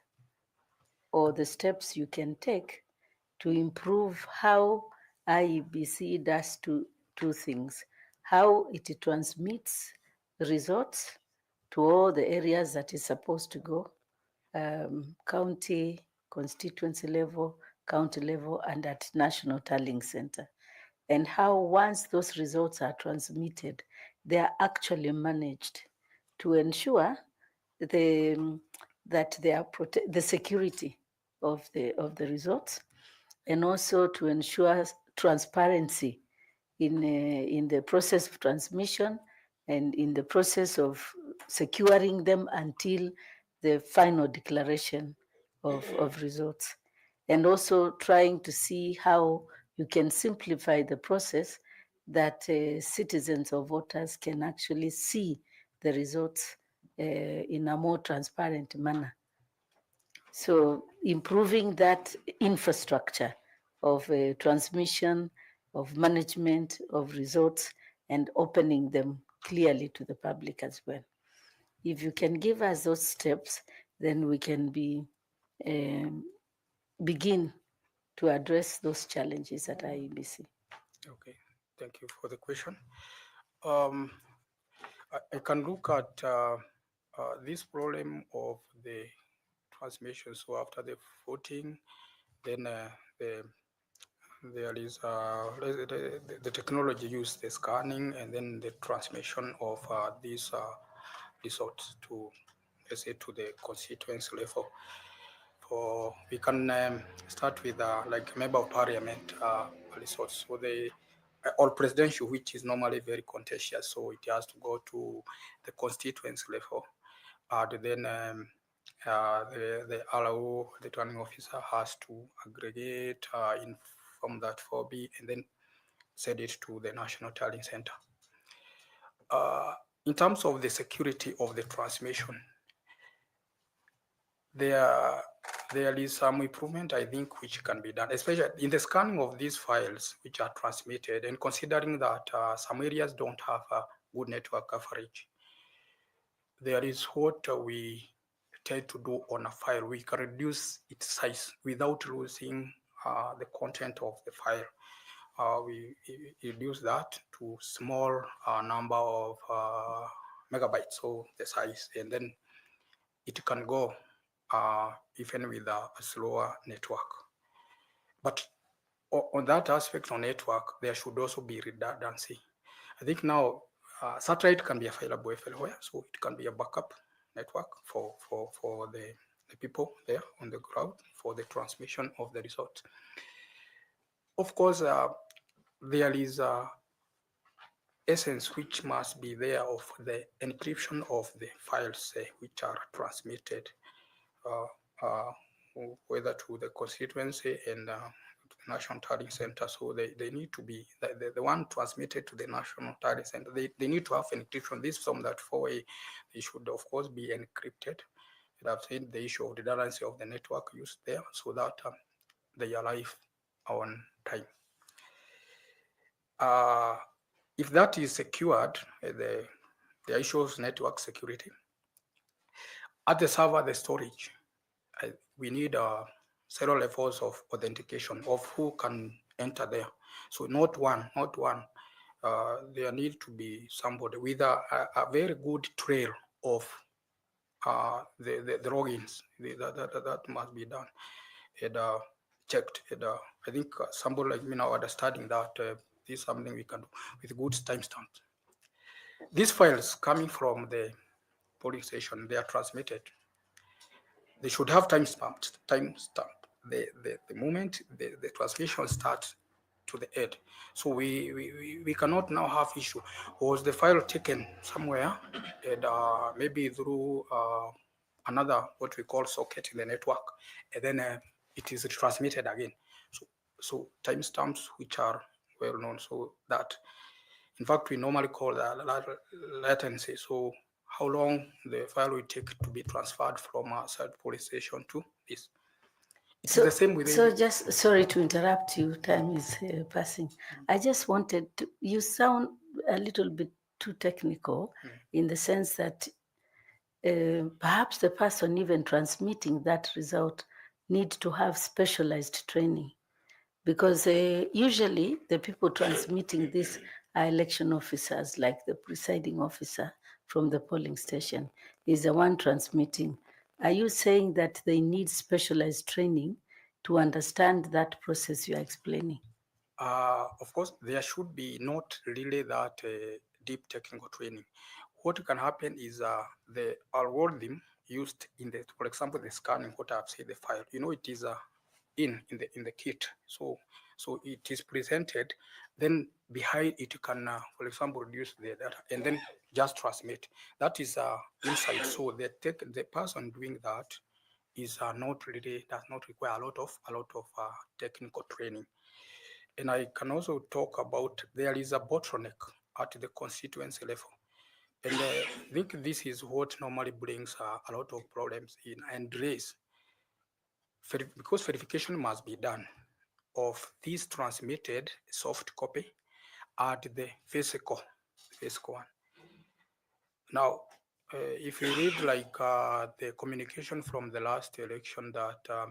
or the steps you can take to improve how IEBC does two things: how it transmits results to all the areas that is supposed to go, county, constituency level, county level, and at National Tallying Center. And how once those results are transmitted, they are actually managed to ensure that they are the security of the results, and also to ensure transparency in the process of transmission and in the process of securing them until the final declaration of results. And also trying to see how you can simplify the process that citizens or voters can actually see the results in a more transparent manner. So improving that infrastructure of transmission, of management, of results, and opening them clearly to the public as well. If you can give us those steps, then we can begin to address those challenges at IEBC. Okay, thank you for the question. I can look at this problem of the transmission. So after the voting, then there is the technology used, the scanning, and then the transmission of these results to, let's say, to the constituency level. For we can start with like member of parliament results. So they all presidential, which is normally very contentious, so it has to go to the constituency level. And then the RO, the returning officer, has to aggregate, inform that 4B, and then send it to the National Tallying Center. In terms of the security of the transmission, there is some improvement, I think, which can be done, especially in the scanning of these files which are transmitted, and considering that some areas don't have a good network coverage. There is what we tend to do on a file. We can reduce its size without losing the content of the file. We reduce that to small number of megabytes, so the size, and then it can go even with a slower network. But on that aspect of network, there should also be redundancy. I think now satellite can be available everywhere, so it can be a backup network for the people there on the ground for the transmission of the result. of course, there is a essence which must be there of the encryption of the files which are transmitted, uh, whether to the constituency and the National Tallying Center. So they need to be, the one transmitted to the National Tallying Center, they need to have encryption. This from that way, they should of course be encrypted. I've said the issue of redundancy of the network used there so that they arrive on time. If that is secured, the issue of network security, at the server, the storage, we need several levels of authentication of who can enter there. So not one. There need to be somebody with a very good trail of the logins. That must be done and checked. And I think somebody like me now understanding that this is something we can do with good timestamps. These files coming from the polling station, they are transmitted. They should have timestamp. The moment the transmission starts to the end. So we cannot now have issue. Was the file taken somewhere and maybe through another what we call socket in the network, and then it is transmitted again. So timestamps which are well known, so that in fact we normally call that latency. So how long the file will take to be transferred from a third police station to this. It's the same with So just, sorry to interrupt you, time is passing. I just wanted to, you sound a little bit too technical in the sense that perhaps the person even transmitting that result need to have specialized training, because usually the people transmitting this are election officers, like the presiding officer from the polling station is the one transmitting. Are you saying that they need specialized training to understand that process you are explaining? Of course, there should be not really that deep technical training. What can happen is the algorithm used in the, for example, the scanning, what I've said, the file, it is in the kit. So it is presented, then behind it can, for example, reduce the data and then just transmit. That is inside. So the person doing that is not really, does not require a lot of technical training. And I can also talk about there is a bottleneck at the constituency level. And I think this is what normally brings a lot of problems in and delays. Because verification must be done of this transmitted soft copy at the physical one. Now, if you read like the communication from the last election that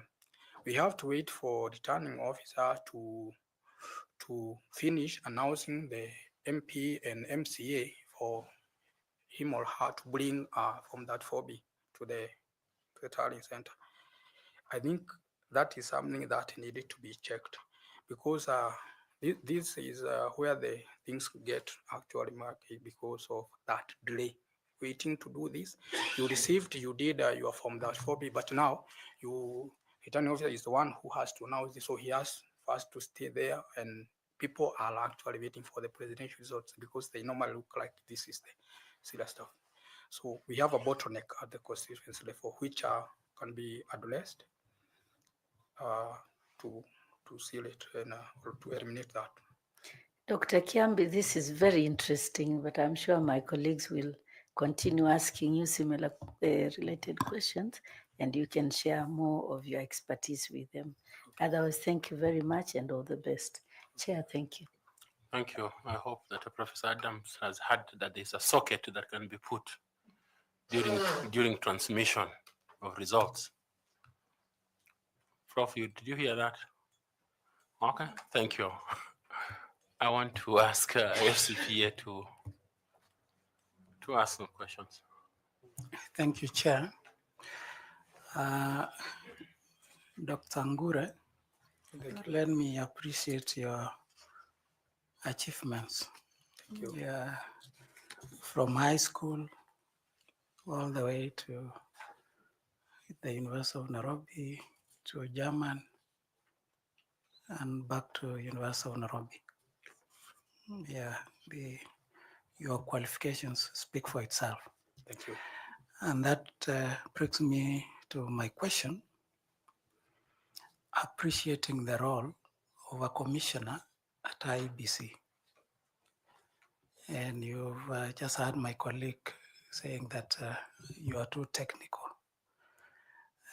we have to wait for returning officer to finish announcing the MP and MCA for him or her to bring from that 4B to the tallying center. I think that is something that needed to be checked, because this is where the things get actually murky because of that delay. Waiting to do this, you did your form that 4B, but now returning officer is the one who has to announce this, so he has first to stay there, and people are actually waiting for the presidential results because they normally look like this is the serious stuff. So we have a bottleneck at the constituency level, which can be addressed to seal it and or to eliminate that. Dr. Kiambi, this is very interesting, but I'm sure my colleagues will continue asking you similar related questions, and you can share more of your expertise with them. Okay. Otherwise, thank you very much and all the best. Chair, thank you. Thank you. I hope that Professor Adams has heard that there's a socket that can be put during transmission of results. Prof, did you hear that? Okay, thank you. I want to ask FCPA to ask some questions. Thank you, Chair. Dr. Ngure, let me appreciate your achievements. Thank you. Yeah, from high school all the way to the University of Nairobi, to German, and back to University of Nairobi. Yeah, your qualifications speak for itself. Thank you. And that brings me to my question. Appreciating the role of a commissioner at IEBC. And you've just heard my colleague saying that you are too technical.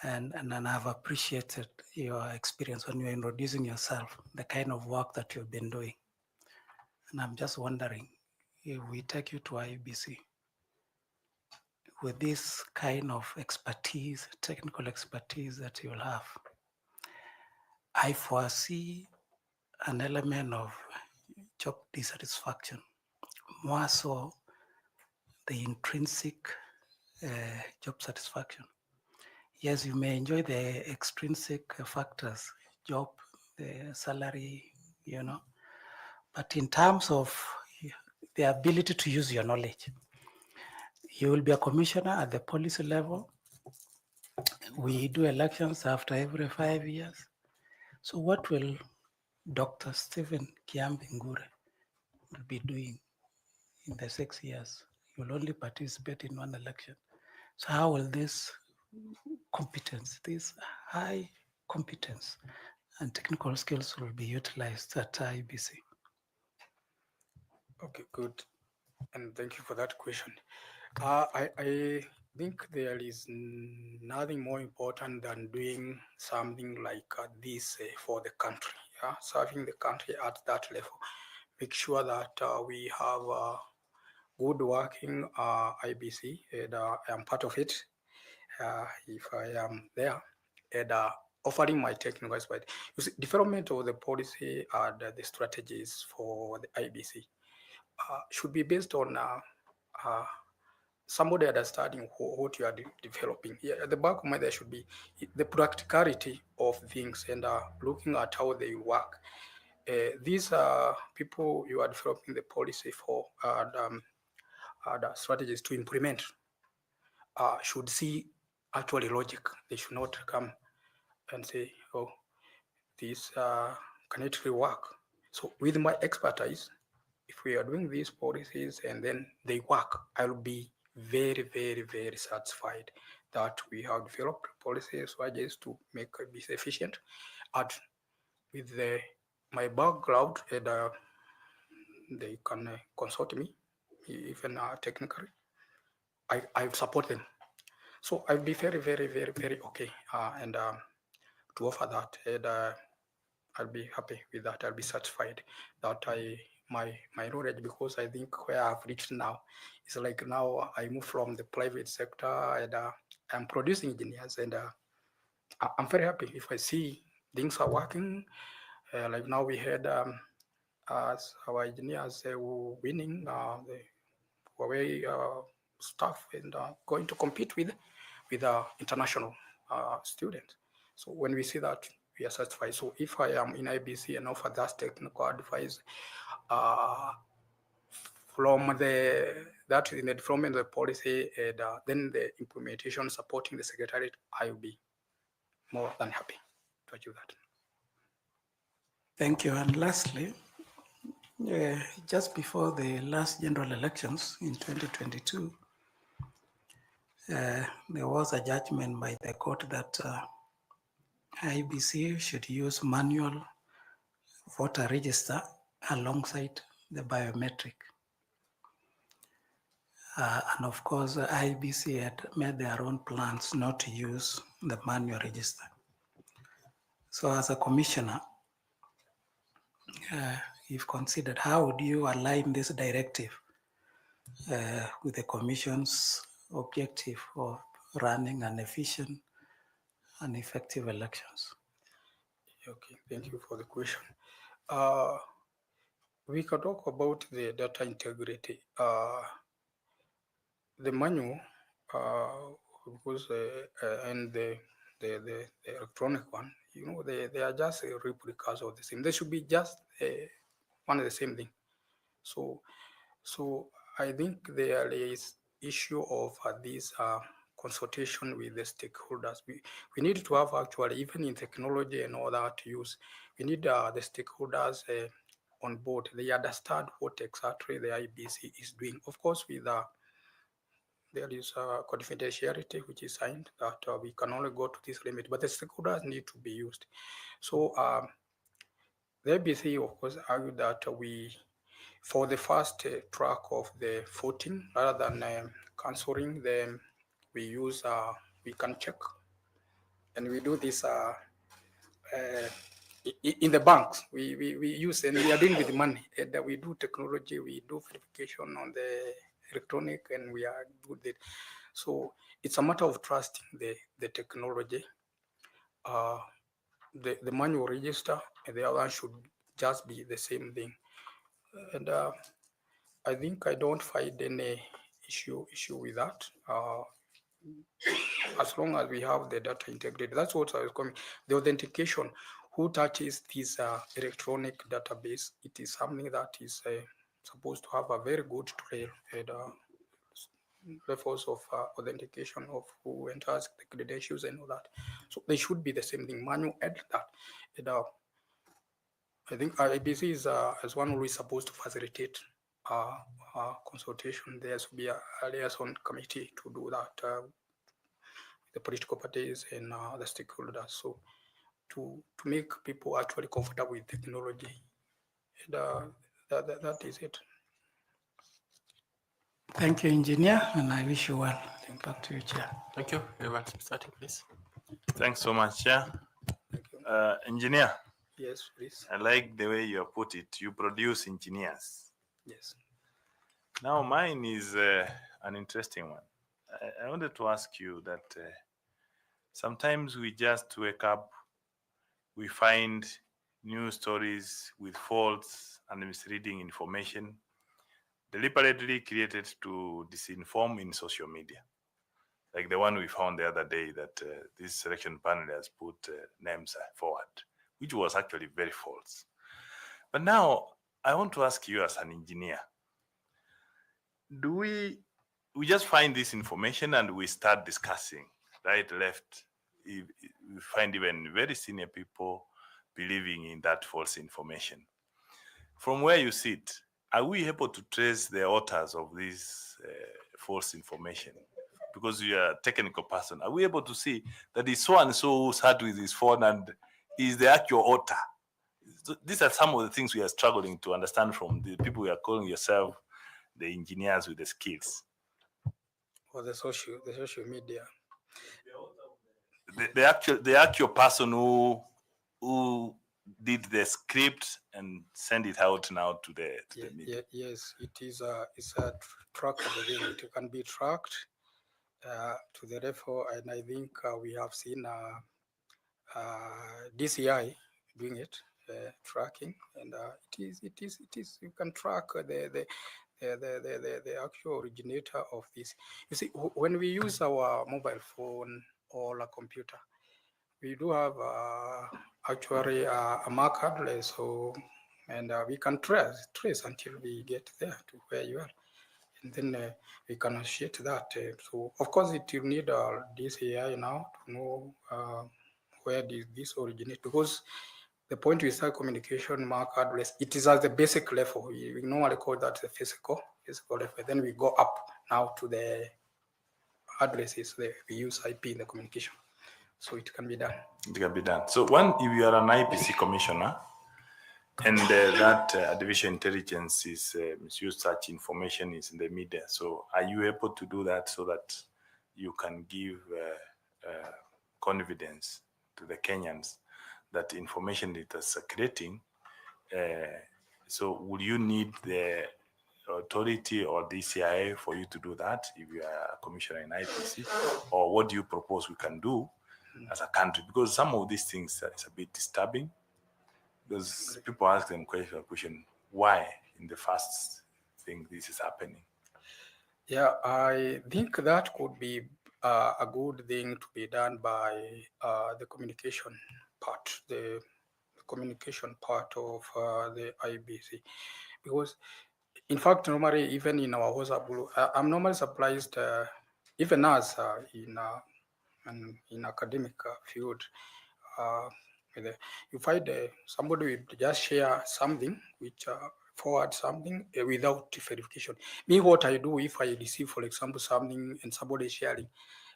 And I've appreciated your experience when you're introducing yourself, the kind of work that you've been doing. And I'm just wondering, if we take you to IEBC, with this kind of expertise, technical expertise that you'll have, I foresee an element of job dissatisfaction, more so the intrinsic job satisfaction. Yes, you may enjoy the extrinsic factors, job, the salary, but in terms of the ability to use your knowledge, you will be a commissioner at the policy level. We do elections after every 5 years. So what will Dr. Stephen Kiambi Ngure be doing in the 6 years? You'll only participate in one election. So how will this competence, this high competence and technical skills will be utilized at IEBC? Okay, good. And thank you for that question. I think there is nothing more important than doing something like this for the country, serving the country at that level. Make sure that we have good working IBC, and I am part of it if I am there, and offering my technical expertise. You see, development of the policy and the strategies for the IBC should be based on somebody understanding what you are developing. Yeah, at the back of my mind, there should be the practicality of things and looking at how they work. These are people you are developing the policy for and strategies to implement should see actually logic. They should not come and say, oh, this can it really work? So with my expertise, if we are doing these policies and then they work, I'll be very, very, very satisfied that we have developed policies strategies to make this efficient. And with my background, and they can consult me, even technically. I support them. So I'll be very, very, very, very okay and to offer that. And I'll be happy with that. I'll be satisfied that my knowledge, because I think where I've reached now is like now I move from the private sector and I'm producing engineers, and I'm very happy if I see things are working. Like now we had as our engineers winning the Huawei stuff and going to compete with international students. So when we see that, we are satisfied. So if I am in IBC and offer that technical advice from that in the development of the policy and then the implementation supporting the secretariat, I will be more than happy to achieve that. Thank you. And lastly, just before the last general elections in 2022, there was a judgment by the court that IBC should use manual voter register alongside the biometric. And of course, IBC had made their own plans not to use the manual register. So as a commissioner, if considered, how would you align this directive with the Commission's objective of running an efficient and effective elections? Okay, thank you for the question. We can talk about the data integrity. The manual, because and the electronic one, they are just replicas of the same. They should be just one of the same thing. So I think there is issue of this consultation with the stakeholders. We need to have actually, even in technology and all that use, we need the stakeholders on board. They understand what exactly the IEBC is doing. Of course, with there is confidentiality which is signed that we can only go to this limit, but the stakeholders need to be used. So the IEBC, of course, argued that for the first track of the voting, rather than cancelling them, we can check, and we do this in the banks. We use, and we are dealing with money, and we do technology, we do verification on the electronic, and we are good at it. So it's a matter of trusting the technology. The manual register and the other should just be the same thing. And I think I don't find any issue with that. As long as we have the data integrated, that's what I was coming. The authentication, who touches this electronic database, it is something that is supposed to have a very good trail and levels of authentication of who enters, the credentials and all that. So they should be the same thing, manual and that. And, I think IEBC is one who is supposed to facilitate consultation. There should be a liaison committee to do that, the political parties and the stakeholders. So to make people actually comfortable with technology, and, that is it. Thank you, engineer, and I wish you well. Back to you, Chair. Thank you. Everyone starting, please. Thanks so much, Chair. Engineer. Yes, please. I like the way you put it. You produce engineers. Yes. Now, mine is an interesting one. I wanted to ask you that sometimes we just wake up, we find news stories with false and misleading information deliberately created to disinform in social media. Like the one we found the other day that this selection panel has put names forward, which was actually very false. But now I want to ask you as an engineer, do we just find this information and we start discussing, right, left? We find even very senior people believing in that false information. From where you sit, are we able to trace the authors of this false information? Because you are a technical person, are we able to see that it's so and so who sat with his phone and is the actual author? So these are some of the things we are struggling to understand from the people who are calling yourself the engineers with the skills. Or the social media. The actual person who did the script and send it out now to the media. Yes, it's a trackable thing. It can be tracked to the level, and I think we have seen DCI doing it, tracking, and it is you can track the actual originator of this. You see, when we use our mobile phone or a computer, we do have actually a MAC address, and we can trace until we get there to where you are, and then we can associate that. So of course, it will need this AI now to know where did this originate, because the point we start communication MAC address, it is at the basic level. We normally call that the physical level. Then we go up now to the addresses. We use IP in the communication. So it can be done. It can be done. So if you are an IEBC commissioner and that artificial intelligence is misused, such information is in the media. So are you able to do that so that you can give confidence to the Kenyans that information that is circulating? So would you need the authority or DCI for you to do that if you are a commissioner in IEBC? Or what do you propose we can do as a country? Because some of these things is a bit disturbing, because people ask them question, why in the first thing this is happening? Yeah, I think that could be a good thing to be done by the communication part, the communication part of the IEBC, because in fact, normally even in our WhatsApp group, I'm normally surprised even us in academic field, you find somebody will just share something which forward something without verification. Me, what I do if I receive, for example, something and somebody is sharing,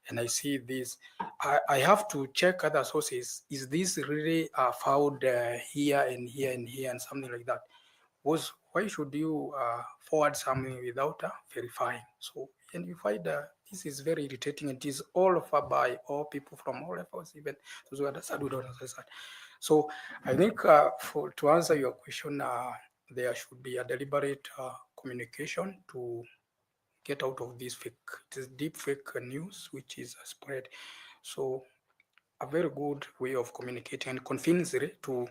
and I see this, I have to check other sources. Is this really found here and here and here and something like that? Why should you forward something without verifying? So, and you find this is very irritating. It is all over by all people from all levels, even those who understand, who don't understand. So I think to answer your question, there should be a deliberate communication to get out of this fake, it is deep fake news which is spread. So a very good way of communicating and convincing to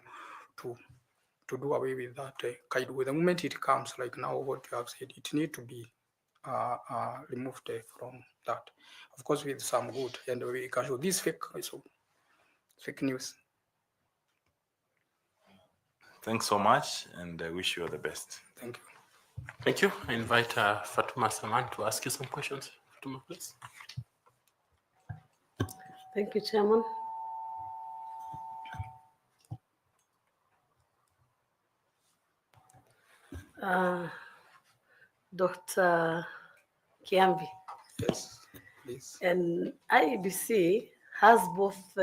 do away with that kind. With the moment it comes, like now what you have said, it need to be removed from that. Of course, with some good, and we can show this fake, so fake news. Thanks so much, and I wish you all the best. Thank you. Thank you. I invite Fatuma Saman to ask you some questions. Fatuma, please. Thank you, Chairman. Dr. Kiambi. Yes, please. And IEBC has both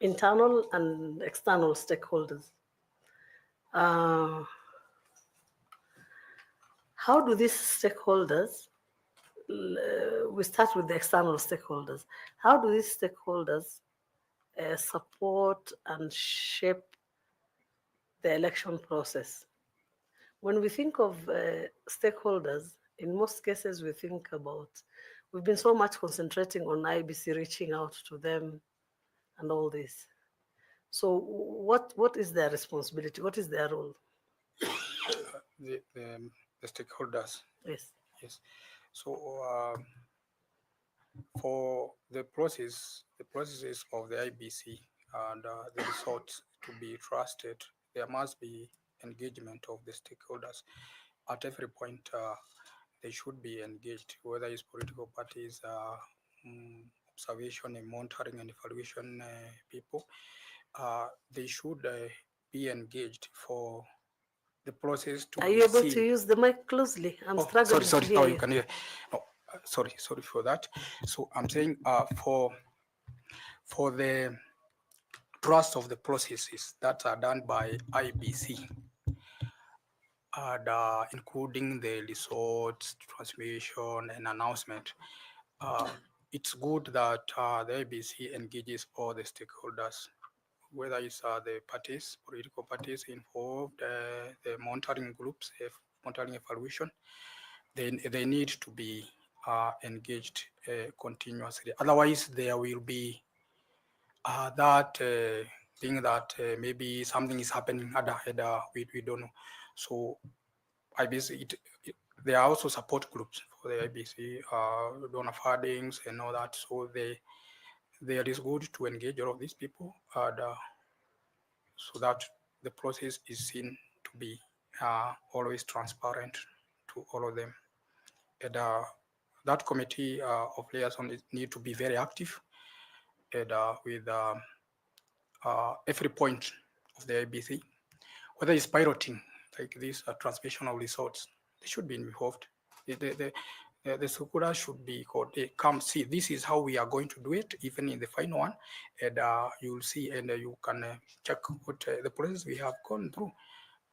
internal and external stakeholders. How do these stakeholders, we start with the external stakeholders, how do these stakeholders support and shape the election process? When we think of stakeholders, in most cases we think about, we've been so much concentrating on IEBC reaching out to them and all this. So what is their responsibility? What is their role? The stakeholders. Yes. Yes. So for the processes of the IBC and the results to be trusted, there must be engagement of the stakeholders. At every point, they should be engaged, whether it's political parties, observation and monitoring and evaluation people. They should be engaged for the process to Are be you able seen. to use the mic closely? I'm struggling sorry. to hear Oh, you. you can hear. No, sorry for that. So I'm saying for the trust of the processes that are done by IBC, and including the results, transmission, and announcement, it's good that the IBC engages all the stakeholders, whether it's the parties, political parties involved, the monitoring groups, monitoring evaluation. They need to be engaged continuously. Otherwise, there will be that thing that maybe something is happening we don't know. So IBC, there are also support groups for the IBC, donor fundings and all that. So there is good to engage all of these people, and so that the process is seen to be always transparent to all of them. And that committee of liaison need to be very active, and with every point of the IBC, whether it's piloting, like this transmission of results, they should be involved. The stakeholders should be called, hey, come see, this is how we are going to do it, even in the final one, and you will see, and you can check what the process we have gone through.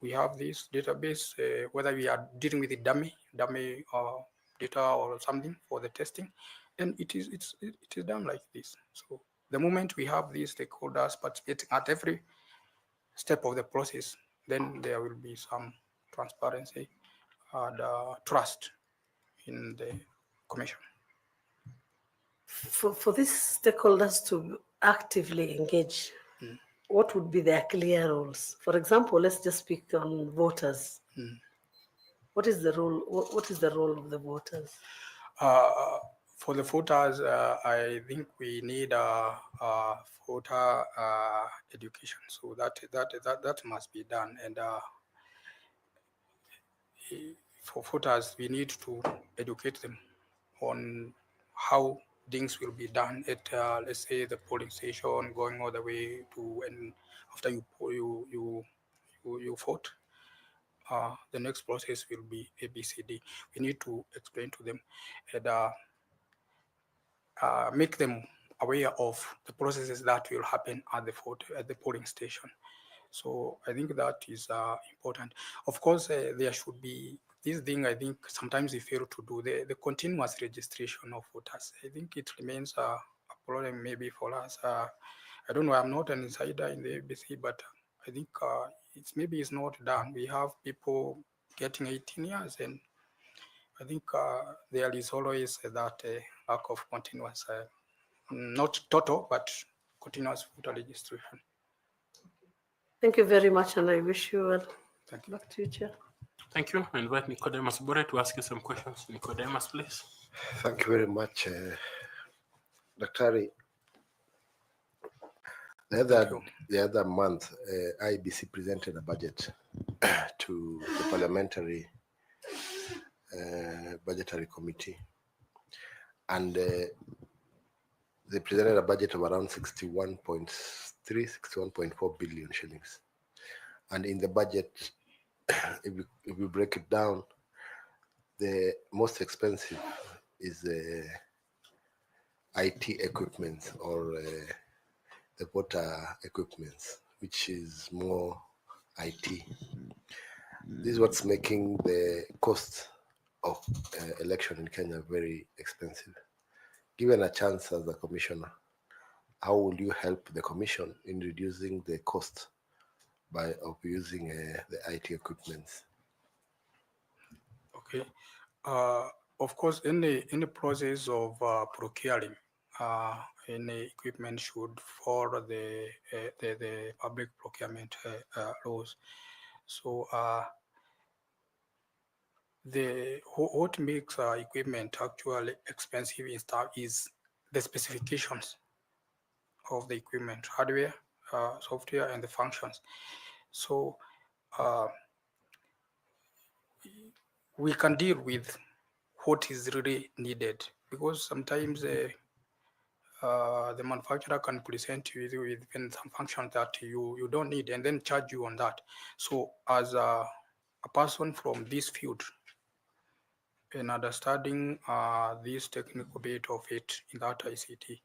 We have this database, whether we are dealing with the dummy data or something for the testing, and it is done like this. So the moment we have these stakeholders participating at every step of the process, then there will be some transparency and trust in the commission. For these stakeholders to actively engage, what would be their clear roles? For example, let's just speak on voters. What is the role? What is the role of the voters? For the voters, I think we need voter education. So that must be done. And for voters, we need to educate them on how things will be done at, let's say, the polling station, going all the way to, and after you you vote, the next process will be ABCD. We need to explain to them and make them aware of the processes that will happen at the polling station. So I think that is important. Of course, there should be this thing. I think sometimes we fail to do the continuous registration of voters. I think it remains a problem maybe for us. I don't know. I'm not an insider in the ABC, but I think it's not done. We have people getting 18 years, and I think there is always that lack of continuous, not total, but continuous voter registration. Thank you very much, and I wish you well. Thank you. Back to you, Chair. Thank you. I invite Nicodemus Bore to ask you some questions. Nicodemus, please. Thank you very much, Daktari. The other month, IEBC presented a budget to the Parliamentary Budgetary Committee, and they presented a budget of around 61.4 billion shillings. And in the budget, if we break it down, the most expensive is the IT equipment, or the voter equipment, which is more IT. This is what's making the cost of election in Kenya very expensive. Given a chance as a commissioner, how will you help the commission in reducing the cost of using the IT equipment? Okay. Of course, in the process of procuring any equipment should follow the public procurement laws. So what makes equipment actually expensive is the specifications of the equipment, hardware, software, and the functions. So we can deal with what is really needed, because sometimes the manufacturer can present you with some functions that you don't need and then charge you on that. So as a person from this field, in understanding this technical bit of it in that ICT,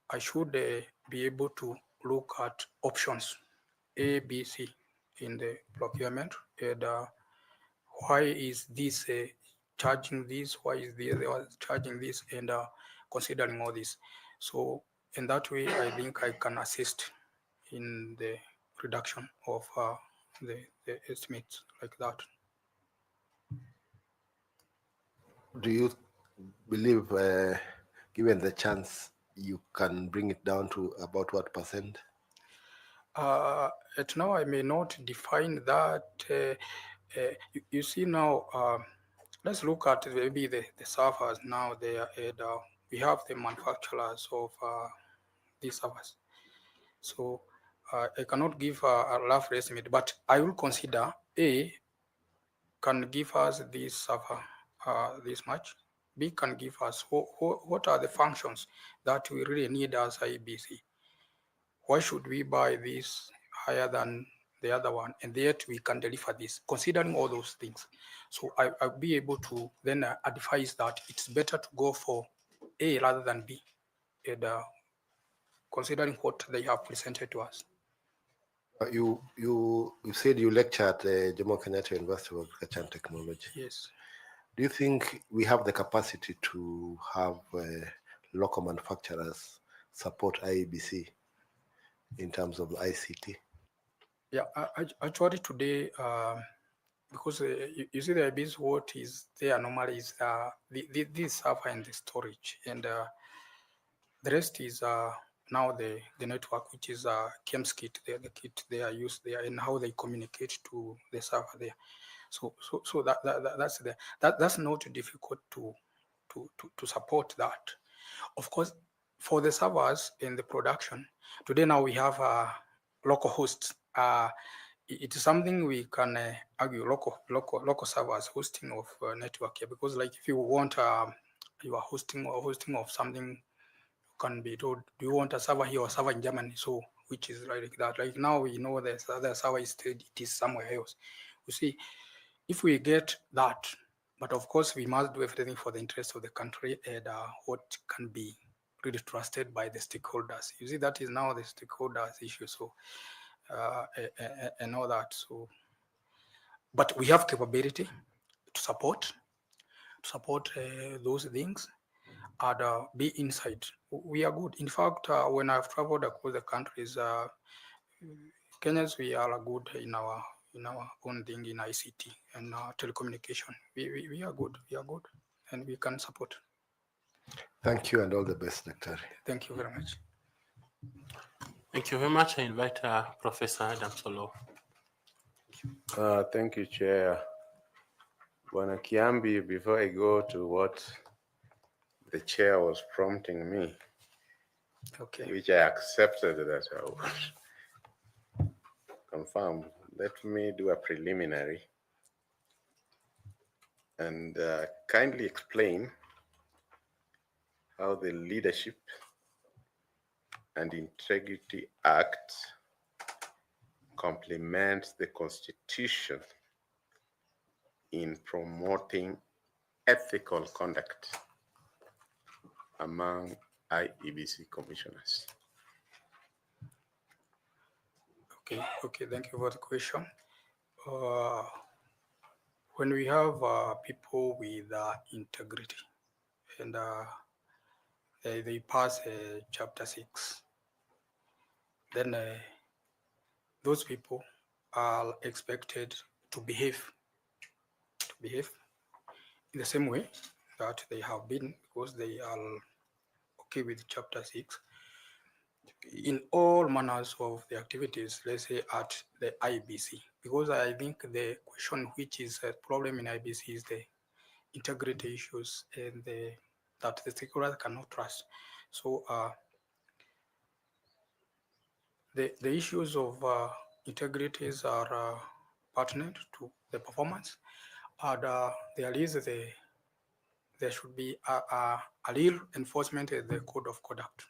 I should be able to look at options A, B, C in the procurement, and why is this charging this? Why is the other one charging this? And considering all this. So in that way, I think I can assist in the reduction of the estimates like that. Do you believe, given the chance, you can bring it down to about what percent? At now, I may not define that. You see now, let's look at maybe the servers now. We have the manufacturers of these servers. So I cannot give a rough estimate, but I will consider A can give us this server this much. B can give us what are the functions that we really need as IEBC. Why should we buy this higher than the other one? And yet we can deliver this, considering all those things. So I'll be able to then advise that it's better to go for A rather than B, and considering what they have presented to us. You said you lecture at Jomo Kenyatta University of Agriculture and Technology. Yes. Do you think we have the capacity to have local manufacturers support IEBC in terms of ICT? Yeah, actually today, because you see the IEBC, what is there normally is this server and the storage, and the rest is now the network, which is KEMS kit, the kit they are used there, and how they communicate to the server there. So that's not difficult to support that. Of course, for the servers in the production today, now we have local hosts. It is something we can argue local servers hosting of network here, because like if you want you are hosting or hosting of something, you can be told, do you want a server here or server in Germany? So which is like that. Like now we know there's other server instead, it is somewhere else. You see, if we get that, but of course we must do everything for the interest of the country and what can be really trusted by the stakeholders. You see, that is now the stakeholders issue. So and all that. So, but we have capability to support those things and be inside. We are good. In fact, when I've traveled across the countries, Kenyans, we are good in our own thing in ICT and telecommunication. We are good. We are good, and we can support. Thank you and all the best, Dr. Thank you very much. Thank you very much. I invite Professor Adam Solo. Thank you, Chair. Bwana Kiambi, before I go to what the chair was prompting me, okay, which I accepted that I would confirm, let me do a preliminary and kindly explain how the Leadership and Integrity Act complements the Constitution in promoting ethical conduct among IEBC commissioners. Okay, thank you for the question. When we have people with integrity and they pass chapter 6, then those people are expected to behave in the same way that they have been, because they are okay with chapter 6 in all manners of the activities, let's say at the IBC, because I think the question which is a problem in IBC is the integrity issues and that the stakeholders cannot trust. So the issues of integrities are pertinent to the performance, and there should be a real enforcement of the code of conduct.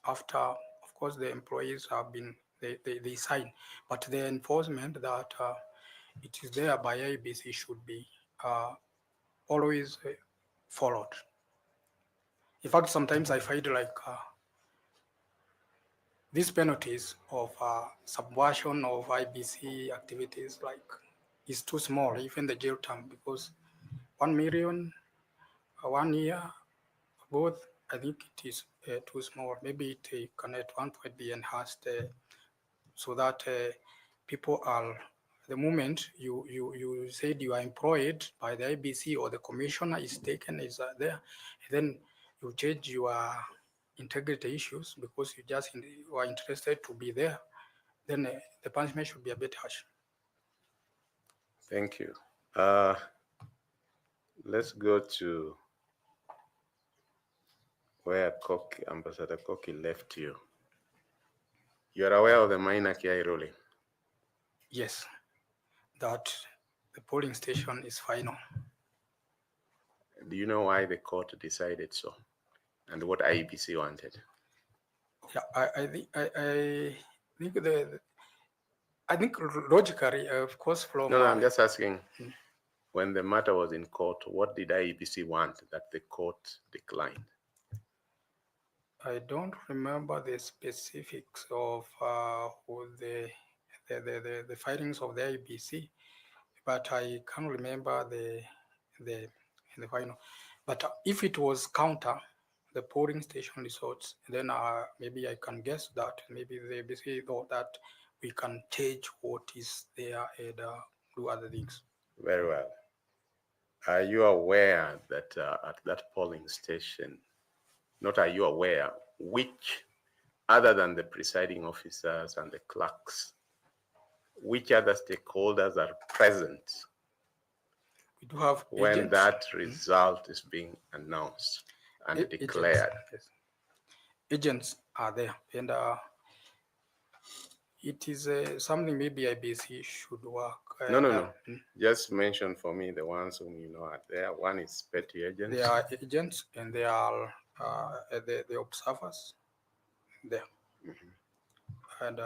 After, of course, the employees have been, they sign, but the enforcement that it is there by IBC should be always followed. In fact, sometimes I find like these penalties of subversion of IBC activities is too small, even the jail term, because 1 million, 1 year, both, I think it is too small. Maybe it can at one point be enhanced so that people are, the moment you said you are employed by the IBC or the commissioner is taken, is there, then you change your integrity issues because you are interested to be there, then the punishment should be a bit harsh. Thank you. Let's go to where Ambassador Koki left you. You're aware of the minor KI ruling? Yes, that the polling station is final. Do you know why the court decided so, and what IEBC wanted? Yeah, I think logically, of course, from No, I'm just asking. When the matter was in court, what did IEBC want that the court declined? I don't remember the specifics of the findings of the IEBC, but I can remember the final. But if it was counter the polling station results, then maybe I can guess that maybe the IEBC thought that we can change what is there and do other things. Very well. Are you aware that at that polling station, not are you aware, which, other than the presiding officers and the clerks, which other stakeholders are present we do have when agents. that result is being announced and declared? Yes. Agents are there, and It is something maybe IBC should work. No. Just mention for me the ones whom you know are there. One is petty agents. They are agents and they are the observers there. And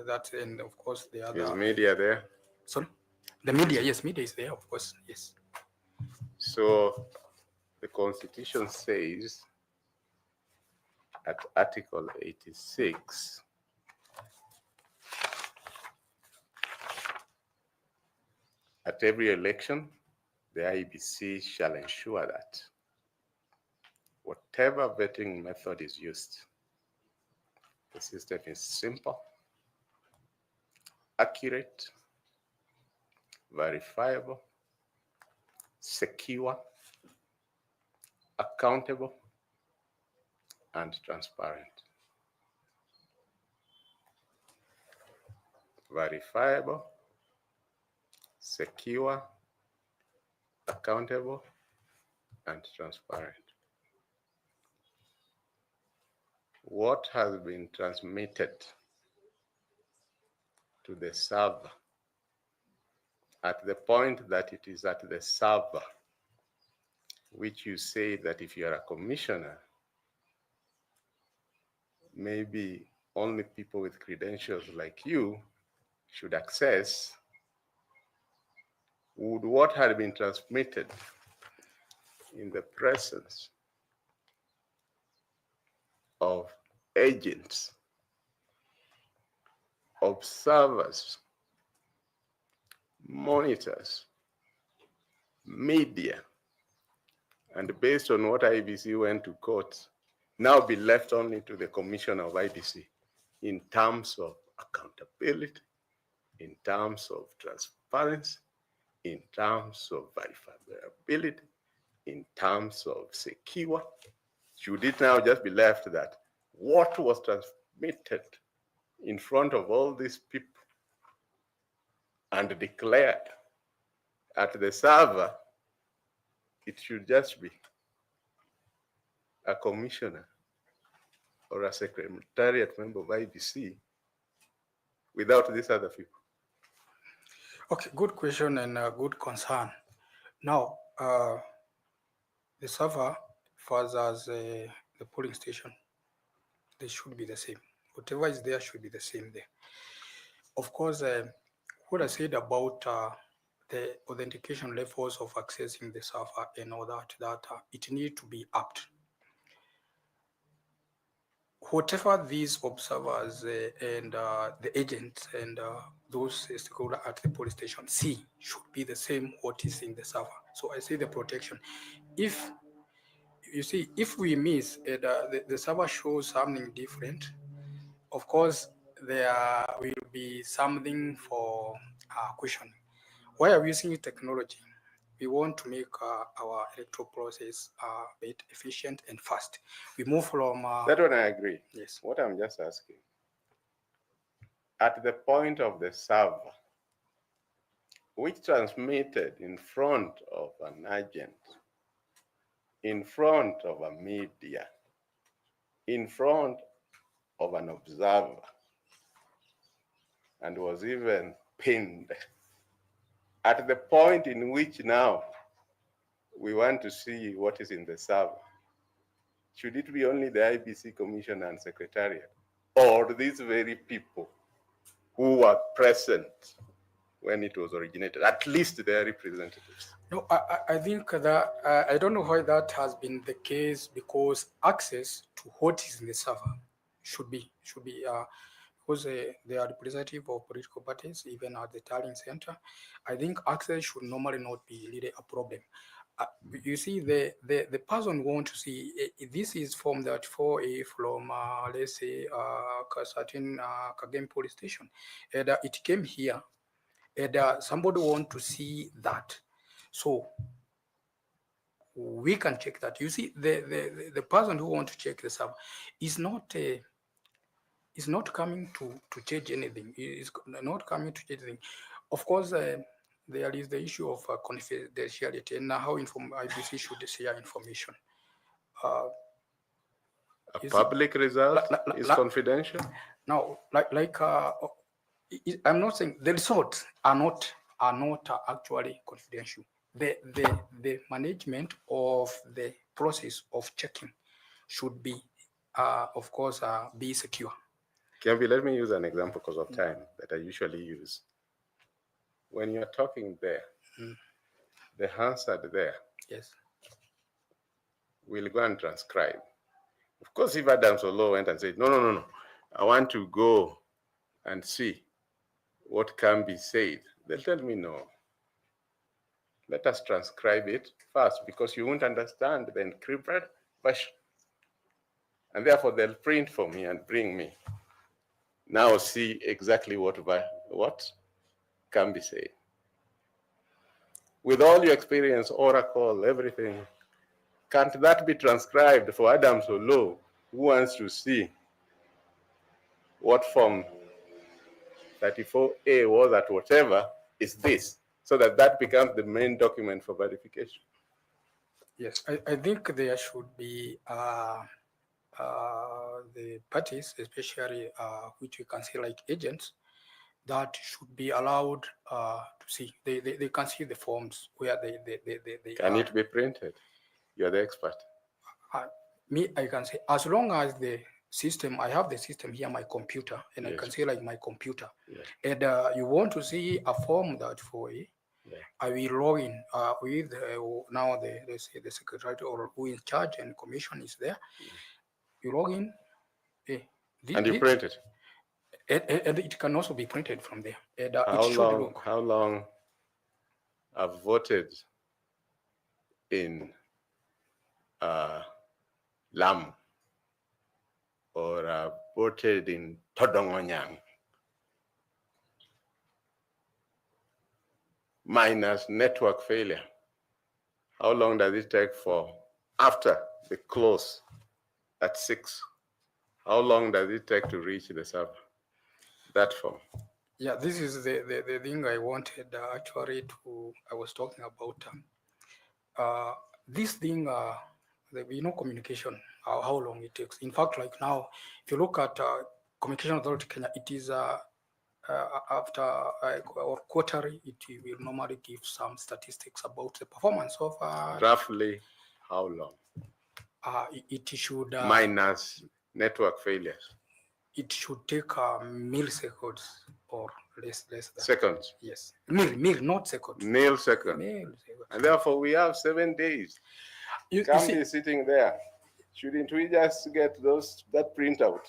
that's, and of course the other. Is media there? Sorry? The media, yes, media is there, of course, yes. So the Constitution says at Article 86, at every election, the IEBC shall ensure that whatever vetting method is used, the system is simple, accurate, verifiable, secure, accountable, and transparent. Verifiable, secure, accountable, and transparent. What has been transmitted to the server at the point that it is at the server, which you say that if you are a commissioner, maybe only people with credentials like you should access, would what had been transmitted in the presence of agents, observers, monitors, media, and based on what IEBC went to court, now be left only to the commissioner of IEBC in terms of accountability, in terms of transparency, in terms of verifiability, in terms of secure? Should it now just be left that what was transmitted in front of all these people and declared at the server, it should just be a commissioner or a secretariat member of IEBC without these other people? Okay, good question and good concern. Now, the server versus the polling station, they should be the same. Whatever is there should be the same there. Of course, what I said about the authentication levels of accessing the server and all that it needs to be upped. Whatever these observers and the agents and those stakeholders at the police station see should be the same what is in the server. So I say the protection. If you see, if we miss the server shows something different, of course there will be something for questioning. Why are we using technology? We want to make our electoral process bit efficient and fast. We move from that one I agree. Yes. What I'm just asking, at the point of the server, which transmitted in front of an agent, in front of a media, in front of an observer, and was even pinned, at the point in which now we want to see what is in the server, should it be only the IEBC commissioner and secretariat, or these very people who were present when it was originated, at least their representatives? No, I think that I don't know why that has been the case, because access to what is in the server should be because they are representative of political parties, even at the tallying center. I think access should normally not be really a problem. You see, the person want to see this is from that 4A from let's say a certain Kagame police station, and it came here, and somebody want to see that, so we can check that. You see, the person who want to check the server is not coming to change anything. Is not coming to change anything. Of course, there is the issue of confidentiality and how IEBC should share information. A public result is confidential? Now, I'm not saying the results are not actually confidential. The management of the process of checking should be, of course, be secure. Kiambi, let me use an example because of time that I usually use. When you're talking there, the Hansard there Yes. will go and transcribe. Of course, if Adams Olo went and said, no, I want to go and see what can be said, they'll tell me no. Let us transcribe it first because you won't understand the encrypted version. And therefore, they'll print for me and bring me. Now see exactly what can be said. With all your experience, Oracle, everything, can't that be transcribed for Adams Olo who wants to see what form 34A was at whatever is this, so that becomes the main document for verification? Yes, I think there should be the parties, especially which we can see like agents, that should be allowed to see. They can see the forms where they Can it be printed? You're the expert. I can say, as long as the system, I have the system here, my computer, and Yes. I can see like my computer. Yes. And you want to see a form that for I will log in with now let's say the secretary or who is in charge and commission is there. You log in. And you print it. And it can also be printed from there. And How long I've voted in Lamu or voted in Todongonyang minus network failure? How long does it take for after the close at 6? How long does it take to reach the server? That form. Yeah, this is the thing I wanted actually I was talking about. This thing, communication, how long it takes. In fact, like now, if you look at Communication Authority Kenya, it is after or quarterly, it will normally give some statistics about the performance of. Roughly how long? It should. Minus network failures. It should take milliseconds or less than. Seconds. Yes, mil, not seconds. Milliseconds. And therefore, we have 7 days. You can't be sitting there. Shouldn't we just get that printout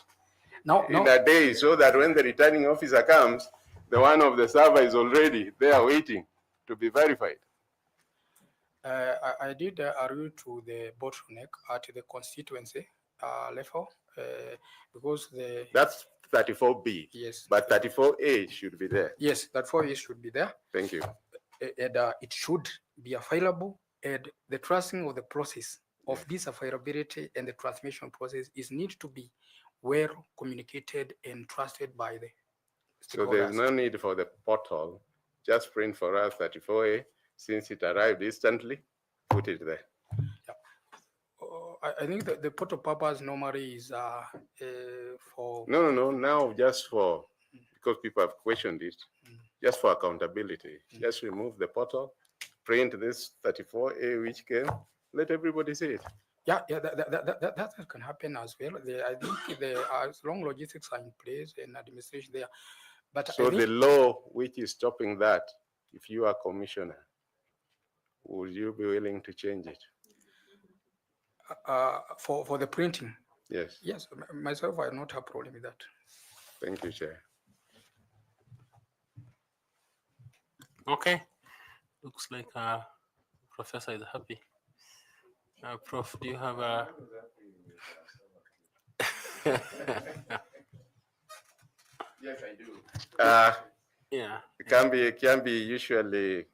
in a day, so that when the returning officer comes, the one of the server is already there waiting to be verified? I did argue to the bottleneck at the constituency level because that's 34B. Yes. But 34A should be there. Yes, 34A should be there. Thank you. And it should be available, and the trusting of the process of this availability and the transmission process is need to be well communicated and trusted by the stakeholders. So there's no need for the portal. Just print for us 34A. Since it arrived instantly, put it there. I think that the portal purpose normally is for. No. Now just for, because people have questioned it, just for accountability. Just remove the portal, print this 34A which came, let everybody see it. Yeah, that can happen as well. I think as long logistics are in place and administration there. But so the law which is stopping that, if you are commissioner, would you be willing to change it? For the printing? Yes. Yes, myself, I not have a problem with that. Thank you, Chair. Okay. Looks like Professor is happy. Prof, do you have a... Yes, I do. Yeah. It can be usually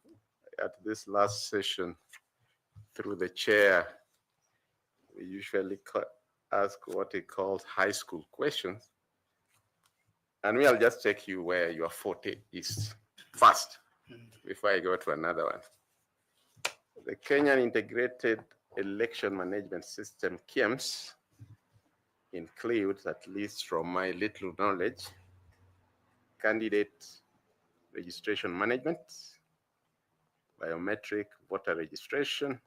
at this last session through the chair. We usually ask what he calls high school questions. And I'll just take you where your forte is first before I go to another one. The Kenyan Integrated Election Management System, KIEMS, includes, at least from my little knowledge, candidate registration management, biometric voter registration,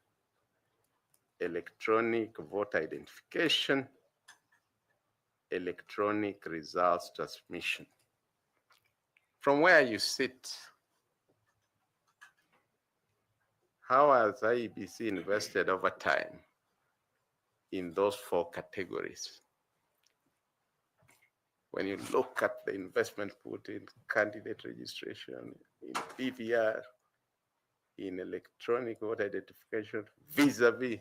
electronic voter identification, electronic results transmission. From where you sit, how has IEBC invested over time in those 4 categories? When you look at the investment put in candidate registration, in BVR, in electronic voter identification, vis-a-vis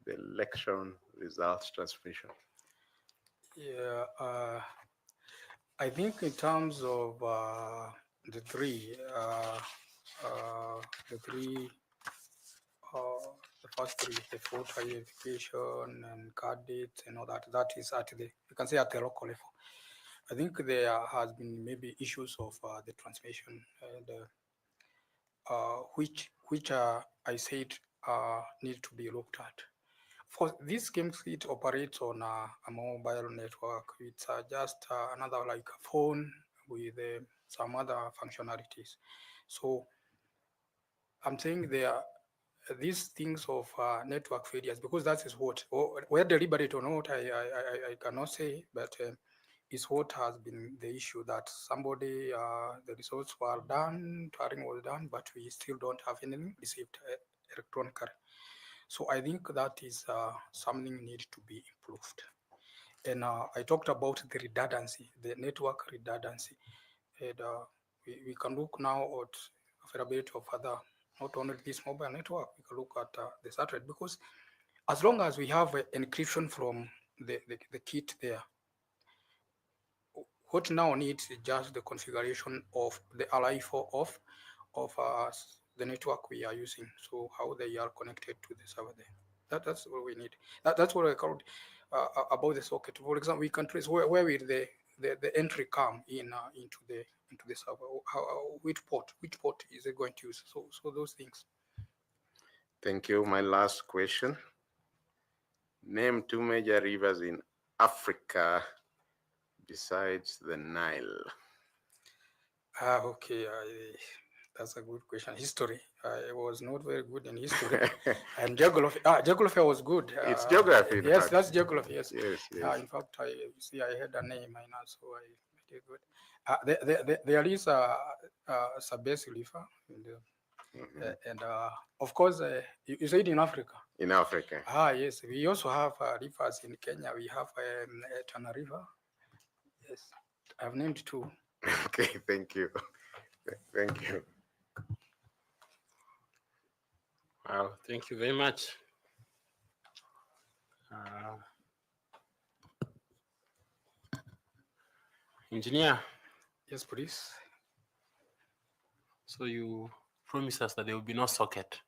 the election results transmission. Yeah, I think in terms of the three, the first three, the voter identification and card dates and all that, that is at the, you can say at the local level. I think there has been maybe issues of the transmission, and which I said need to be looked at. For this scheme, it operates on a mobile network. It's just another like a phone with some other functionalities. So I'm saying there are these things of network failures, because that is what, whether deliberate or not, I cannot say, but is what has been the issue, that somebody, the results were done, Turing was done, but we still don't have anything received electronically. So I think that is something needs to be improved. And I talked about the redundancy, the network redundancy. And we can look now at availability of other, not only this mobile network, we can look at the satellite, because as long as we have encryption from the kit there, what now needs is just the configuration of the RI4 of the network we are using. So how they are connected to the server there. That's what we need. That's what I called about the socket. For example, we can trace where will the entry come in into the server. Which port is it going to use? So those things. Thank you. My last question. Name 2 major rivers in Africa besides the Nile. Okay, that's a good question. History, I was not very good in history. And geography, geography was good. It's geography. Yes, that's geography. Yes. Yes. In fact, I had a name, I know, so I did good. There is a Sabesi River, and of course, you said in Africa. In Africa. Yes. We also have rivers in Kenya. We have Tana River. Yes, I've named 2. Okay, thank you. Thank you. Wow, thank you very much. Engineer. Yes, please. So you promise us that there will be no socket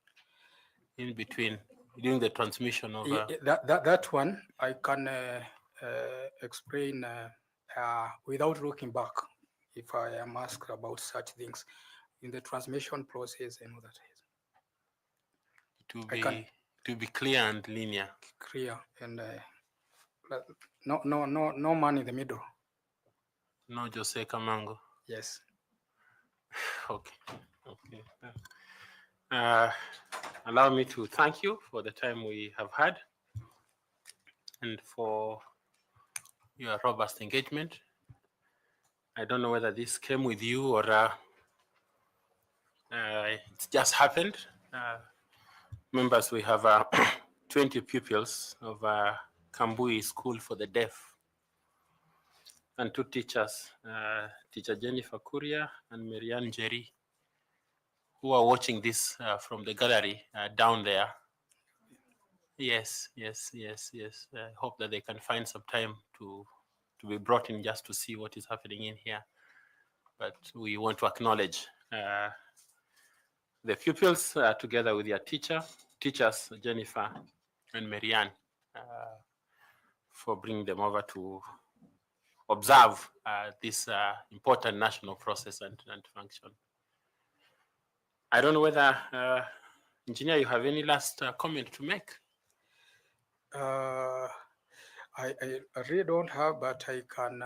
in between during the transmission of that one I can explain without looking back, if I am asked about such things in the transmission process and all that. To be clear and linear. Clear and no man in the middle. No Jose Camango. Yes. Okay. Allow me to thank you for the time we have had and for your robust engagement. I don't know whether this came with you or it just happened. Members, we have 20 pupils of Kambui School for the Deaf and 2 teachers, Teacher Jennifer Kuria and Marianne Jerry, who are watching this from the gallery down there. Yes. I hope that they can find some time to be brought in just to see what is happening in here. But we want to acknowledge the pupils together with their teachers, Jennifer and Marianne, for bringing them over to observe this important national process and function. I don't know whether, Engineer, you have any last comment to make? I really don't have, but I can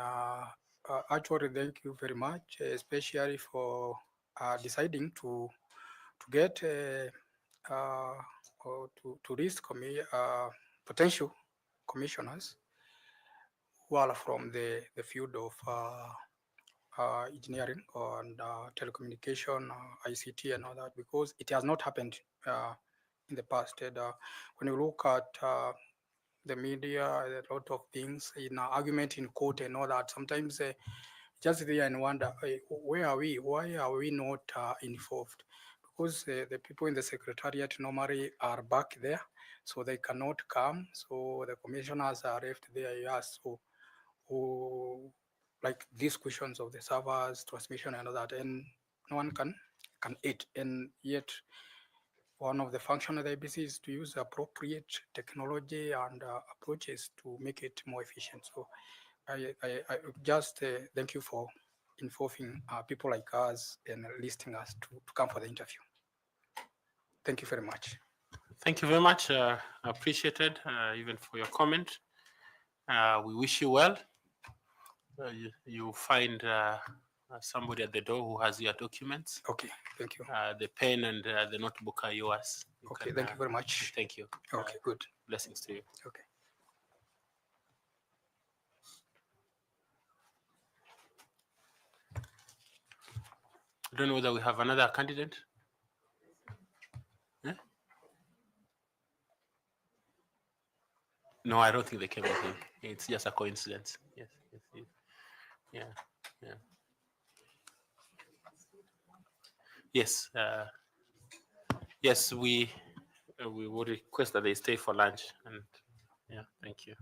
actually thank you very much, especially for deciding to get or to list potential commissioners who are from the field of engineering and telecommunication, ICT, and all that, because it has not happened in the past. And, when you look at the media, a lot of things in argument in court and all that, sometimes just there and wonder, where are we? Why are we not involved? Because the people in the secretariat normally are back there, so they cannot come. So the commissioners are left there. Yes, so like these questions of the servers, transmission, and all that, and no one can eat. And yet, one of the functions of the IBC is to use appropriate technology and approaches to make it more efficient. So I just thank you for involving people like us and listing us to come for the interview. Thank you very much. Thank you very much. Appreciated, even for your comment. We wish you well. You find somebody at the door who has your documents. Okay, thank you. The pen and the notebook are yours. Okay, thank you very much. Thank you. Okay, good. Blessings to you. Okay. I don't know whether we have another candidate. Eh? No, I don't think they came with him. It's just a coincidence. Yes, yes, yes. Yeah, yeah. Yes, yes. We would request that they stay for lunch, and yeah, thank you.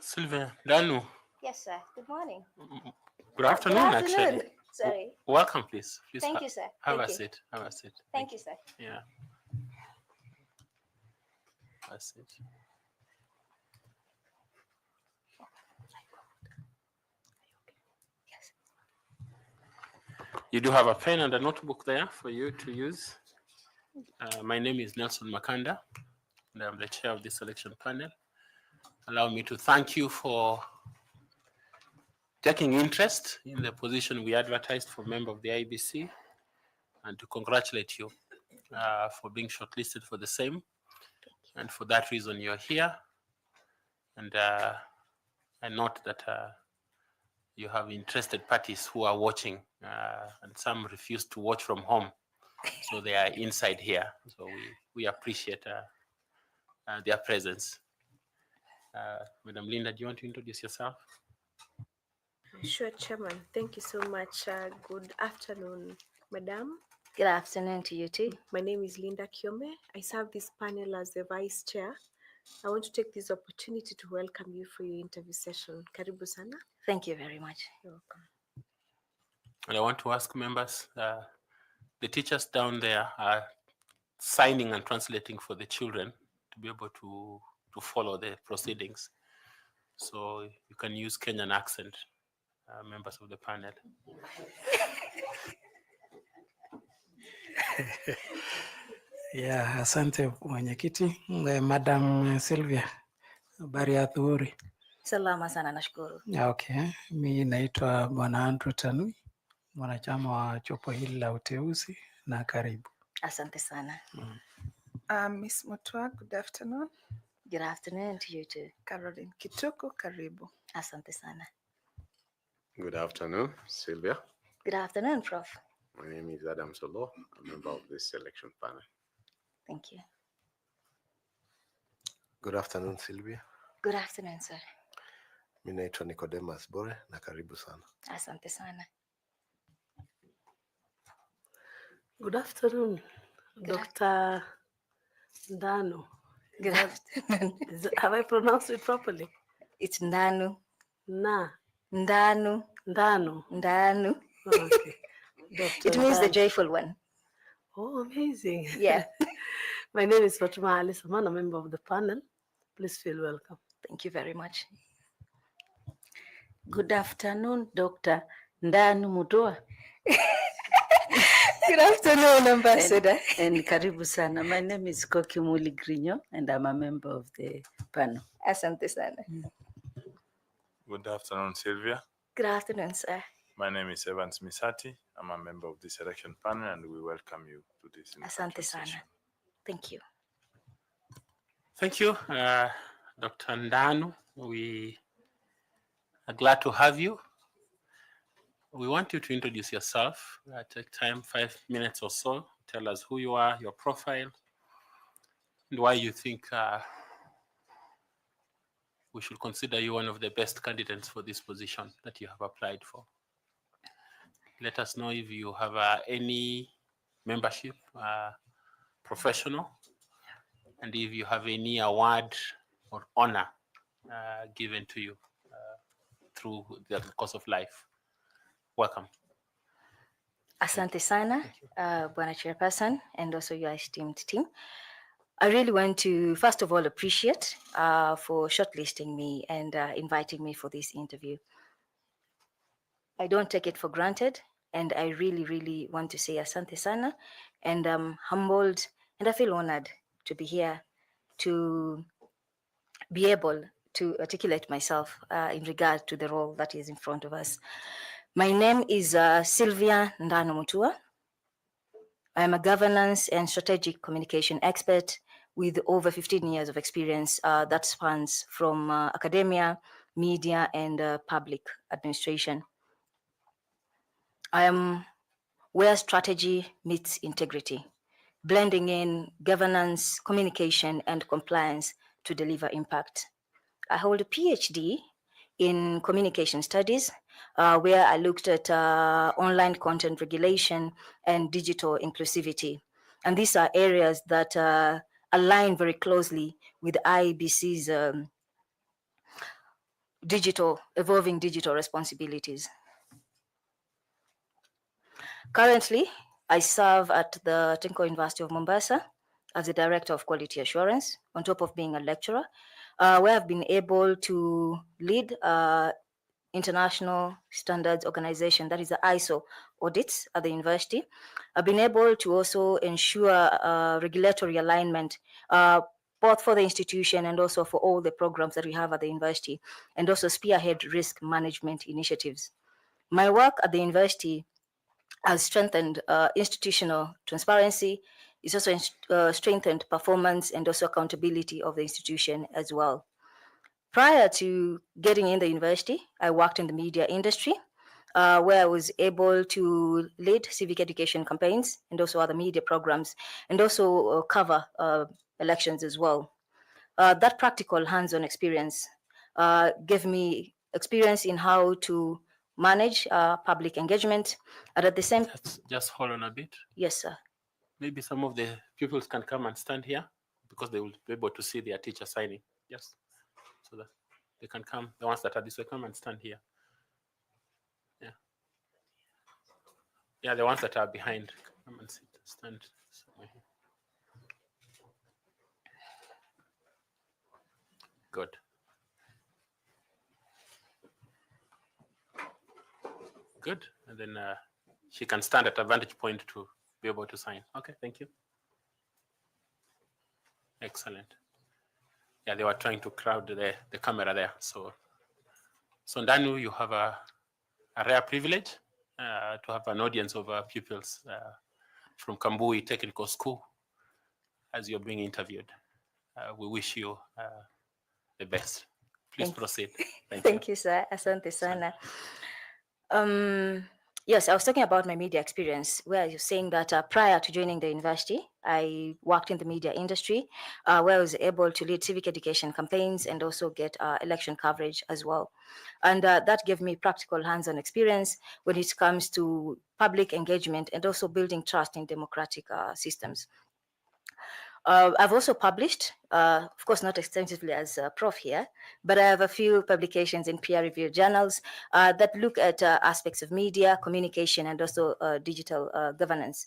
Sylvia Danu. Yes, sir. Good morning. Good afternoon, Good afternoon. actually. Sorry. Welcome, please. Please Thank you, sir. Have Thank a you. seat. Have a seat. Thank you, sir. Yeah. Have a seat. You do have a pen and a notebook there for you to use. My name is Nelson Makanda, and I'm the chair of the selection panel. Allow me to thank you for taking interest in the position we advertised for member of the IEBC, and to congratulate you for being shortlisted for the same. And for that reason, you're here. And I note that you have interested parties who are watching, and some refuse to watch from home. So they are inside here. So we appreciate their presence. Madam Linda, do you want to introduce yourself? Sure, Chairman. Thank you so much. Good afternoon, Madam. Good afternoon to you too. My name is Linda Kiome. I serve this panel as the vice chair. I want to take this opportunity to welcome you for your interview session. Karibu sana. Thank you very much. You're welcome. And I want to ask members, the teachers down there are signing and translating for the children to be able to follow the proceedings. So you can use Kenyan accent, members of the panel. Yeah, asante mwenyekiti. Madam Sylvia, habari ya dhuhuri. Salama sana, nashukuru. Okay, mi naitwa Bwana Andrew Tanui, mwanachama wa jopo hili la uteuzi, na karibu. Asante sana. Miss Mutwa, good afternoon. Good afternoon to you too. Caroline Kituku, karibu. Asante sana. Good afternoon, Sylvia. Good afternoon, Prof. My name is Adam Solo, a member of this selection panel. Thank you. Good afternoon, Sylvia. Good afternoon, sir. Mi naitwa Nicodemus Bore na karibu sana. Asante sana. Good afternoon, Good Dr. Ndano. Good afternoon. Have I pronounced it properly? It's Ndanu. Na. Ndanu. Ndano. Ndanu. Okay. Dr. It means the Ndano. joyful one. Oh, amazing. Yeah. My name is Fatima Ali Saman, a member of the panel. Please feel welcome. Thank you very much. Good afternoon, Dr. Ndanu Mutua. Good afternoon, Ambassador. And karibu sana. My name is Koki Muli Grinyo, and I'm a member of the panel. Asante sana. Good afternoon, Sylvia. Good afternoon, sir. My name is Evans Misati. I'm a member of the selection panel, and we welcome you to this Asante sana. session. Thank you. Thank you, Dr. Ndanu. We are glad to have you. We want you to introduce yourself. Take time, 5 minutes or so. Tell us who you are, your profile, and why you think we should consider you one of the best candidates for this position that you have applied for. Let us know if you have any membership, professional, and if you have any award or honor given to you through the course of life. Welcome. Asante sana, Bwana Chairperson, and also your esteemed team. I really want to, first of all, appreciate for shortlisting me and inviting me for this interview. I don't take it for granted, and I really, really want to say asante sana, and I'm humbled, and I feel honored to be here to be able to articulate myself in regard to the role that is in front of us. My name is Sylvia Ndano Mutua. I am a governance and strategic communication expert with over 15 years of experience that spans from academia, media, and public administration. I am where strategy meets integrity, blending in governance, communication, and compliance to deliver impact. I hold a PhD in communication studies, where I looked at online content regulation and digital inclusivity. And these are areas that align very closely with IEBC's evolving digital responsibilities. Currently, I serve at the Tinko University of Mombasa as the Director of Quality Assurance, on top of being a lecturer, where I've been able to lead international standards organization, that is the ISO audits at the university. I've been able to also ensure regulatory alignment, both for the institution and also for all the programs that we have at the university, and also spearhead risk management initiatives. My work at the university has strengthened institutional transparency. It's also strengthened performance and also accountability of the institution as well. Prior to getting in the university, I worked in the media industry, where I was able to lead civic education campaigns and also other media programs, and also cover elections as well. That practical hands-on experience gave me experience in how to manage public engagement, and at the same. Just hold on a bit. Yes, sir. Maybe some of the pupils can come and stand here because they will be able to see their teacher signing. Yes, so that they can come. The ones that are this way, come and stand here. Yeah, yeah. The ones that are behind, come and sit, stand somewhere here. Good. Good. And then she can stand at a vantage point to be able to sign. Okay, thank you. Excellent. Yeah, they were trying to crowd the camera there. So Ndanu, you have a rare privilege to have an audience of pupils from Kambui Technical School as you're being interviewed. We wish you the best. Please proceed. Thank you, sir. Asante sana. Yes, I was talking about my media experience, where you're saying that prior to joining the university, I worked in the media industry, where I was able to lead civic education campaigns and also get election coverage as well. And that gave me practical hands-on experience when it comes to public engagement and also building trust in democratic systems. I've also published, of course, not extensively as a prof here, but I have a few publications in peer-reviewed journals that look at aspects of media, communication, and also digital governance.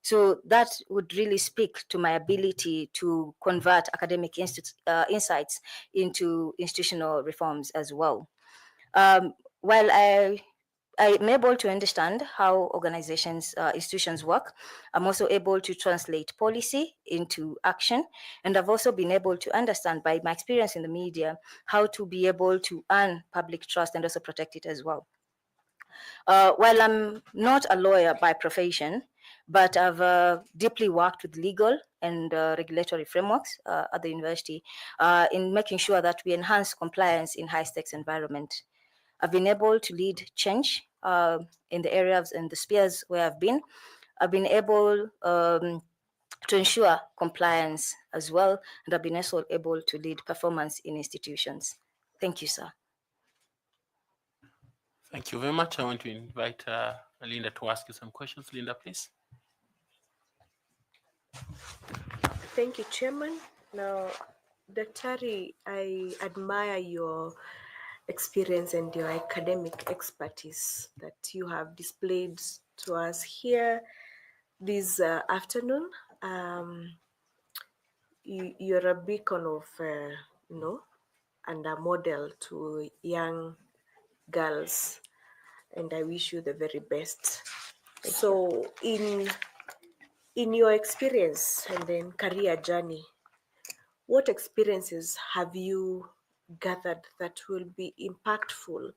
So that would really speak to my ability to convert academic insights into institutional reforms as well. While I'm able to understand how organizations, institutions work, I'm also able to translate policy into action. And I've also been able to understand by my experience in the media, how to be able to earn public trust and also protect it as well. While I'm not a lawyer by profession, but I've deeply worked with legal and regulatory frameworks at the university in making sure that we enhance compliance in high-stakes environment. I've been able to lead change in the areas and the spheres where I've been. I've been able to ensure compliance as well, and I've been also able to lead performance in institutions. Thank you, sir. Thank you very much. I want to invite Linda to ask you some questions. Linda, please. Thank you, Chairman. Now, Daktari, I admire your experience and your academic expertise that you have displayed to us here this afternoon. You're a beacon of, and a model to young girls, and I wish you the very best. So, in your experience and then career journey, what experiences have you gathered that will be impactful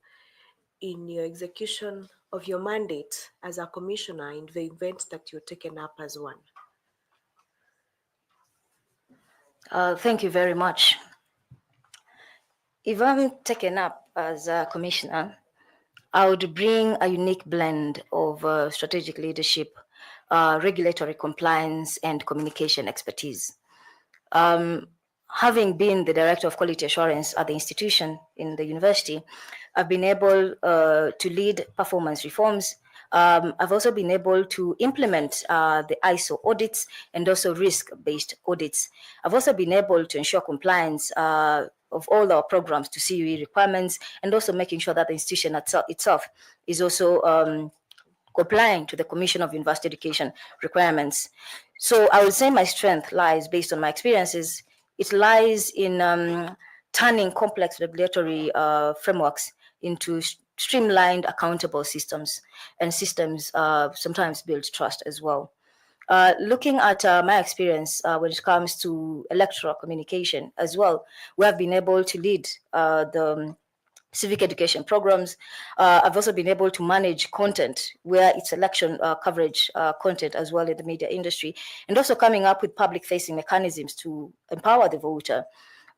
in your execution of your mandate as a commissioner in the event that you're taken up as one? Thank you very much. If I'm taken up as a commissioner, I would bring a unique blend of strategic leadership, regulatory compliance, and communication expertise. Having been the director of quality assurance at the institution in the university, I've been able to lead performance reforms. I've also been able to implement the ISO audits and also risk-based audits. I've also been able to ensure compliance of all our programs to CUE requirements, and also making sure that the institution itself is also complying to the Commission of University Education requirements. So I would say my strength lies, based on my experiences, it lies in turning complex regulatory frameworks into streamlined, accountable systems, and systems sometimes build trust as well. Looking at my experience when it comes to electoral communication as well, we have been able to lead the civic education programs. I've also been able to manage content where it's election coverage content as well in the media industry, and also coming up with public-facing mechanisms to empower the voter.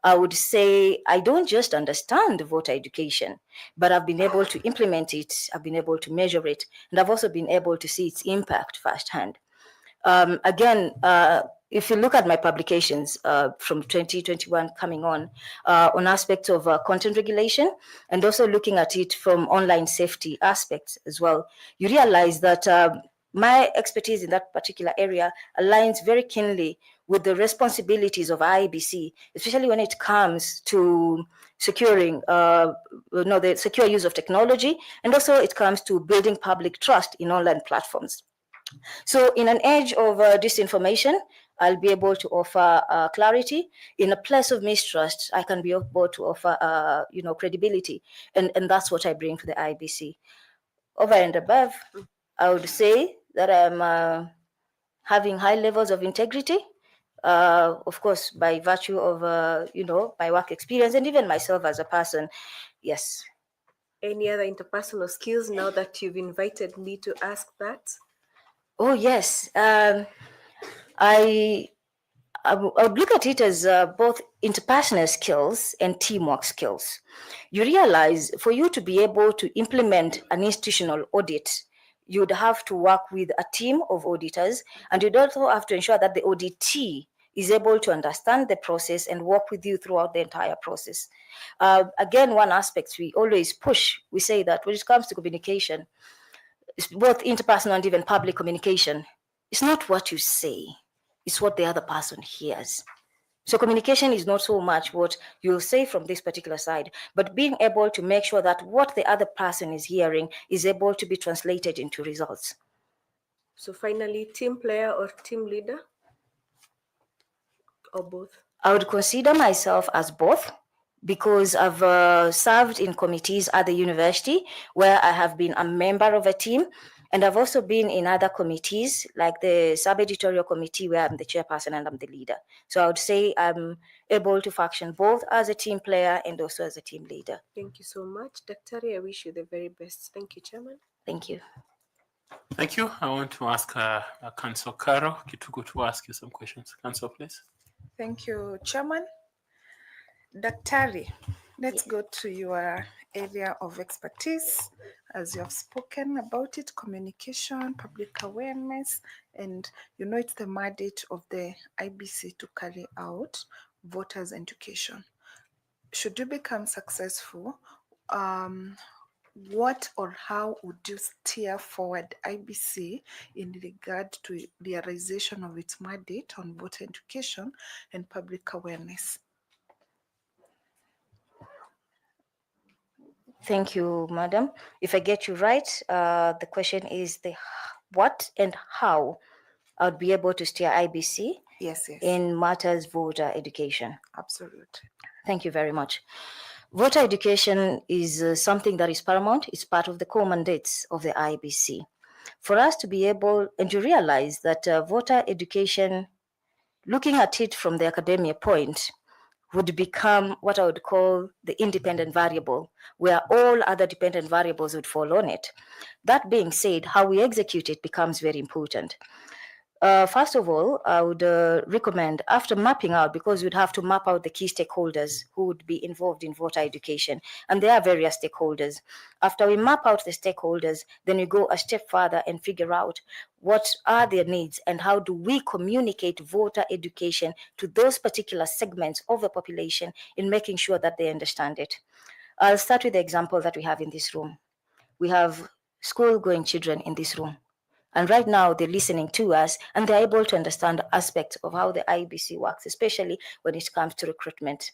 I would say I don't just understand voter education, but I've been able to implement it, I've been able to measure it, and I've also been able to see its impact firsthand. Again, if you look at my publications from 2021 coming on aspects of content regulation, and also looking at it from online safety aspects as well, you realize that my expertise in that particular area aligns very keenly with the responsibilities of IEBC, especially when it comes to securing the secure use of technology, and also it comes to building public trust in online platforms. So in an age of disinformation, I'll be able to offer clarity. In a place of mistrust, I can be able to offer, credibility. And that's what I bring to the IBC. Over and above, I would say that I'm having high levels of integrity, of course, by virtue of, my work experience and even myself as a person. Yes. Any other interpersonal skills now that you've invited me to ask that? Oh, yes. I would look at it as both interpersonal skills and teamwork skills. You realize for you to be able to implement an institutional audit, you'd have to work with a team of auditors, and you'd also have to ensure that the auditee is able to understand the process and work with you throughout the entire process. Again, one aspect we always push, we say that when it comes to communication, both interpersonal and even public communication, it's not what you say, it's what the other person hears. So communication is not so much what you'll say from this particular side, but being able to make sure that what the other person is hearing is able to be translated into results. So finally, team player or team leader? Or both? I would consider myself as both, because I've served in committees at the university where I have been a member of a team, and I've also been in other committees like the sub-editorial committee where I'm the chairperson and I'm the leader. So I would say I'm able to function both as a team player and also as a team leader. Thank you so much. Daktari, I wish you the very best. Thank you, Chairman. Thank you. Thank you. I want to ask Councillor Karo Kitugu to ask you some questions. Councillor, please. Thank you, Chairman. Daktari, let's go to your area of expertise. As you have spoken about it, communication, public awareness, and it's the mandate of the IBC to carry out voters' education. Should you become successful, what or how would you steer forward IBC in regard to realization of its mandate on voter education and public awareness? Thank you, madam. If I get you right, the question is the what and how I would be able to steer IBC in matters voter education. Absolutely. Thank you very much. Voter education is something that is paramount. It's part of the core mandates of the IEBC. For us to be able, and to realize that voter education, looking at it from the academia point, would become what I would call the independent variable, where all other dependent variables would fall on it. That being said, how we execute it becomes very important. First of all, I would recommend, after mapping out, because you'd have to map out the key stakeholders who would be involved in voter education, and there are various stakeholders. After we map out the stakeholders, then we go a step further and figure out what are their needs and how do we communicate voter education to those particular segments of the population in making sure that they understand it. I'll start with the example that we have in this room. We have school-going children in this room. And right now they're listening to us and they're able to understand aspects of how the IEBC works, especially when it comes to recruitment.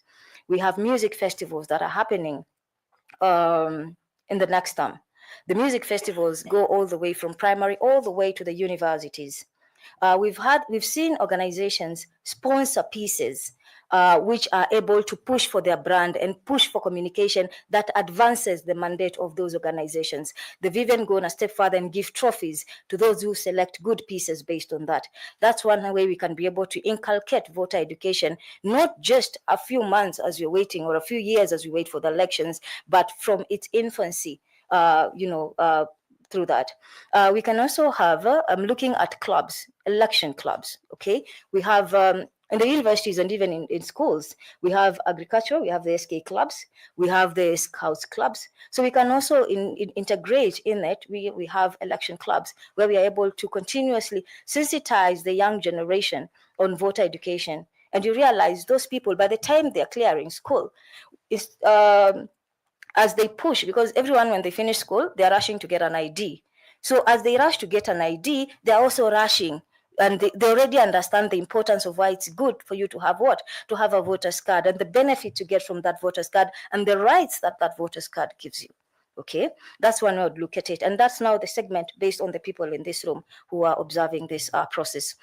We have music festivals that are happening in the next term. The music festivals go all the way from primary all the way to the universities. We've seen organizations sponsor pieces which are able to push for their brand and push for communication that advances the mandate of those organizations. They've even gone a step further and give trophies to those who select good pieces based on that. That's one way we can be able to inculcate voter education, not just a few months as we're waiting or a few years as we wait for the elections, but from its infancy, through that. We can also have, I'm looking at clubs, election clubs, okay? We have in the universities and even in schools. We have agriculture, we have the SK clubs, we have the Scouts clubs. So we can also integrate in it, we have election clubs where we are able to continuously sensitize the young generation on voter education. And you realize those people, by the time they're clearing school, is as they push, because everyone, when they finish school, they're rushing to get an ID. So as they rush to get an ID, they're also rushing, and they already understand the importance of why it's good for you to have what? To have a voter's card, and the benefit you get from that voter's card, and the rights that that voter's card gives you. Okay, that's one way I would look at it. And that's now the segment based on the people in this room who are observing this process.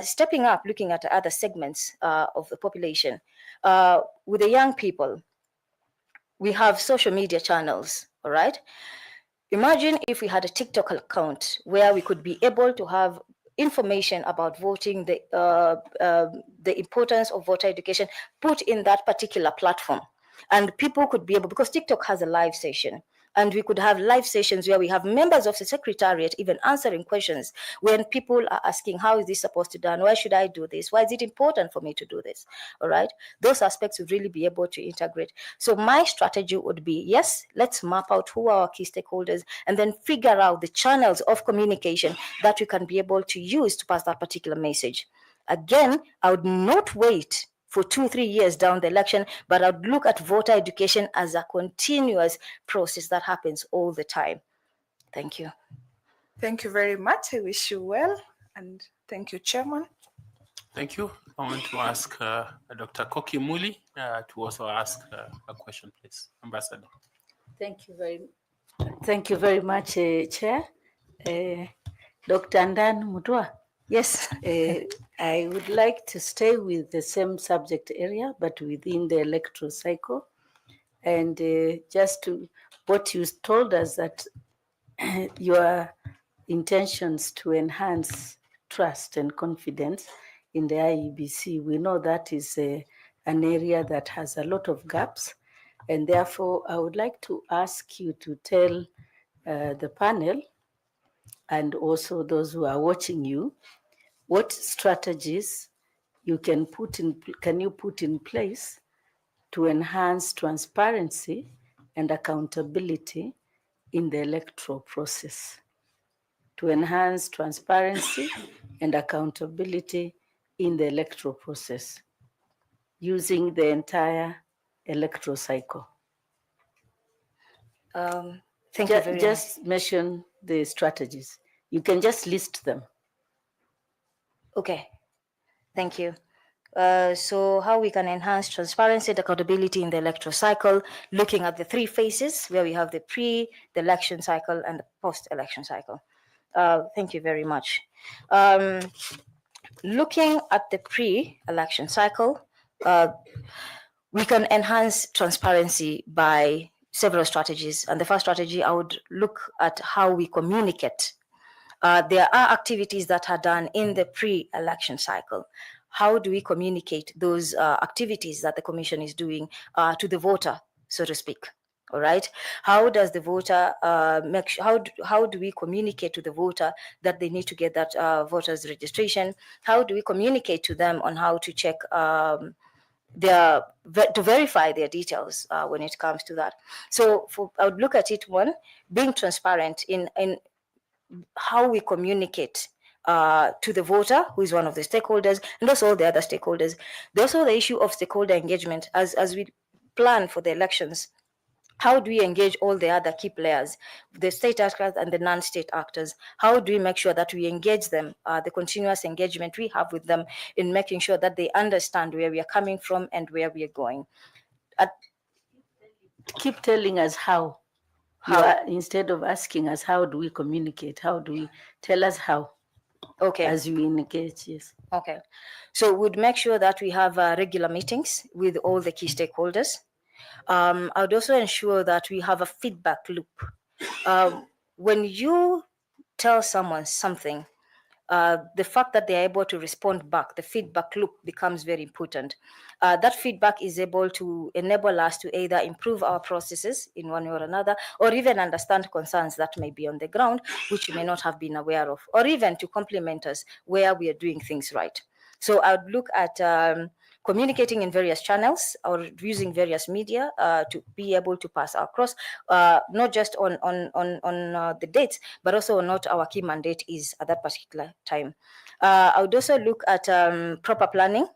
Stepping up, looking at other segments of the population. With the young people, we have social media channels, all right? Imagine if we had a TikTok account where we could be able to have information about voting, the importance of voter education put in that particular platform. And people could be able, because TikTok has a live session, and we could have live sessions where we have members of the secretariat even answering questions when people are asking, how is this supposed to be done? Why should I do this? Why is it important for me to do this? All right. Those aspects would really be able to integrate. So my strategy would be, yes, let's map out who are our key stakeholders and then figure out the channels of communication that we can be able to use to pass that particular message. Again, I would not wait for 2-3 years down the election, but I'd look at voter education as a continuous process that happens all the time. Thank you. Thank you very much. I wish you well, and thank you, Chairman. Thank you. I want to ask Dr. Koki Muli to also ask a question, please. Ambassador. Thank you very much, Chair. Dr. Andan Mutua. Yes. I would like to stay with the same subject area, but within the electoral cycle. And just to what you told us that your intentions to enhance trust and confidence in the IEBC, we know that is an area that has a lot of gaps. And therefore, I would like to ask you to tell the panel and also those who are watching you, what strategies you can put in place to enhance transparency and accountability in the electoral process? To enhance transparency and accountability in the electoral process using the entire electoral cycle. Thank you very much. Just mention the strategies. You can just list them. Okay, thank you. So how we can enhance transparency and accountability in the electoral cycle, looking at the 3 phases where we have the pre, the election cycle, and the post-election cycle. Thank you very much. Looking at the pre-election cycle, we can enhance transparency by several strategies. And the first strategy, I would look at how we communicate. There are activities that are done in the pre-election cycle. How do we communicate those activities that the Commission is doing to the voter, so to speak? All right. How does the voter how do we communicate to the voter that they need to get that voter's registration? How do we communicate to them on how to check to verify their details when it comes to that? So I would look at it, one, being transparent in how we communicate to the voter, who is one of the stakeholders, and also all the other stakeholders. There's also the issue of stakeholder engagement as we plan for the elections. How do we engage all the other key players, the state actors and the non-state actors? How do we make sure that we engage them, the continuous engagement we have with them in making sure that they understand where we are coming from and where we are going? Keep telling us how. Instead of asking us, how do we communicate? How do we tell us how? Okay. As you indicate, yes. Okay. So we'd make sure that we have regular meetings with all the key stakeholders. I would also ensure that we have a feedback loop. When you tell someone something, the fact that they're able to respond back, the feedback loop becomes very important. That feedback is able to enable us to either improve our processes in one way or another, or even understand concerns that may be on the ground, which we may not have been aware of, or even to complement us where we are doing things right. So I would look at communicating in various channels or using various media to be able to pass across, not just on the dates, but also on what our key mandate is at that particular time. I would also look at proper planning,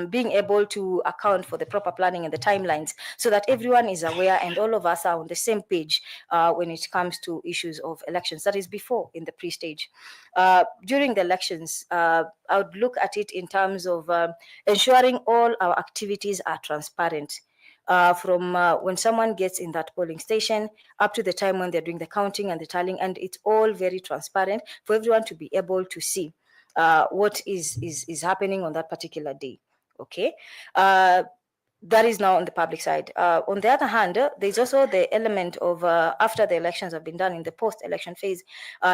being able to account for the proper planning and the timelines so that everyone is aware and all of us are on the same page when it comes to issues of elections. That is before in the pre-stage. During the elections, I would look at it in terms of ensuring all our activities are transparent. From when someone gets in that polling station up to the time when they're doing the counting and the tallying, and it's all very transparent for everyone to be able to see what is happening on that particular day. Okay. That is now on the public side. On the other hand, there's also the element of after the elections have been done in the post-election phase,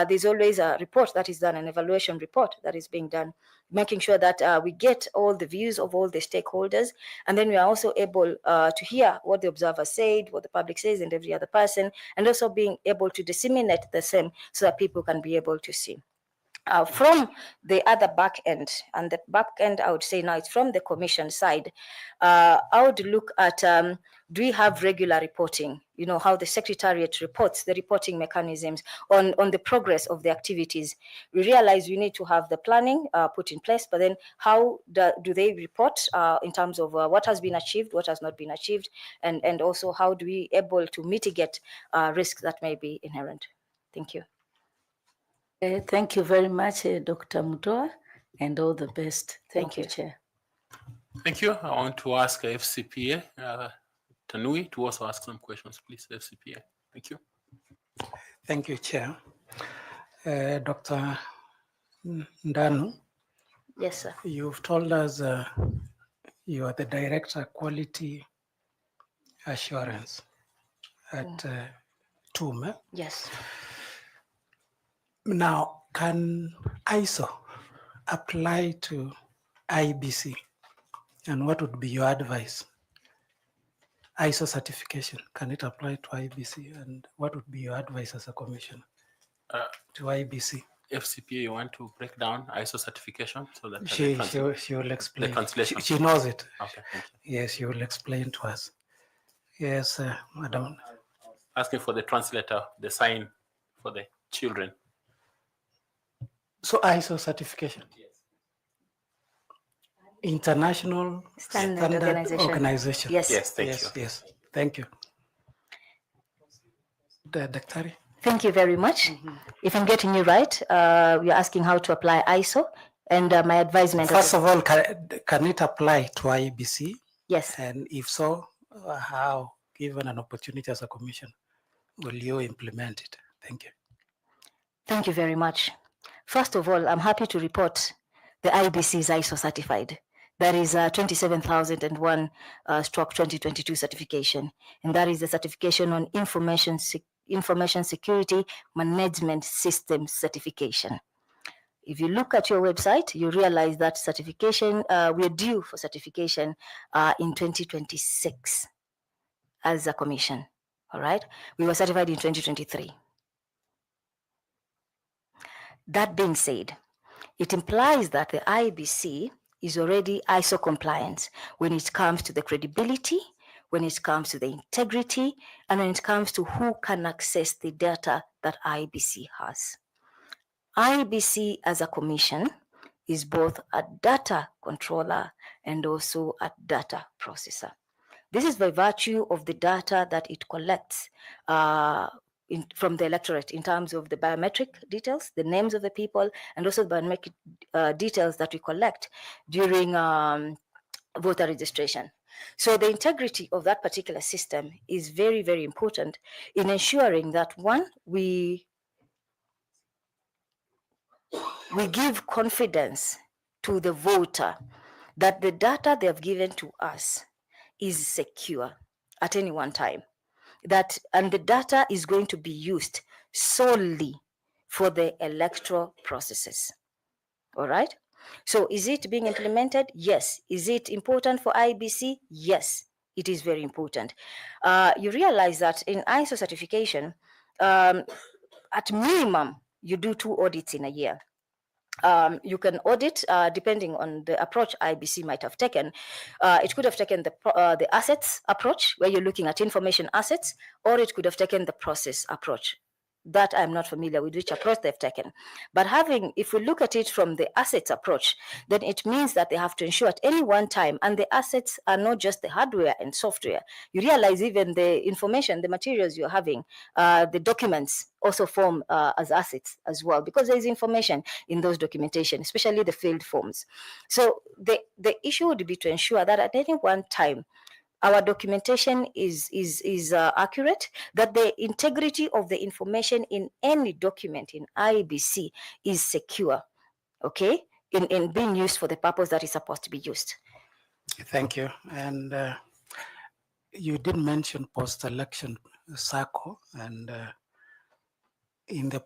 there's always a report that is done, an evaluation report that is being done, making sure that we get all the views of all the stakeholders, and then we are also able to hear what the observer said, what the public says, and every other person, and also being able to disseminate the same so that people can be able to see. From the other back end, and the back end, I would say now it's from the commission side. I would look at do we have regular reporting? You know, how the secretariat reports, the reporting mechanisms on the progress of the activities. We realize we need to have the planning put in place, but then how do they report in terms of what has been achieved, what has not been achieved, and also how do we able to mitigate risks that may be inherent? Thank you. Thank you very much, Dr. Mutoa, and all the best. Thank you, Chair. Thank you. I want to ask FCPA, Tanui, to also ask some questions, please, FCPA. Thank you. Thank you, Chair. Dr. Ndanu. Yes, sir. You've told us you are the Director Quality Assurance at TUM. Yes. Now, can ISO apply to IEBC? And what would be your advice? ISO certification, can it apply to IEBC? And what would be your advice as a commissioner to IEBC? FCPA, you want to break down ISO certification so that she will explain. The translation. She knows it. Okay, thank you. Yes, she will explain to us. Yes, Madam. Asking for the translator, the sign for the children. So ISO certification. Yes. International Standard Organization. Yes. Yes, thank you. Yes, thank you. Daktari. Thank you very much. If I'm getting you right, you're asking how to apply ISO, and my advisement. First of all, can it apply to IEBC? Yes. And if so, how, given an opportunity as a commission, will you implement it? Thank you. Thank you very much. First of all, I'm happy to report the IEBC is ISO certified. That is 27001/2022 certification. And that is the certification on information security management system certification. If you look at your website, you realize that certification, we're due for certification in 2026 as a commission. All right. We were certified in 2023. That being said, it implies that the IEBC is already ISO compliant when it comes to the credibility, when it comes to the integrity, and when it comes to who can access the data that IEBC has. IEBC as a commission is both a data controller and also a data processor. This is by virtue of the data that it collects from the electorate in terms of the biometric details, the names of the people, and also the biometric details that we collect during voter registration. So the integrity of that particular system is very, very important in ensuring that, one, we give confidence to the voter that the data they have given to us is secure at any one time. And the data is going to be used solely for the electoral processes. All right. So is it being implemented? Yes. Is it important for IEBC? Yes, it is very important. You realize that in ISO certification, at minimum, you do 2 audits in a year. You can audit depending on the approach IBC might have taken. It could have taken the assets approach, where you're looking at information assets, or it could have taken the process approach. That I'm not familiar with which approach they've taken. But if we look at it from the assets approach, then it means that they have to ensure at any one time, and the assets are not just the hardware and software. You realize even the information, the materials you're having, the documents also form as assets as well, because there is information in those documentation, especially the filled forms. So the issue would be to ensure that at any one time, our documentation is accurate, that the integrity of the information in any document in IEBC is secure, okay, in being used for the purpose that is supposed to be used. Thank you. And you did mention post-election cycle, and in the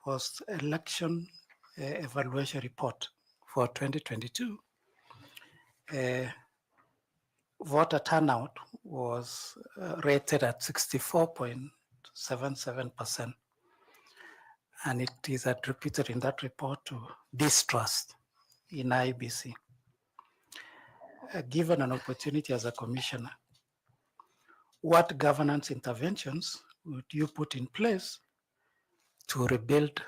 post-election evaluation report for 2022, voter turnout was rated at 64.77%. And it is attributed in that report to distrust in IEBC. Given an opportunity as a commissioner, what governance interventions would you put in place to rebuild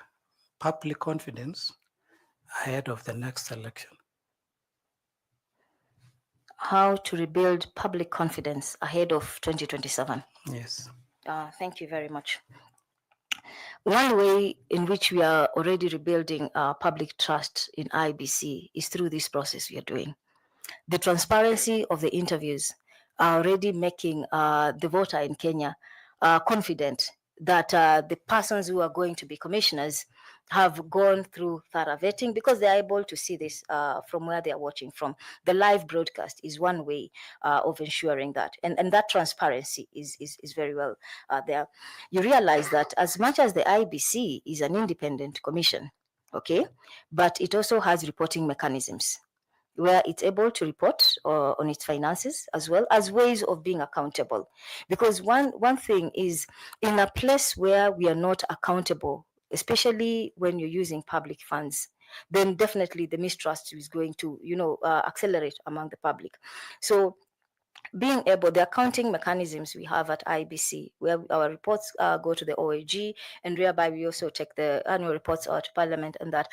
public confidence ahead of the next election? How to rebuild public confidence ahead of 2027? Yes. Thank you very much. One way in which we are already rebuilding public trust in IEBC is through this process we are doing. The transparency of the interviews are already making the voter in Kenya confident that the persons who are going to be commissioners have gone through thorough vetting, because they are able to see this from where they are watching from. The live broadcast is one way of ensuring that. And that transparency is very well there. You realize that as much as the IEBC is an independent commission, okay, but it also has reporting mechanisms where it's able to report on its finances, as well as ways of being accountable. Because one thing is, in a place where we are not accountable, especially when you're using public funds, then definitely the mistrust is going to, accelerate among the public. So being able, the accounting mechanisms we have at IEBC, where our reports go to the OAG, and whereby we also take the annual reports out to Parliament, and that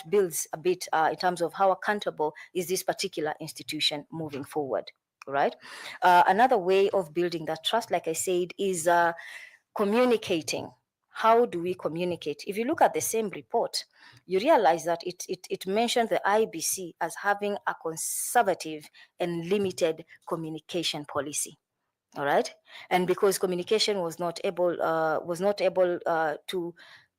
builds a bit in terms of how accountable is this particular institution moving forward, right? Another way of building that trust, like I said, is communicating. How do we communicate? If you look at the same report, you realize that it mentioned the IEBC as having a conservative and limited communication policy. All right, and because communication was not able to,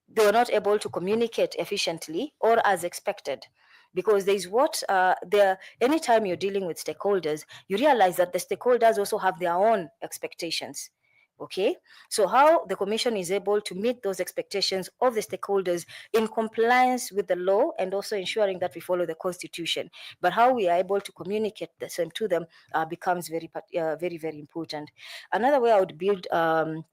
they were not able to communicate efficiently or as expected. Because there's anytime you're dealing with stakeholders, you realize that the stakeholders also have their own expectations. Okay, so how the commission is able to meet those expectations of the stakeholders in compliance with the law, and also ensuring that we follow the constitution, but how we are able to communicate the same to them becomes very, very important. Another way I would build as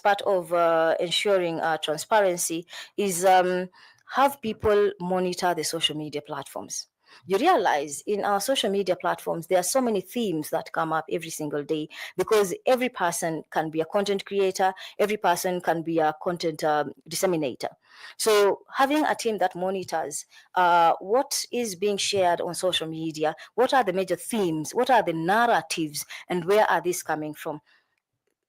part of ensuring transparency is have people monitor the social media platforms. You realize in our social media platforms, there are so many themes that come up every single day, because every person can be a content creator, every person can be a content disseminator. So having a team that monitors what is being shared on social media, what are the major themes, what are the narratives, and where are these coming from?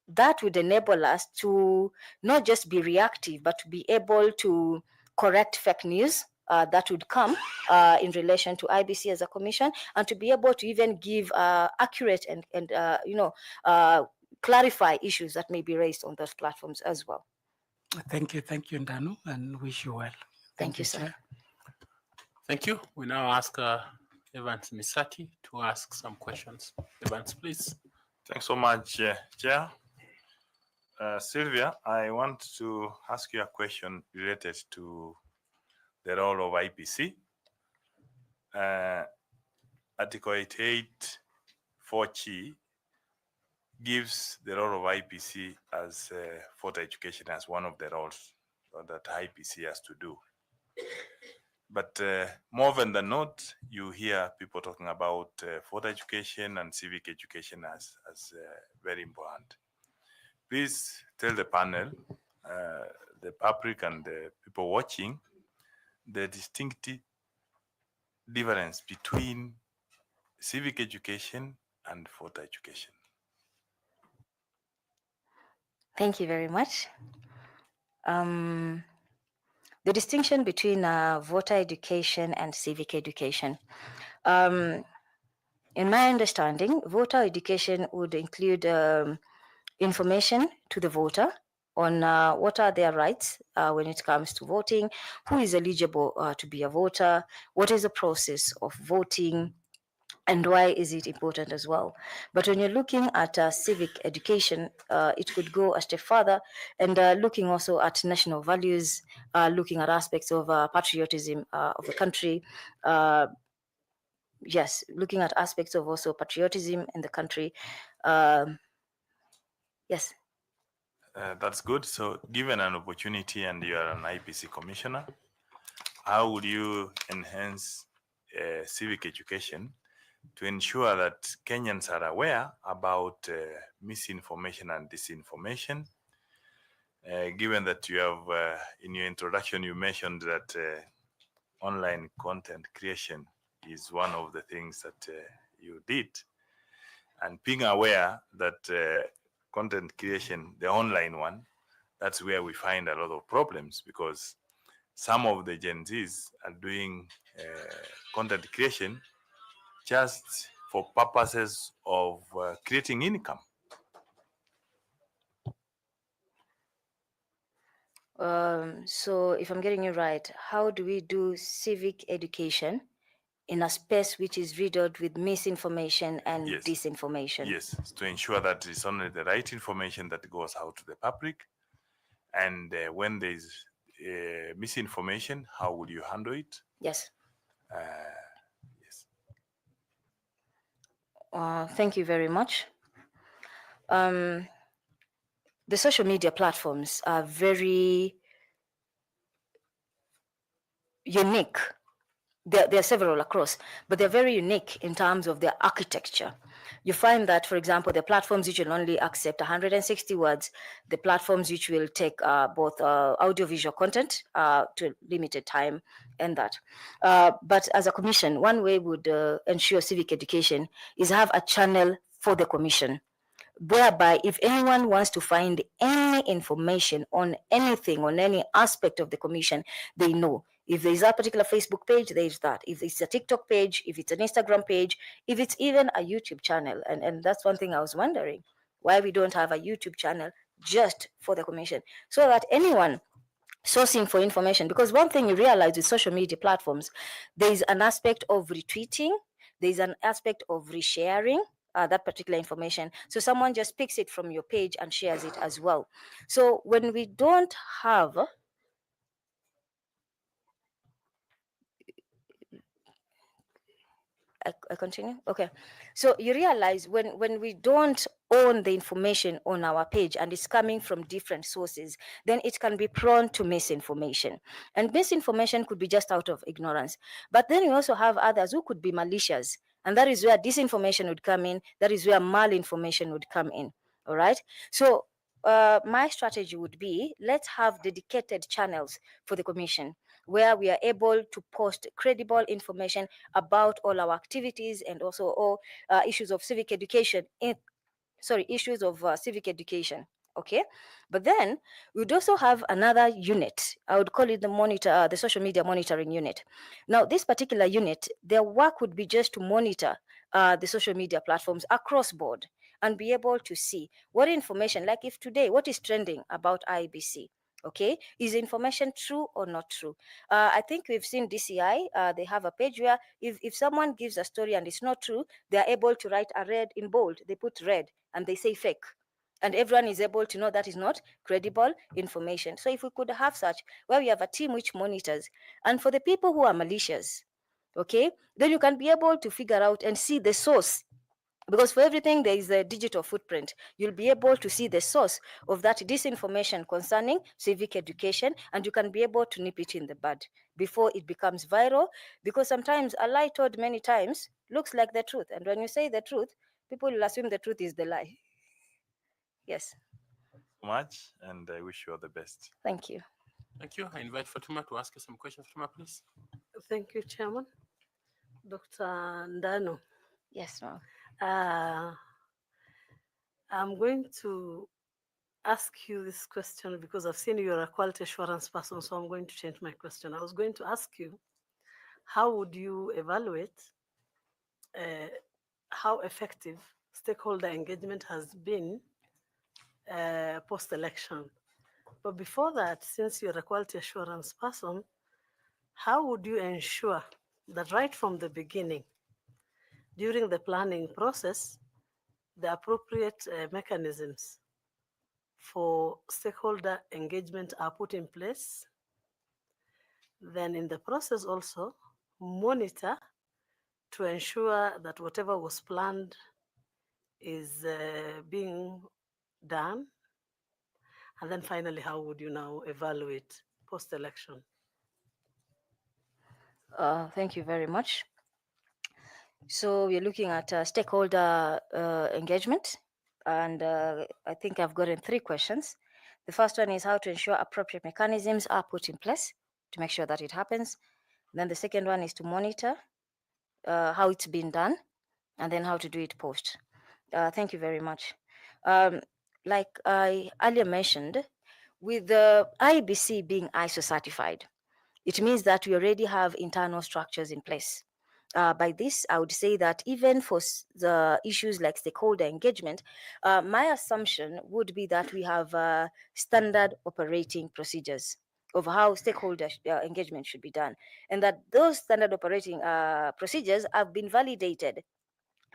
That would enable us to not just be reactive, but to be able to correct fake news that would come in relation to IEBC as a commission, and to be able to even give accurate and clarify issues that may be raised on those platforms as well. Thank you, Ndanu, and wish you well. Thank you, sir. Chair. Thank you. We now ask Evans Misati to ask some questions. Evans, please. Thanks so much, Chair. Sylvia, I want to ask you a question related to the role of IEBC. Article 88 4G gives the role of IEBC as voter education as one of the roles that IEBC has to do. But more often than not, you hear people talking about voter education and civic education as very important. Please tell the panel, the public and the people watching, the distinct difference between civic education and voter education. Thank you very much. The distinction between voter education and civic education. In my understanding, voter education would include information to the voter on what are their rights when it comes to voting, who is eligible to be a voter, what is the process of voting, and why is it important as well. But when you're looking at civic education, it could go a step further and looking also at national values, looking at aspects of patriotism of the country. Yes, looking at aspects of also patriotism in the country. Yes. That's good. So given an opportunity and you are an IEBC commissioner, how would you enhance civic education to ensure that Kenyans are aware about misinformation and disinformation? Given that you have, in your introduction, you mentioned that online content creation is one of the things that you did. And being aware that content creation, the online one, that's where we find a lot of problems, because some of the Gen Zs are doing content creation just for purposes of creating income. So if I'm getting you right, how do we do civic education in a space which is riddled with misinformation and disinformation? Yes, to ensure that it's only the right information that goes out to the public. And when there's misinformation, how would you handle it? Yes. Yes. Thank you very much. The social media platforms are very unique. There are several across, but they're very unique in terms of their architecture. You find that, for example, the platforms which will only accept 160 words, the platforms which will take both audiovisual content to limited time and that. But as a commission, one way would ensure civic education is have a channel for the commission, whereby if anyone wants to find any information on anything, on any aspect of the commission, they know. If there's a particular Facebook page, there's that. If it's a TikTok page, if it's an Instagram page, if it's even a YouTube channel. And that's one thing I was wondering, why we don't have a YouTube channel just for the commission, so that anyone sourcing for information, because one thing you realize with social media platforms, there's an aspect of retweeting, there's an aspect of resharing that particular information. So someone just picks it from your page and shares it as well. So when we don't have I continue? Okay. So you realize when we don't own the information on our page and it's coming from different sources, then it can be prone to misinformation. And misinformation could be just out of ignorance. But then you also have others who could be malicious. And that is where disinformation would come in. That is where malinformation would come in. All right. So my strategy would be, let's have dedicated channels for the commission where we are able to post credible information about all our activities and also all issues of civic education, issues of civic education. Okay, but then we'd also have another unit. I would call it the social media monitoring unit. Now, this particular unit, their work would be just to monitor the social media platforms across board and be able to see what information, like if today, what is trending about IEBC. Okay, is information true or not true? I think we've seen DCI, they have a page where if someone gives a story and it's not true, they're able to write a red in bold. They put red and they say fake. And everyone is able to know that is not credible information. So if we could have such, where we have a team which monitors, and for the people who are malicious, okay, then you can be able to figure out and see the source Because for everything, there is a digital footprint. You'll be able to see the source of that disinformation concerning civic education, and you can be able to nip it in the bud before it becomes viral. Because sometimes a lie told many times looks like the truth. And when you say the truth, people will assume the truth is the lie. Yes. So much, and I wish you all the best. Thank you. Thank you. I invite Fatuma to ask you some questions. Fatuma, please. Thank you, Chairman. Dr. Ndano. Yes, ma'am. I'm going to ask you this question because I've seen you're a quality assurance person, so I'm going to change my question. I was going to ask you, how would you evaluate how effective stakeholder engagement has been post-election? But before that, since you're a quality assurance person, how would you ensure that right from the beginning, during the planning process, the appropriate mechanisms for stakeholder engagement are put in place? Then in the process also, monitor to ensure that whatever was planned is being done. And then finally, how would you now evaluate post-election? Thank you very much. So we're looking at stakeholder engagement, and I think I've gotten 3 questions. The first one is how to ensure appropriate mechanisms are put in place to make sure that it happens. Then the second one is to monitor how it's been done, and then how to do it post. Thank you very much. Like I earlier mentioned, with the IEBC being ISO certified, it means that we already have internal structures in place. By this, I would say that even for the issues like stakeholder engagement, my assumption would be that we have standard operating procedures of how stakeholder engagement should be done, and that those standard operating procedures have been validated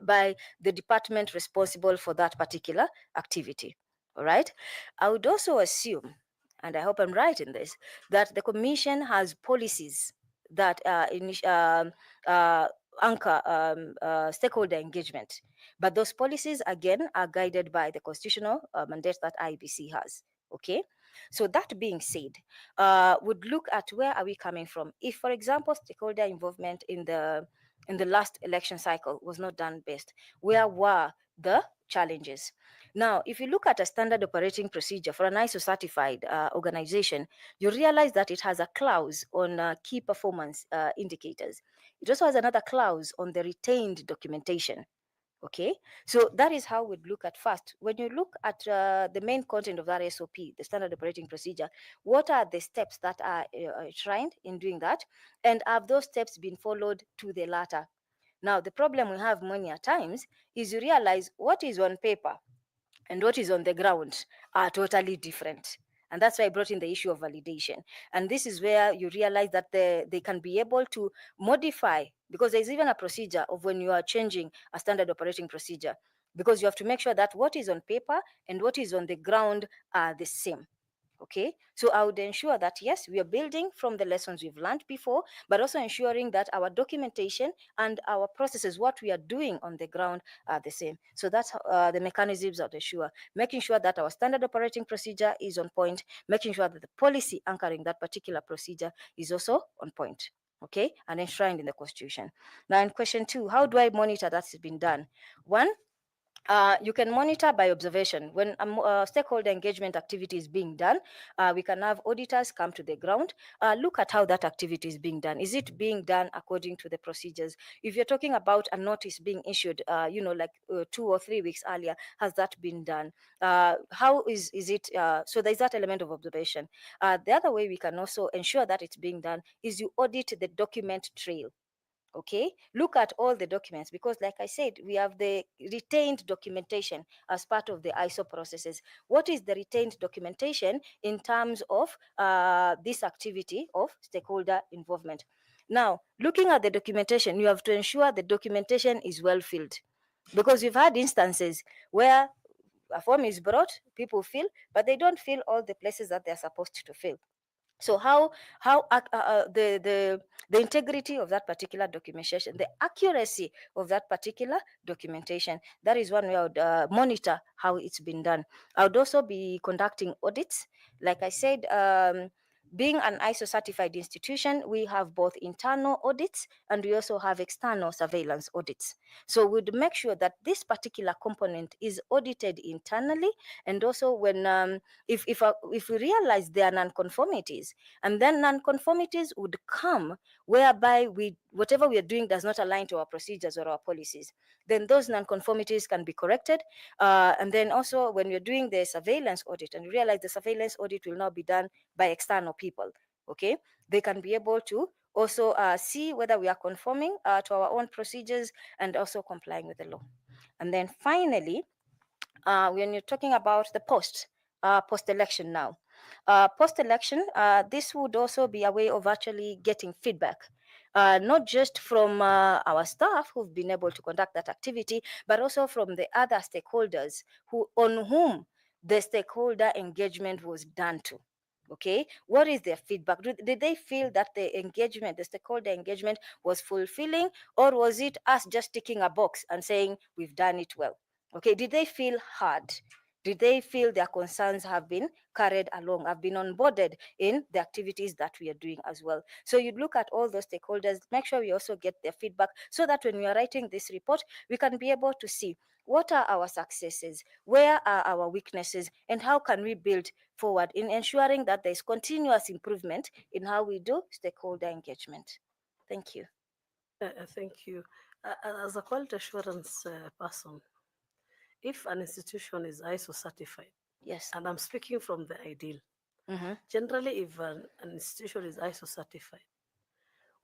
by the department responsible for that particular activity. All right. I would also assume, and I hope I'm right in this, that the Commission has policies that anchor stakeholder engagement. But those policies, again, are guided by the constitutional mandate that IEBC has. Okay. So that being said, would look at where are we coming from. If, for example, stakeholder involvement in the last election cycle was not done best, where were the challenges? Now, if you look at a standard operating procedure for an ISO certified organization, you realize that it has a clause on key performance indicators. It also has another clause on the retained documentation. Okay, so that is how we'd look at first. When you look at the main content of that SOP, the standard operating procedure, what are the steps that are enshrined in doing that? And have those steps been followed to the latter? Now, the problem we have many a times is you realize what is on paper and what is on the ground are totally different. And that's why I brought in the issue of validation. And this is where you realize that they can be able to modify, because there's even a procedure of when you are changing a standard operating procedure, because you have to make sure that what is on paper and what is on the ground are the same. Okay, so I would ensure that yes, we are building from the lessons we've learned before, but also ensuring that our documentation and our processes, what we are doing on the ground, are the same. So that's the mechanisms of the sure, making sure that our standard operating procedure is on point, making sure that the policy anchoring that particular procedure is also on point. Okay, and enshrined in the Constitution. Now, in question 2, how do I monitor that has been done? 1, you can monitor by observation. When a stakeholder engagement activity is being done, we can have auditors come to the ground, look at how that activity is being done. Is it being done according to the procedures? If you're talking about a notice being issued, like 2 or 3 weeks earlier, has that been done? How is it? So there's that element of observation. The other way we can also ensure that it's being done is you audit the document trail. Okay, look at all the documents, because like I said, we have the retained documentation as part of the ISO processes. What is the retained documentation in terms of this activity of stakeholder involvement? Now, looking at the documentation, you have to ensure the documentation is well filled, because we've had instances where a form is brought, people fill, but they don't fill all the places that they're supposed to fill. So how the integrity of that particular documentation, the accuracy of that particular documentation, that is one way I would monitor how it's been done. I would also be conducting audits. Like I said, being an ISO certified institution, we have both internal audits and we also have external surveillance audits. So we'd make sure that this particular component is audited internally, and also when if we realize there are nonconformities, and then nonconformities would come whereby whatever we are doing does not align to our procedures or our policies, then those nonconformities can be corrected. And then also when we're doing the surveillance audit and we realize the surveillance audit will not be done by external people, okay, they can be able to also see whether we are conforming to our own procedures and also complying with the law. And then finally, when you're talking about the post-election now, post-election, this would also be a way of actually getting feedback, not just from our staff who've been able to conduct that activity, but also from the other stakeholders on whom the stakeholder engagement was done to. Okay, what is their feedback? Did they feel that the stakeholder engagement was fulfilling, or was it us just ticking a box and saying we've done it well? Okay, did they feel heard? Did they feel their concerns have been carried along, have been onboarded in the activities that we are doing as well? So you look at all those stakeholders, make sure we also get their feedback so that when we are writing this report, we can be able to see what are our successes, where are our weaknesses, and how can we build forward in ensuring that there's continuous improvement in how we do stakeholder engagement. Thank you. Thank you. As a quality assurance person, if an institution is ISO certified, yes, and I'm speaking from the ideal, generally, if an institution is ISO certified,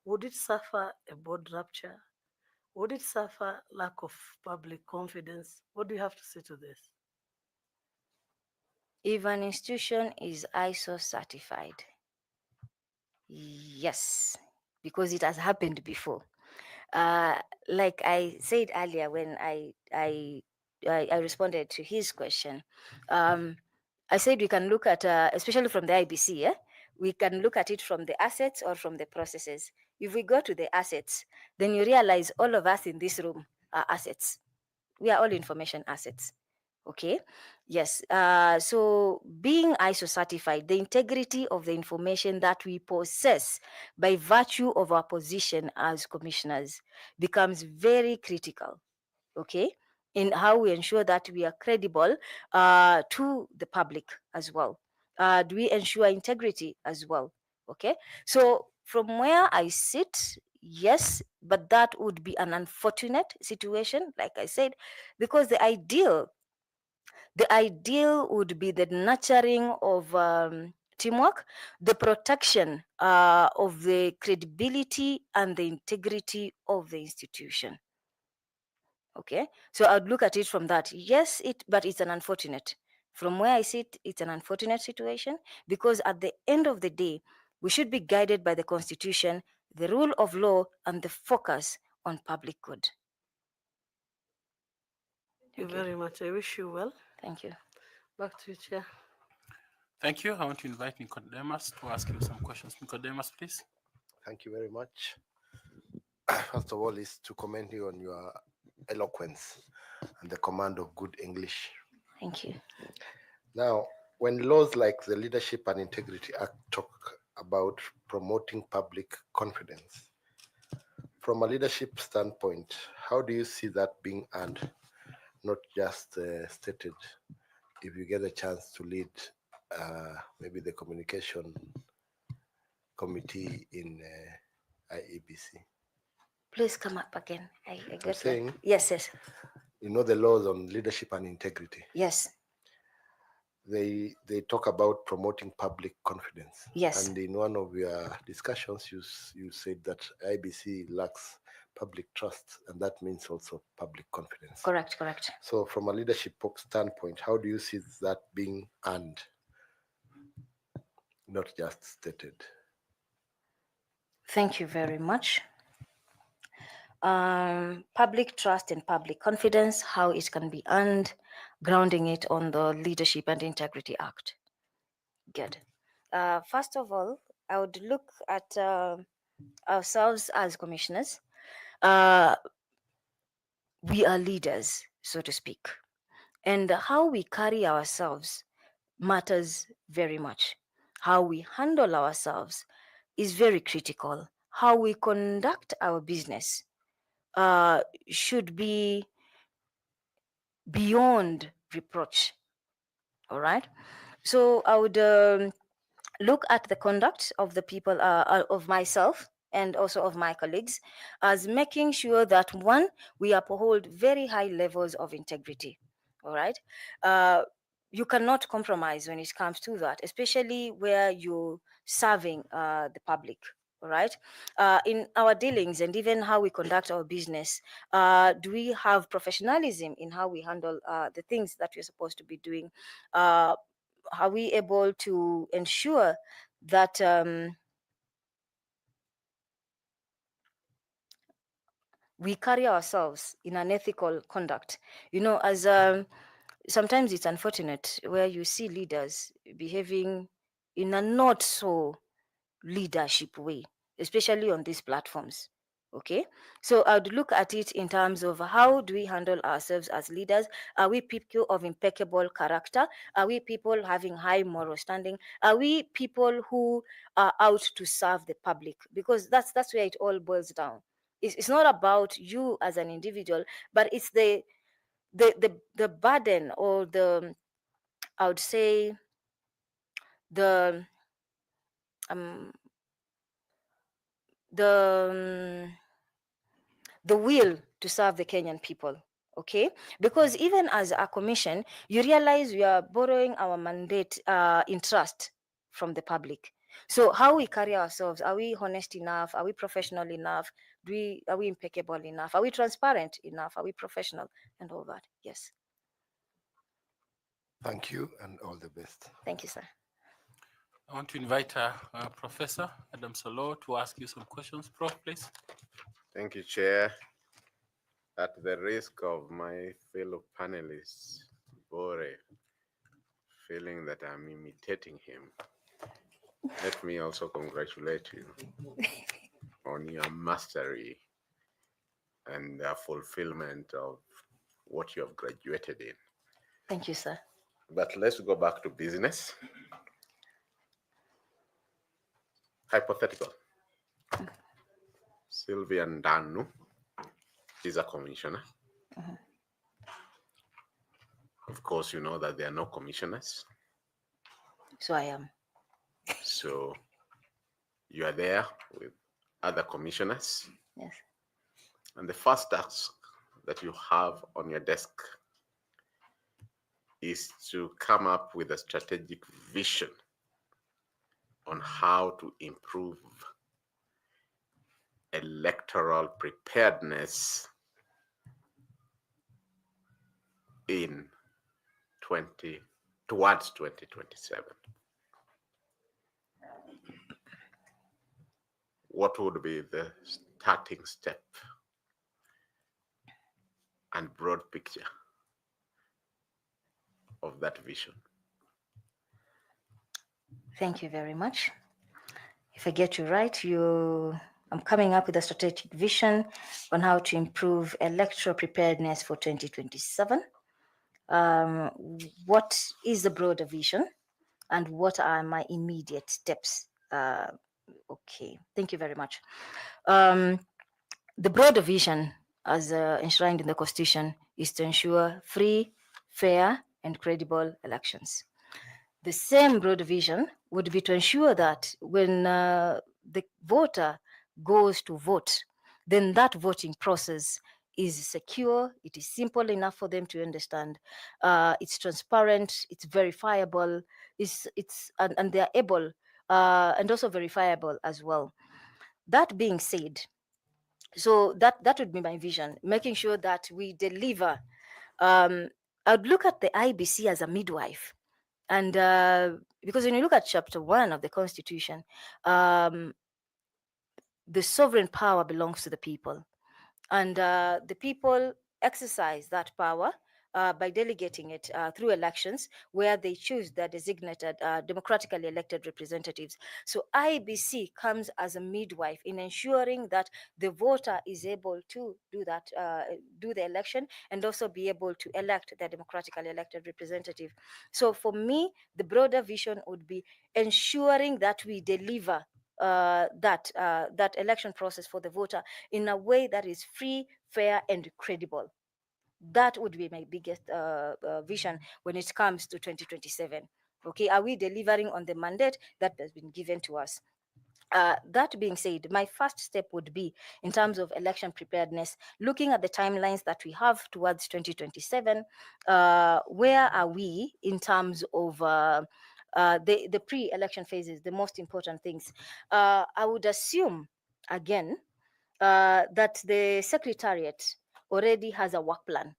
would it suffer a board rupture? Would it suffer lack of public confidence? What do you have to say to this? If an institution is ISO certified, yes, because it has happened before. Like I said earlier when I responded to his question, I said we can look at, especially from the IBC, we can look at it from the assets or from the processes. If we go to the assets, then you realize all of us in this room are assets. We are all information assets. Okay, yes. So being ISO certified, the integrity of the information that we possess by virtue of our position as commissioners becomes very critical, okay, in how we ensure that we are credible to the public as well. Do we ensure integrity as well? Okay, so from where I sit, yes, but that would be an unfortunate situation, like I said, because the ideal would be the nurturing of teamwork, the protection of the credibility and the integrity of the institution. Okay, so I'd look at it from that. Yes, but it's an unfortunate. From where I sit, it's an unfortunate situation because at the end of the day, we should be guided by the Constitution, the rule of law, and the focus on public good. Thank you very much. I wish you well. Thank you. Back to you, Chair. Thank you. I want to invite Nicodemus to ask you some questions. Nicodemus, please. Thank you very much. First of all, is to commend you on your eloquence and the command of good English. Thank you. Now, when laws like the Leadership and Integrity Act talk about promoting public confidence, from a leadership standpoint, how do you see that being earned, not just stated? If you get a chance to lead maybe the communication committee in IEBC. Please come up again. I I'm saying, yes, yes. You know the laws on leadership and integrity. Yes. They talk about promoting public confidence. Yes. And in one of your discussions, you said that IBC lacks public trust, and that means also public confidence. Correct, correct. So from a leadership standpoint, how do you see that being earned, not just stated? Thank you very much. Public trust and public confidence, how it can be earned, grounding it on the Leadership and Integrity Act. Good. First of all, I would look at ourselves as commissioners. We are leaders, so to speak, and how we carry ourselves matters very much. How we handle ourselves is very critical. How we conduct our business should be beyond reproach. All right. So I would look at the conduct of the people, of myself and also of my colleagues, as making sure that one, we uphold very high levels of integrity. All right. You cannot compromise when it comes to that, especially where you're serving the public. All right. In our dealings and even how we conduct our business, do we have professionalism in how we handle the things that we're supposed to be doing? Are we able to ensure that we carry ourselves in an ethical conduct? You know, as sometimes it's unfortunate where you see leaders behaving in a not so leadership way, especially on these platforms. Okay, so I'd look at it in terms of how do we handle ourselves as leaders? Are we people of impeccable character? Are we people having high moral standing? Are we people who are out to serve the public? Because that's where it all boils down. It's not about you as an individual, but it's the burden, or I would say the um the the will to serve the Kenyan people. Okay, because even as a commission, you realize we are borrowing our mandate in trust from the public. So how we carry ourselves, are we honest enough? Are we professional enough? Are we impeccable enough? Are we transparent enough? Are we professional? And all that. Yes. Thank you and all the best. Thank you, sir. I want to invite Professor Adam Solo to ask you some questions. Prof, please. Thank you, Chair. At the risk of my fellow panelists, Bore, feeling that I'm imitating him, let me also congratulate you on your mastery and fulfillment of what you have graduated in. Thank you, sir. But let's go back to business. Hypothetical. Sylvia Ndanu is a commissioner. Of course, you know that there are no commissioners. So I am. So you are there with other commissioners. Yes. And the first task that you have on your desk is to come up with a strategic vision on how to improve electoral preparedness in towards 2027. What would be the starting step and broad picture of that vision? Thank you very much. If I get you right, I'm coming up with a strategic vision on how to improve electoral preparedness for 2027. What is the broader vision, and what are my immediate steps? Okay, thank you very much. The broader vision, as enshrined in the Constitution, is to ensure free, fair, and credible elections. The same broad vision would be to ensure that when the voter goes to vote, then that voting process is secure, it is simple enough for them to understand, it's transparent, it's verifiable, and they are able and also verifiable as well. That being said, so that would be my vision, making sure that we deliver. I'd look at the IBC as a midwife. And because when you look at chapter 1 of the Constitution, the sovereign power belongs to the people. And the people exercise that power by delegating it through elections where they choose their designated democratically elected representatives. So IEBC comes as a midwife in ensuring that the voter is able to do that, do the election, and also be able to elect their democratically elected representative. So for me, the broader vision would be ensuring that we deliver that election process for the voter in a way that is free, fair, and credible. That would be my biggest vision when it comes to 2027. Okay, are we delivering on the mandate that has been given to us? That being said, my first step would be in terms of election preparedness, looking at the timelines that we have towards 2027. Where are we in terms of the pre-election phases, the most important things? I would assume, again, that the Secretariat already has a work plan.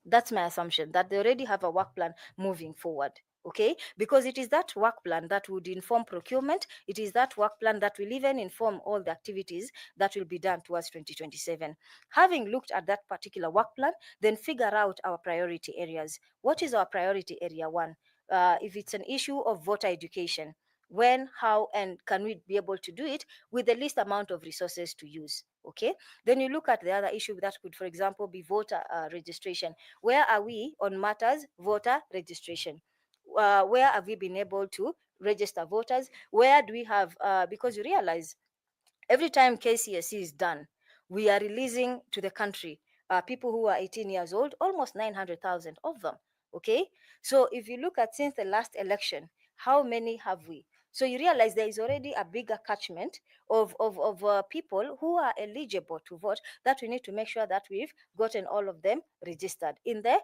That's my assumption, that they already have a work plan moving forward. Okay, because it is that work plan that would inform procurement. It is that work plan that will even inform all the activities that will be done towards 2027. Having looked at that particular work plan, then figure out our priority areas. What is our priority area one? If it's an issue of voter education, when, how, and can we be able to do it with the least amount of resources to use? Okay, then you look at the other issue that could, for example, be voter registration. Where are we on matters voter registration? Where have we been able to register voters? Where do we have, because you realize every time KCSE is done, we are releasing to the country people who are 18 years old, almost 900,000 of them. Okay, so if you look at since the last election, how many have we? So you realize there is already a bigger catchment of people who are eligible to vote, that we need to make sure that we've gotten all of them registered in there,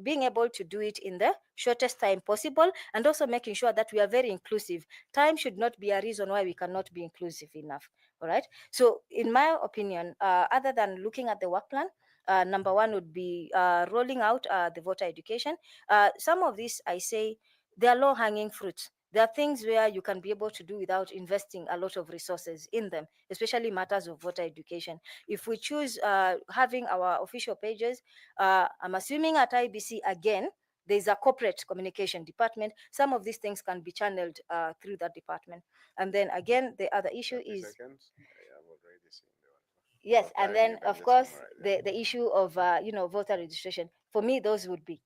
being able to do it in the shortest time possible, and also making sure that we are very inclusive. Time should not be a reason why we cannot be inclusive enough. All right. So in my opinion, other than looking at the work plan, number one would be rolling out the voter education. Some of these, I say, they are low-hanging fruits. There are things where you can be able to do without investing a lot of resources in them, especially matters of voter education. If we choose having our official pages, I'm assuming at IBC, again, there's a corporate communication department. Some of these things can be channeled through that department. And then again, the other issue is... Seconds. I have already seen the one. Yes, More and time, then you can of just course summarize it. the issue of voter registration. For me, those would be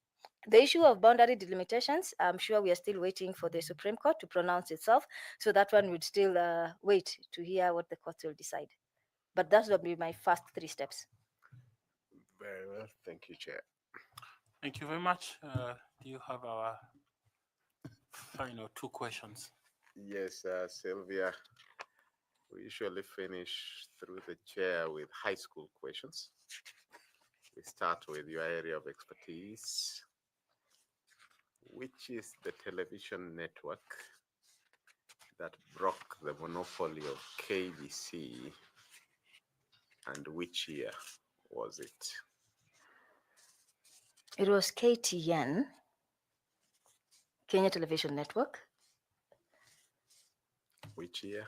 the issue of boundary delimitations. I'm sure we are still waiting for the Supreme Court to pronounce itself, so that one would still wait to hear what the court will decide. But that would be my first 3 steps. Very well. Thank you, Chair. Thank you very much. Do you have our final 2 questions? Yes, Sylvia. We usually finish through the chair with high school questions. We start with your area of expertise. Which is the television network that broke the monopoly of KBC, and which year was it? It was KTN, Kenya Television Network. Which year?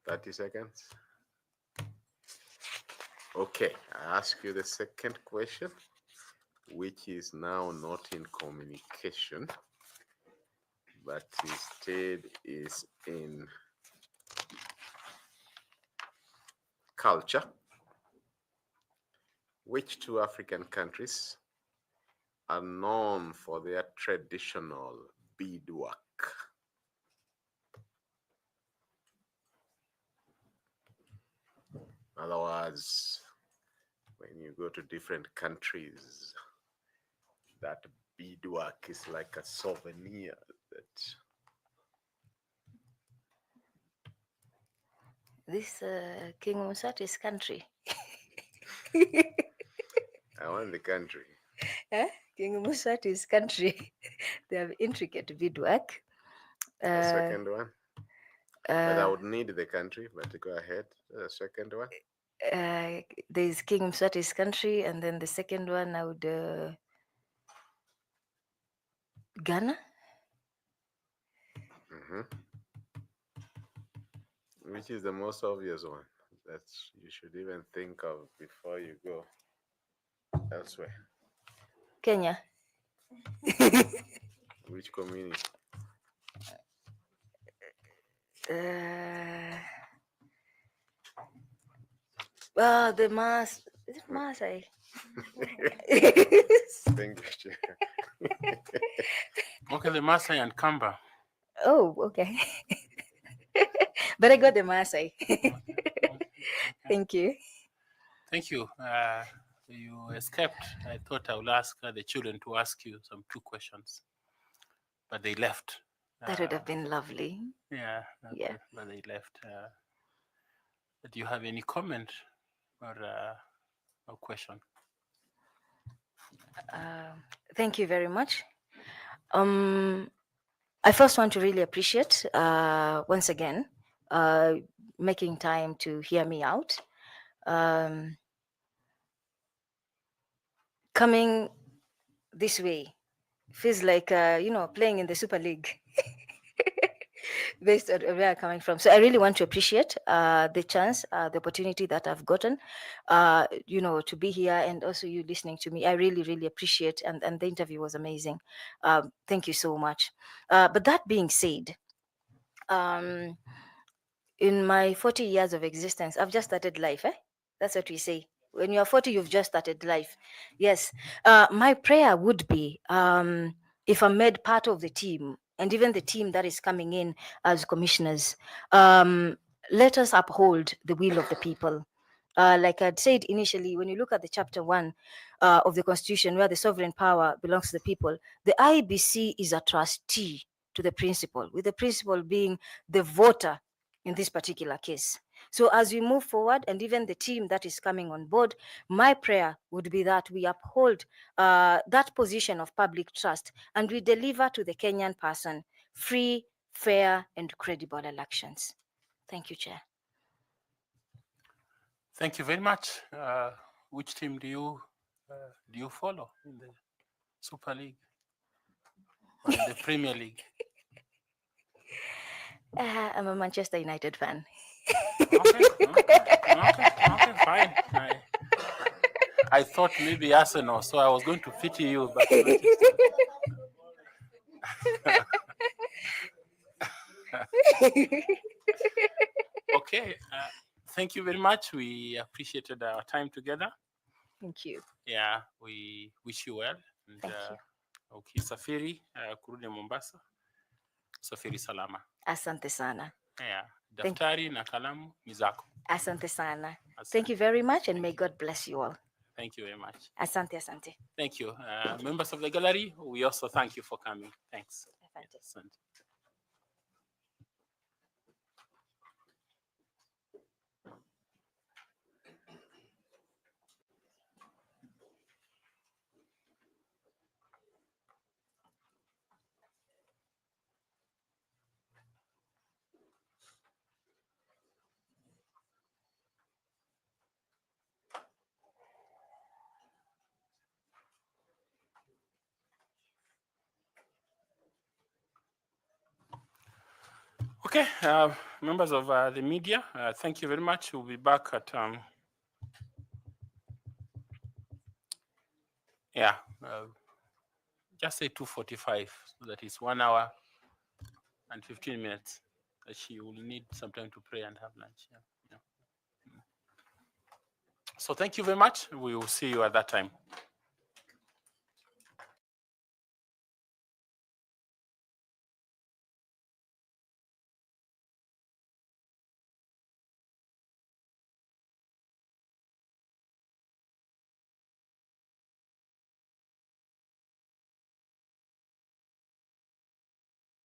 30 seconds. Okay, I ask you the second question, which is now not in communication, but instead is in culture. Which 2 African countries are known for their traditional beadwork? In other words, when you go to different countries, that beadwork is like a souvenir that... This King Musati's country. I want the country. King Musati's country. They have intricate beadwork. The second one? But I would need the country, but go ahead. The second one? There's King Musati's country, and then the second one I would Ghana. Which is the most obvious one? that you should even think of before you go elsewhere? Kenya. Which community? The Mas. Is it Maasai? Thank you, Chair. Okay, the Maasai and Kamba. Oh, okay. But I got the Maasai. Thank you. Thank you. You escaped. I thought I would ask the children to ask you some 2 questions, but they left. That would have been lovely. Yeah, Yeah. but they left. Do you have any comment or question? Thank you very much. I first want to really appreciate, once again, making time to hear me out. Coming this way feels like, playing in the Super League. Based on where I'm coming from. So I really want to appreciate the chance, the opportunity that I've gotten, to be here, and also you listening to me. I really, really appreciate, and the interview was amazing. Thank you so much. But that being said, in my 40 years of existence, I've just started life. That's what we say. When you're 40, you've just started life. Yes. My prayer would be, if I'm made part of the team, and even the team that is coming in as commissioners, let us uphold the will of the people. Like I'd said initially, when you look at the chapter 1 of the Constitution, where the sovereign power belongs to the people, the IEBC is a trustee to the principal, with the principal being the voter in this particular case. So as we move forward, and even the team that is coming on board, my prayer would be that we uphold that position of public trust, and we deliver to the Kenyan person free, fair, and credible elections. Thank you, Chair. Thank you very much. Which team do you follow in the Super League or in the Premier League? I'm a Manchester United fan. Okay, fine. I thought maybe Arsenal, so I was going to pity you, but okay. Thank you very much. We appreciated our time together. Thank you. Yeah, we wish you well. And, thank you. Ukisafiri kurudi Mombasa, safiri salama. Asante sana. Yeah, daftari na kalamu ni zako. Asante sana. Asante. Thank you very much, and may God bless you all. Thank you very much. Asante, asante. Thank you. Members of the gallery, we also thank you for coming. Thanks. Asante. Asante. Okay, members of the media, thank you very much. We'll be back at just say 2:45, so that is 1 hour and 15 minutes. She will need some time to pray and have lunch. Yeah. So thank you very much. We will see you at that time.